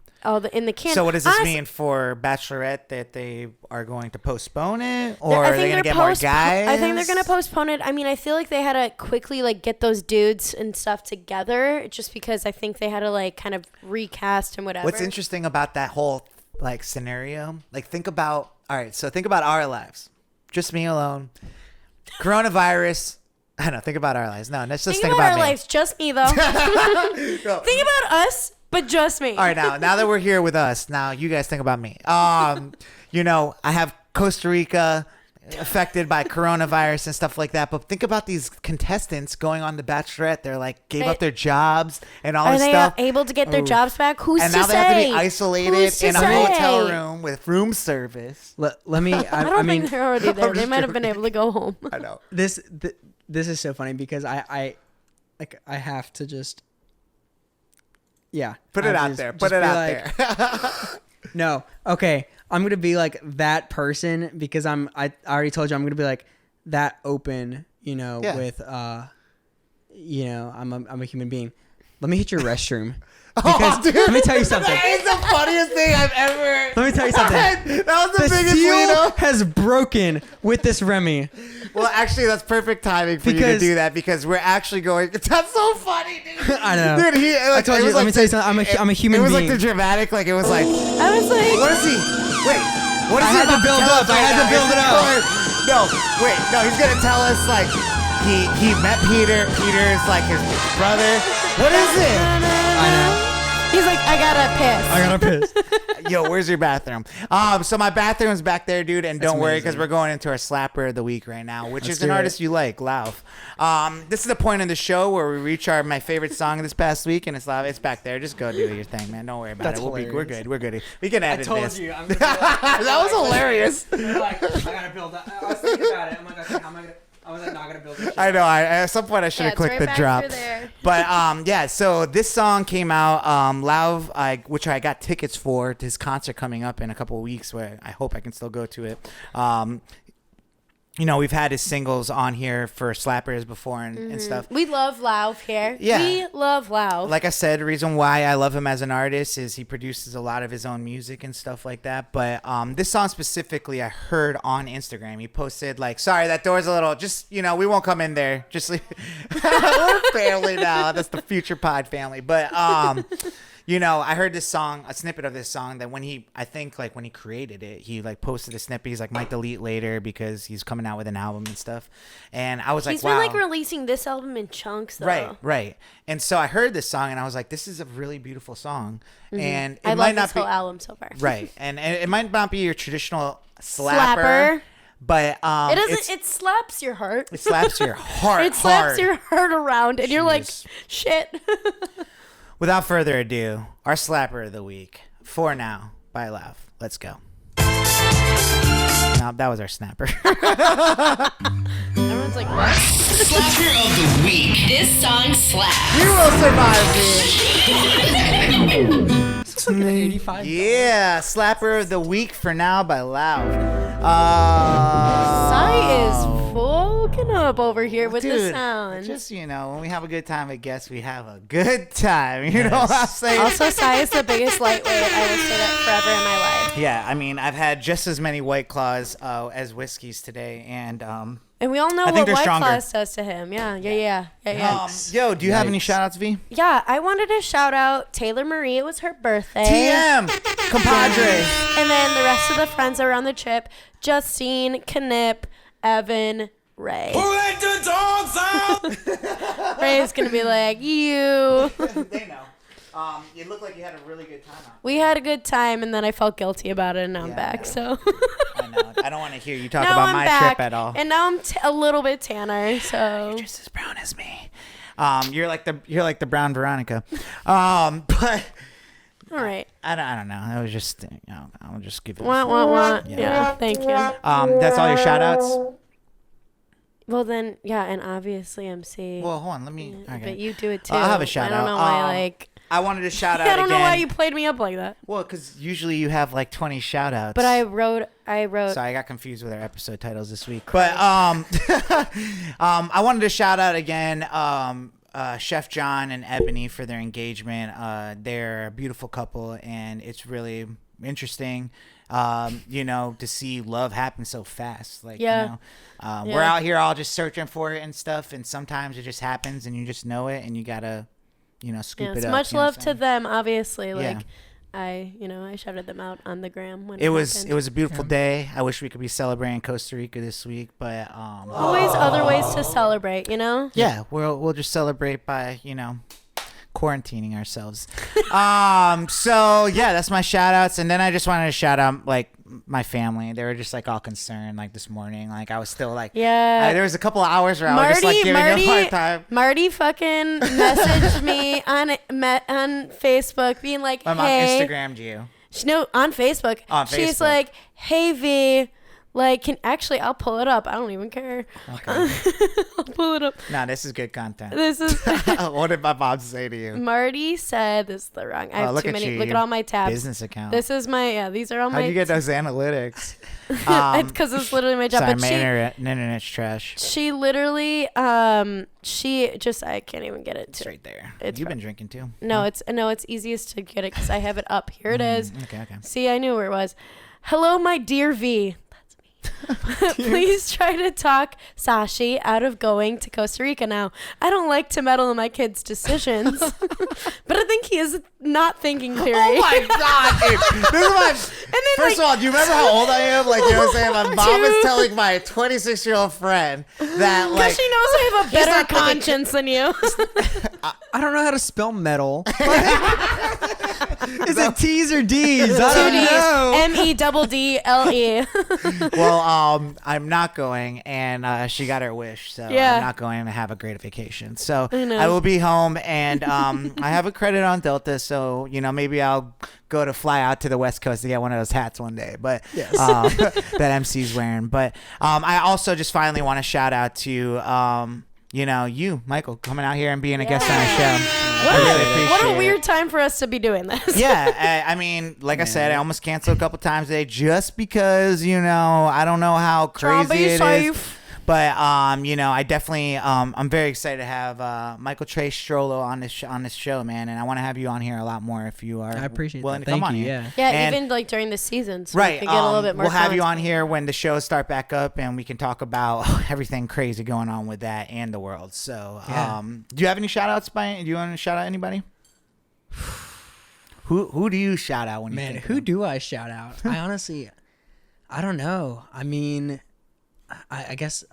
In the can. So what does this mean for Bachelorette, that they are going to postpone it, or are they going to get more guys? I think they're going to postpone it. I mean, I feel like they had to quickly, like, get those dudes and stuff together, just because I think they had to, like, kind of recast and whatever. What's interesting about that whole, like, scenario? Like, think about our lives, just me alone, coronavirus. I don't know. Think about our lives. No, let's just think about our me. lives. Just me, though. Think about us. But just me. All right, now that we're here with us, now you guys think about me. I have Costa Rica affected by coronavirus and stuff like that. But think about these contestants going on The Bachelorette. They're like, gave up their jobs and all this stuff. Are they able to get their jobs back? Who's to say? And now they have to be isolated in a hotel room with room service. Let me. I don't think they're already there. They might have been able to go home. I know. This is so funny because I have to just. Yeah. Put it out there. Put it out there. No. Okay. I'm going to be like that person because I already told you I'm going to be like that open, with, I'm a human being. let me hit your restroom. Because let me tell you something. That is the funniest thing I've ever. Let me tell you something. That was the biggest seal lead-up. has broken with this Remy. Well, actually, that's perfect timing for you to do that because we're actually going. That's so funny, dude. I know. Dude, I told you. Let me tell you something. I'm a human being. It was being. like the dramatic, like it was like. I was like, What is he? Wait. What is I he had to about build tell up. us I right had to now? build Is it he up. going- No, wait. No, he's gonna tell us like he met Peter. Peter's like his brother. What is it? I know. he's like, I gotta piss. Piss. Yo, where's your bathroom? So my bathroom's back there, dude. And don't worry, because amazing. we're going into our slapper of the week right now, which Let's is an do it. artist you like, Lauv. This is the point of the show where we reach my favorite song this past week, and it's Lauv. It's back there. Just go do your thing, man. Don't worry about That's it. We're hilarious. good. We're good. We can edit this. you. I'm That was hilarious. I gotta build up. I was thinking about it. I'm like, okay, how am I gonna? I was like, not gonna build this. I know. At some point, I should have it's clicked right the back drop. through there. But yeah, so this song came out, Lauv, which I got tickets for his concert coming up in a couple of weeks, where I hope I can still go to it. You know, we've had his singles on here for slappers before and stuff. We love Lauv here. Yeah. We love Lauv. Like I said, the reason why I love him as an artist is he produces a lot of his own music and stuff like that. But this song specifically, I heard on Instagram. He posted like, "Sorry, that door's a little. Just we won't come in there. Just leave." We're family now. That's the Future Pod family. But I heard this song, a snippet of this song that when he created it, he like posted a snippet. He's like, might delete later because he's coming out with an album and stuff. And I was He's like, wow. been like releasing this album in chunks though. Right. And so I heard this song and I was like, this is a really beautiful song. And it I might love not this be whole album so far. right. And it might not be your traditional slapper. But It doesn't. It slaps your heart. it slaps your heart. It slaps hard. your heart around, and you're like, Jeez. shit. Without further ado, our slapper of the week, For Now by Lauv. Let's go. No, that was our snapper. Everyone's like, what? Slapper of the week. This song slaps. You will survive, dude. It's like an 85. Yeah, slapper of the week For Now by Lauv. Sai is fucking up over here with the sound. Just, when we have a good time, I guess we have a good time. You know what I'm saying? Also, Sai is the biggest lightweight. I will say that forever in my life. Yeah, I mean, I've had just as many White Claws as whiskeys today, and And we all know I think what they're White stronger. Claws does to him. Yeah. yo, do you have any Yikes. shout outs, V? Yeah, I wanted to shout out Taylor Marie. It was her birthday. TM, compadre. And then the rest of the friends that were on the trip, Justine, Knip, Evan, Ray. Who let the dogs out? Ray's going to be like, you. They know. You look like you had a really good time out. We had a good time, and then I felt guilty about it, and now I'm Yeah, back. So I know. I don't want to hear you talk now about I'm my back, trip at all. and now I'm a little bit tanner. So Just as brown as me. You're like the brown Veronica. But all right, I don't know. I was just, I'll just give it. wah. Yeah, thank you. That's all your shout outs? Well then, yeah, and obviously MC. Well, hold on. Let me. Okay. But you do it too. I'll have a shout I don't out. know why, I wanted to shout out I don't again. know why you played me up like that. Well, because usually you have like 20 shout outs. But I wrote. Sorry, I got confused with our episode titles this week. But I wanted to shout out again Chef John and Ebony for their engagement. They're a beautiful couple, and it's really interesting, to see love happen so fast. Like, Yeah. we're out here all just searching for it and stuff, and sometimes it just happens, and you just know it, and you gotta, scoop it It's up. much you know what love I'm to saying? them, obviously. Like, Yeah. I shouted them out on the gram when It was happened. it was a beautiful day. I wish we could be celebrating Costa Rica this week, but always other ways to celebrate, yeah, we'll just celebrate by quarantining ourselves. So yeah, that's my shout outs, and then I just wanted to shout out like my family. They were just like all concerned like this morning. Like I was still like there was a couple of hours where I was just like giving them a hard time. Marty fucking messaged me on Facebook being like, My mom hey. Instagrammed you. No, on Facebook. On She's Facebook. like, hey V, Like, I'll pull it up. I don't even care. Okay. I'll pull it up. No, this is good content. This is What did my mom say to you? Marty said this is the wrong. I have look too at many. you, Look at your all my tabs. Business account. This is my these are all my. How'd you get those analytics? It's because it's literally my job. Sorry, But my internet's trash. she literally she just I can't even get it. It's right there. It's You've been drinking too. No, it's easiest to get it because I have it up. Here it is. Okay. See, I knew where it was. Hello, my dear V. Please try to talk Sashi out of going to Costa Rica now. I don't like to meddle in my kid's decisions, but I think he is not thinking clearly. Oh my god, dude. This is my, And then, first of all, do you remember how old I am? Like, you know what I'm saying? My mom is telling my 26-year-old friend that, like, because she knows I have a he's better not thinking- conscience than you. I don't know how to spell metal. Is it T's or D's? I don't know. MEDDLE. well, I'm not going, and she got her wish, so Yeah. I'm not going to have a great vacation. So I know. I will be home, and I have a credit on Delta, so maybe I'll go to fly out to the West Coast to get one of those hats one day. But Yes. that MC's wearing. But I also just finally want to shout out to you, Michael, coming out here and being a guest on our show. I really appreciate What a it. weird time for us to be doing this. Yeah, I mean, like I said, I almost canceled a couple times today just because, I don't know how Try crazy be it is. safe. But I definitely I'm very excited to have Michael Trey Strollo on this show, man, and I want to have you on here a lot more if you are I appreciate willing that. to come Thank on you, here. yeah. Yeah, And- even like during the season, so Right, we can get a little bit more. we'll have you on content. here when the shows start back up, and we can talk about everything crazy going on with that and the world. So, Yeah. do you have any shout outs, do you want to shout out anybody? Who do you shout out when you Man, think who of do I shout out? I honestly, I don't know. I mean, I guess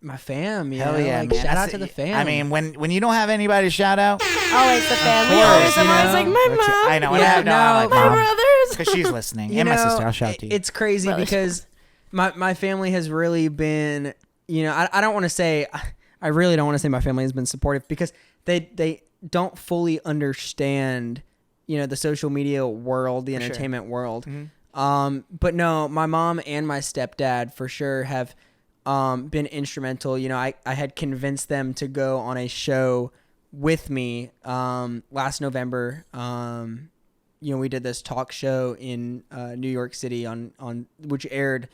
my fam. Hell yeah, like, man. shout out That's to the it. fam. I mean, when you don't have anybody to shout out, Always the family. course, Always, you I'm always know. like my That's it. mom. I know. When Yeah, I have no, I'm like, My Mom, brothers. because she's listening, You and my know, sister. I'll shout out to you. It's crazy Brothers. because my family has really been, I don't want to say, I really don't want to say my family has been supportive because they don't fully understand, the social media world, the entertainment world. Mm-hmm. But no, my mom and my stepdad for sure have been instrumental. I had convinced them to go on a show with me last November. We did this talk show in New York City on which aired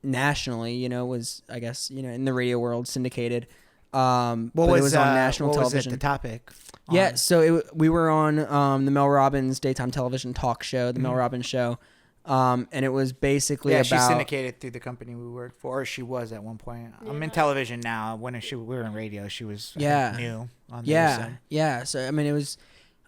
nationally. Was, I guess, in the radio world, syndicated. But it was on national television. What was the topic? Yeah, so we were on the Mel Robbins daytime television talk show, the Mel Robbins Show, and it was basically Yeah, about. she syndicated through the company we worked for. Or she was at one point. I'm in television now. When we were in radio, she was I think, new on the other side. Yeah. So I mean, it was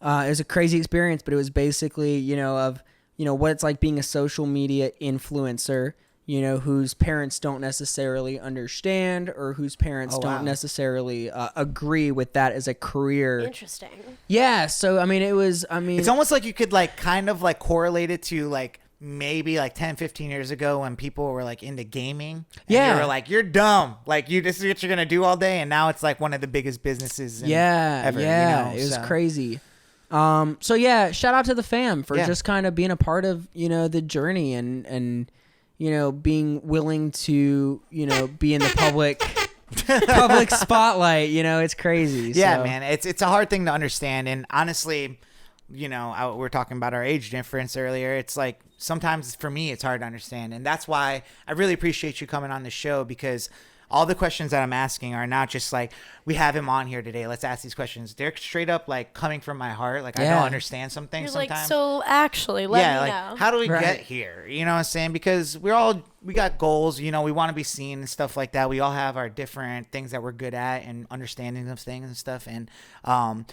a crazy experience, but it was basically of what it's like being a social media influencer. Whose parents don't necessarily understand or whose parents don't necessarily agree with that as a career. Interesting. Yeah. So, I mean, It's almost like you could kind of correlate it to maybe 10, 15 years ago when people were into gaming. And Yeah. You were like, you're dumb. This is what you're going to do all day. And now it's one of the biggest businesses ever. It was crazy. So yeah, shout out to the fam for just kind of being a part of, the journey and being willing to, be in the public spotlight. It's crazy. Yeah, so. man. It's a hard thing to understand. And honestly, we were talking about our age difference earlier. It's sometimes for me, it's hard to understand. And that's why I really appreciate you coming on the show, because all the questions that I'm asking are not just we have him on here today, let's ask these questions. They're straight up coming from my heart. I don't understand some things You're sometimes. so actually, let me know. How do we Right. get here? You know what I'm saying? Because we got goals, we want to be seen and stuff like that. We all have our different things that we're good at and understanding of things and stuff. And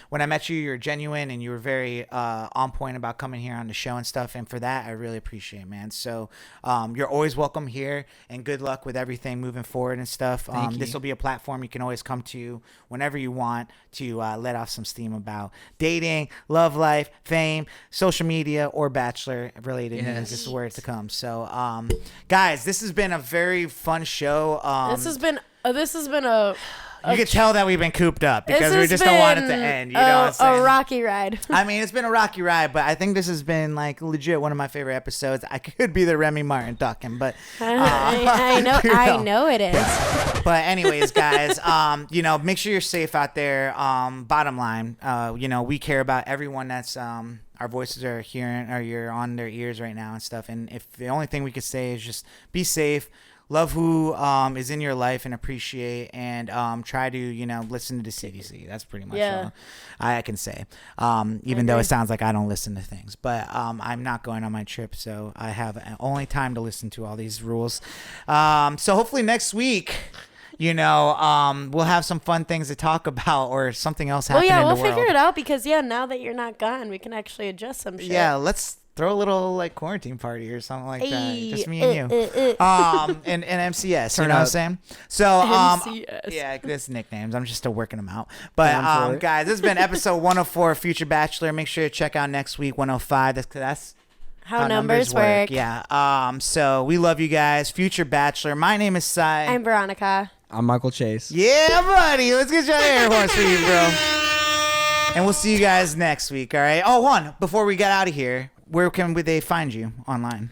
when I met you, you're genuine and you were very on point about coming here on the show and stuff. And for that, I really appreciate it, man. So you're always welcome here, and good luck with everything moving forward and stuff. This will be a platform you can always come to whenever you want to let off some steam about dating, love life, fame, social media, or bachelor related news. This is where it's to come. So guys, this has been a very fun show. This has been a You could tell that we've been cooped up because This we has just don't want it to been end. You know what I'm saying? A rocky ride. I mean, it's been a rocky ride, but I think this has been like legit one of my favorite episodes. I could be the Remy Martin talking, but I know, I know it is. But anyways, guys, make sure you're safe out there. Bottom line, we care about everyone that's our voices are hearing or you're on their ears right now and stuff. And if the only thing we could say is just be safe, love who is in your life and appreciate, and try to listen to the CDC. That's pretty much all I can say. Even though it sounds like I don't listen to things, but I'm not going on my trip, so I have only time to listen to all these rules. So hopefully next week, we'll have some fun things to talk about or something else happening in the world. We'll figure it out because now that you're not gone, we can actually adjust some shit. Yeah, let's throw a little like quarantine party or something like that. Just me and you. And MCS, you know what I'm saying? So MCS. yeah, that's nicknames. I'm just still working them out. But guys, this has been episode 104 of Future Bachelor. Make sure to check out next week 105. That's how numbers work. Yeah. So we love you guys. Future Bachelor. My name is Sai. I'm Veronica. I'm Michael Chase. Yeah, buddy. Let's get you out of air horse for you, bro. And we'll see you guys next week. All right. Oh, before we get out of here, where can they find you online?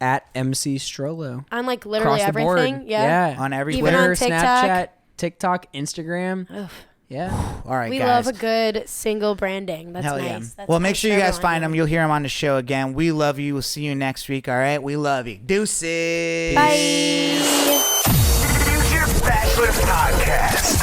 At MC Strollo. On like literally Across the everything. board. Yeah. On every Even Twitter, on TikTok. Snapchat, TikTok, Instagram. Ugh. Yeah. All right, We guys. love a good single branding. That's Hell nice. yeah. That's Well, make nice sure you for guys everyone find them. here. You'll hear them on the show again. We love you. We'll see you next week. All right. We love you. Deuces. Bye. Future Bachelor Podcast.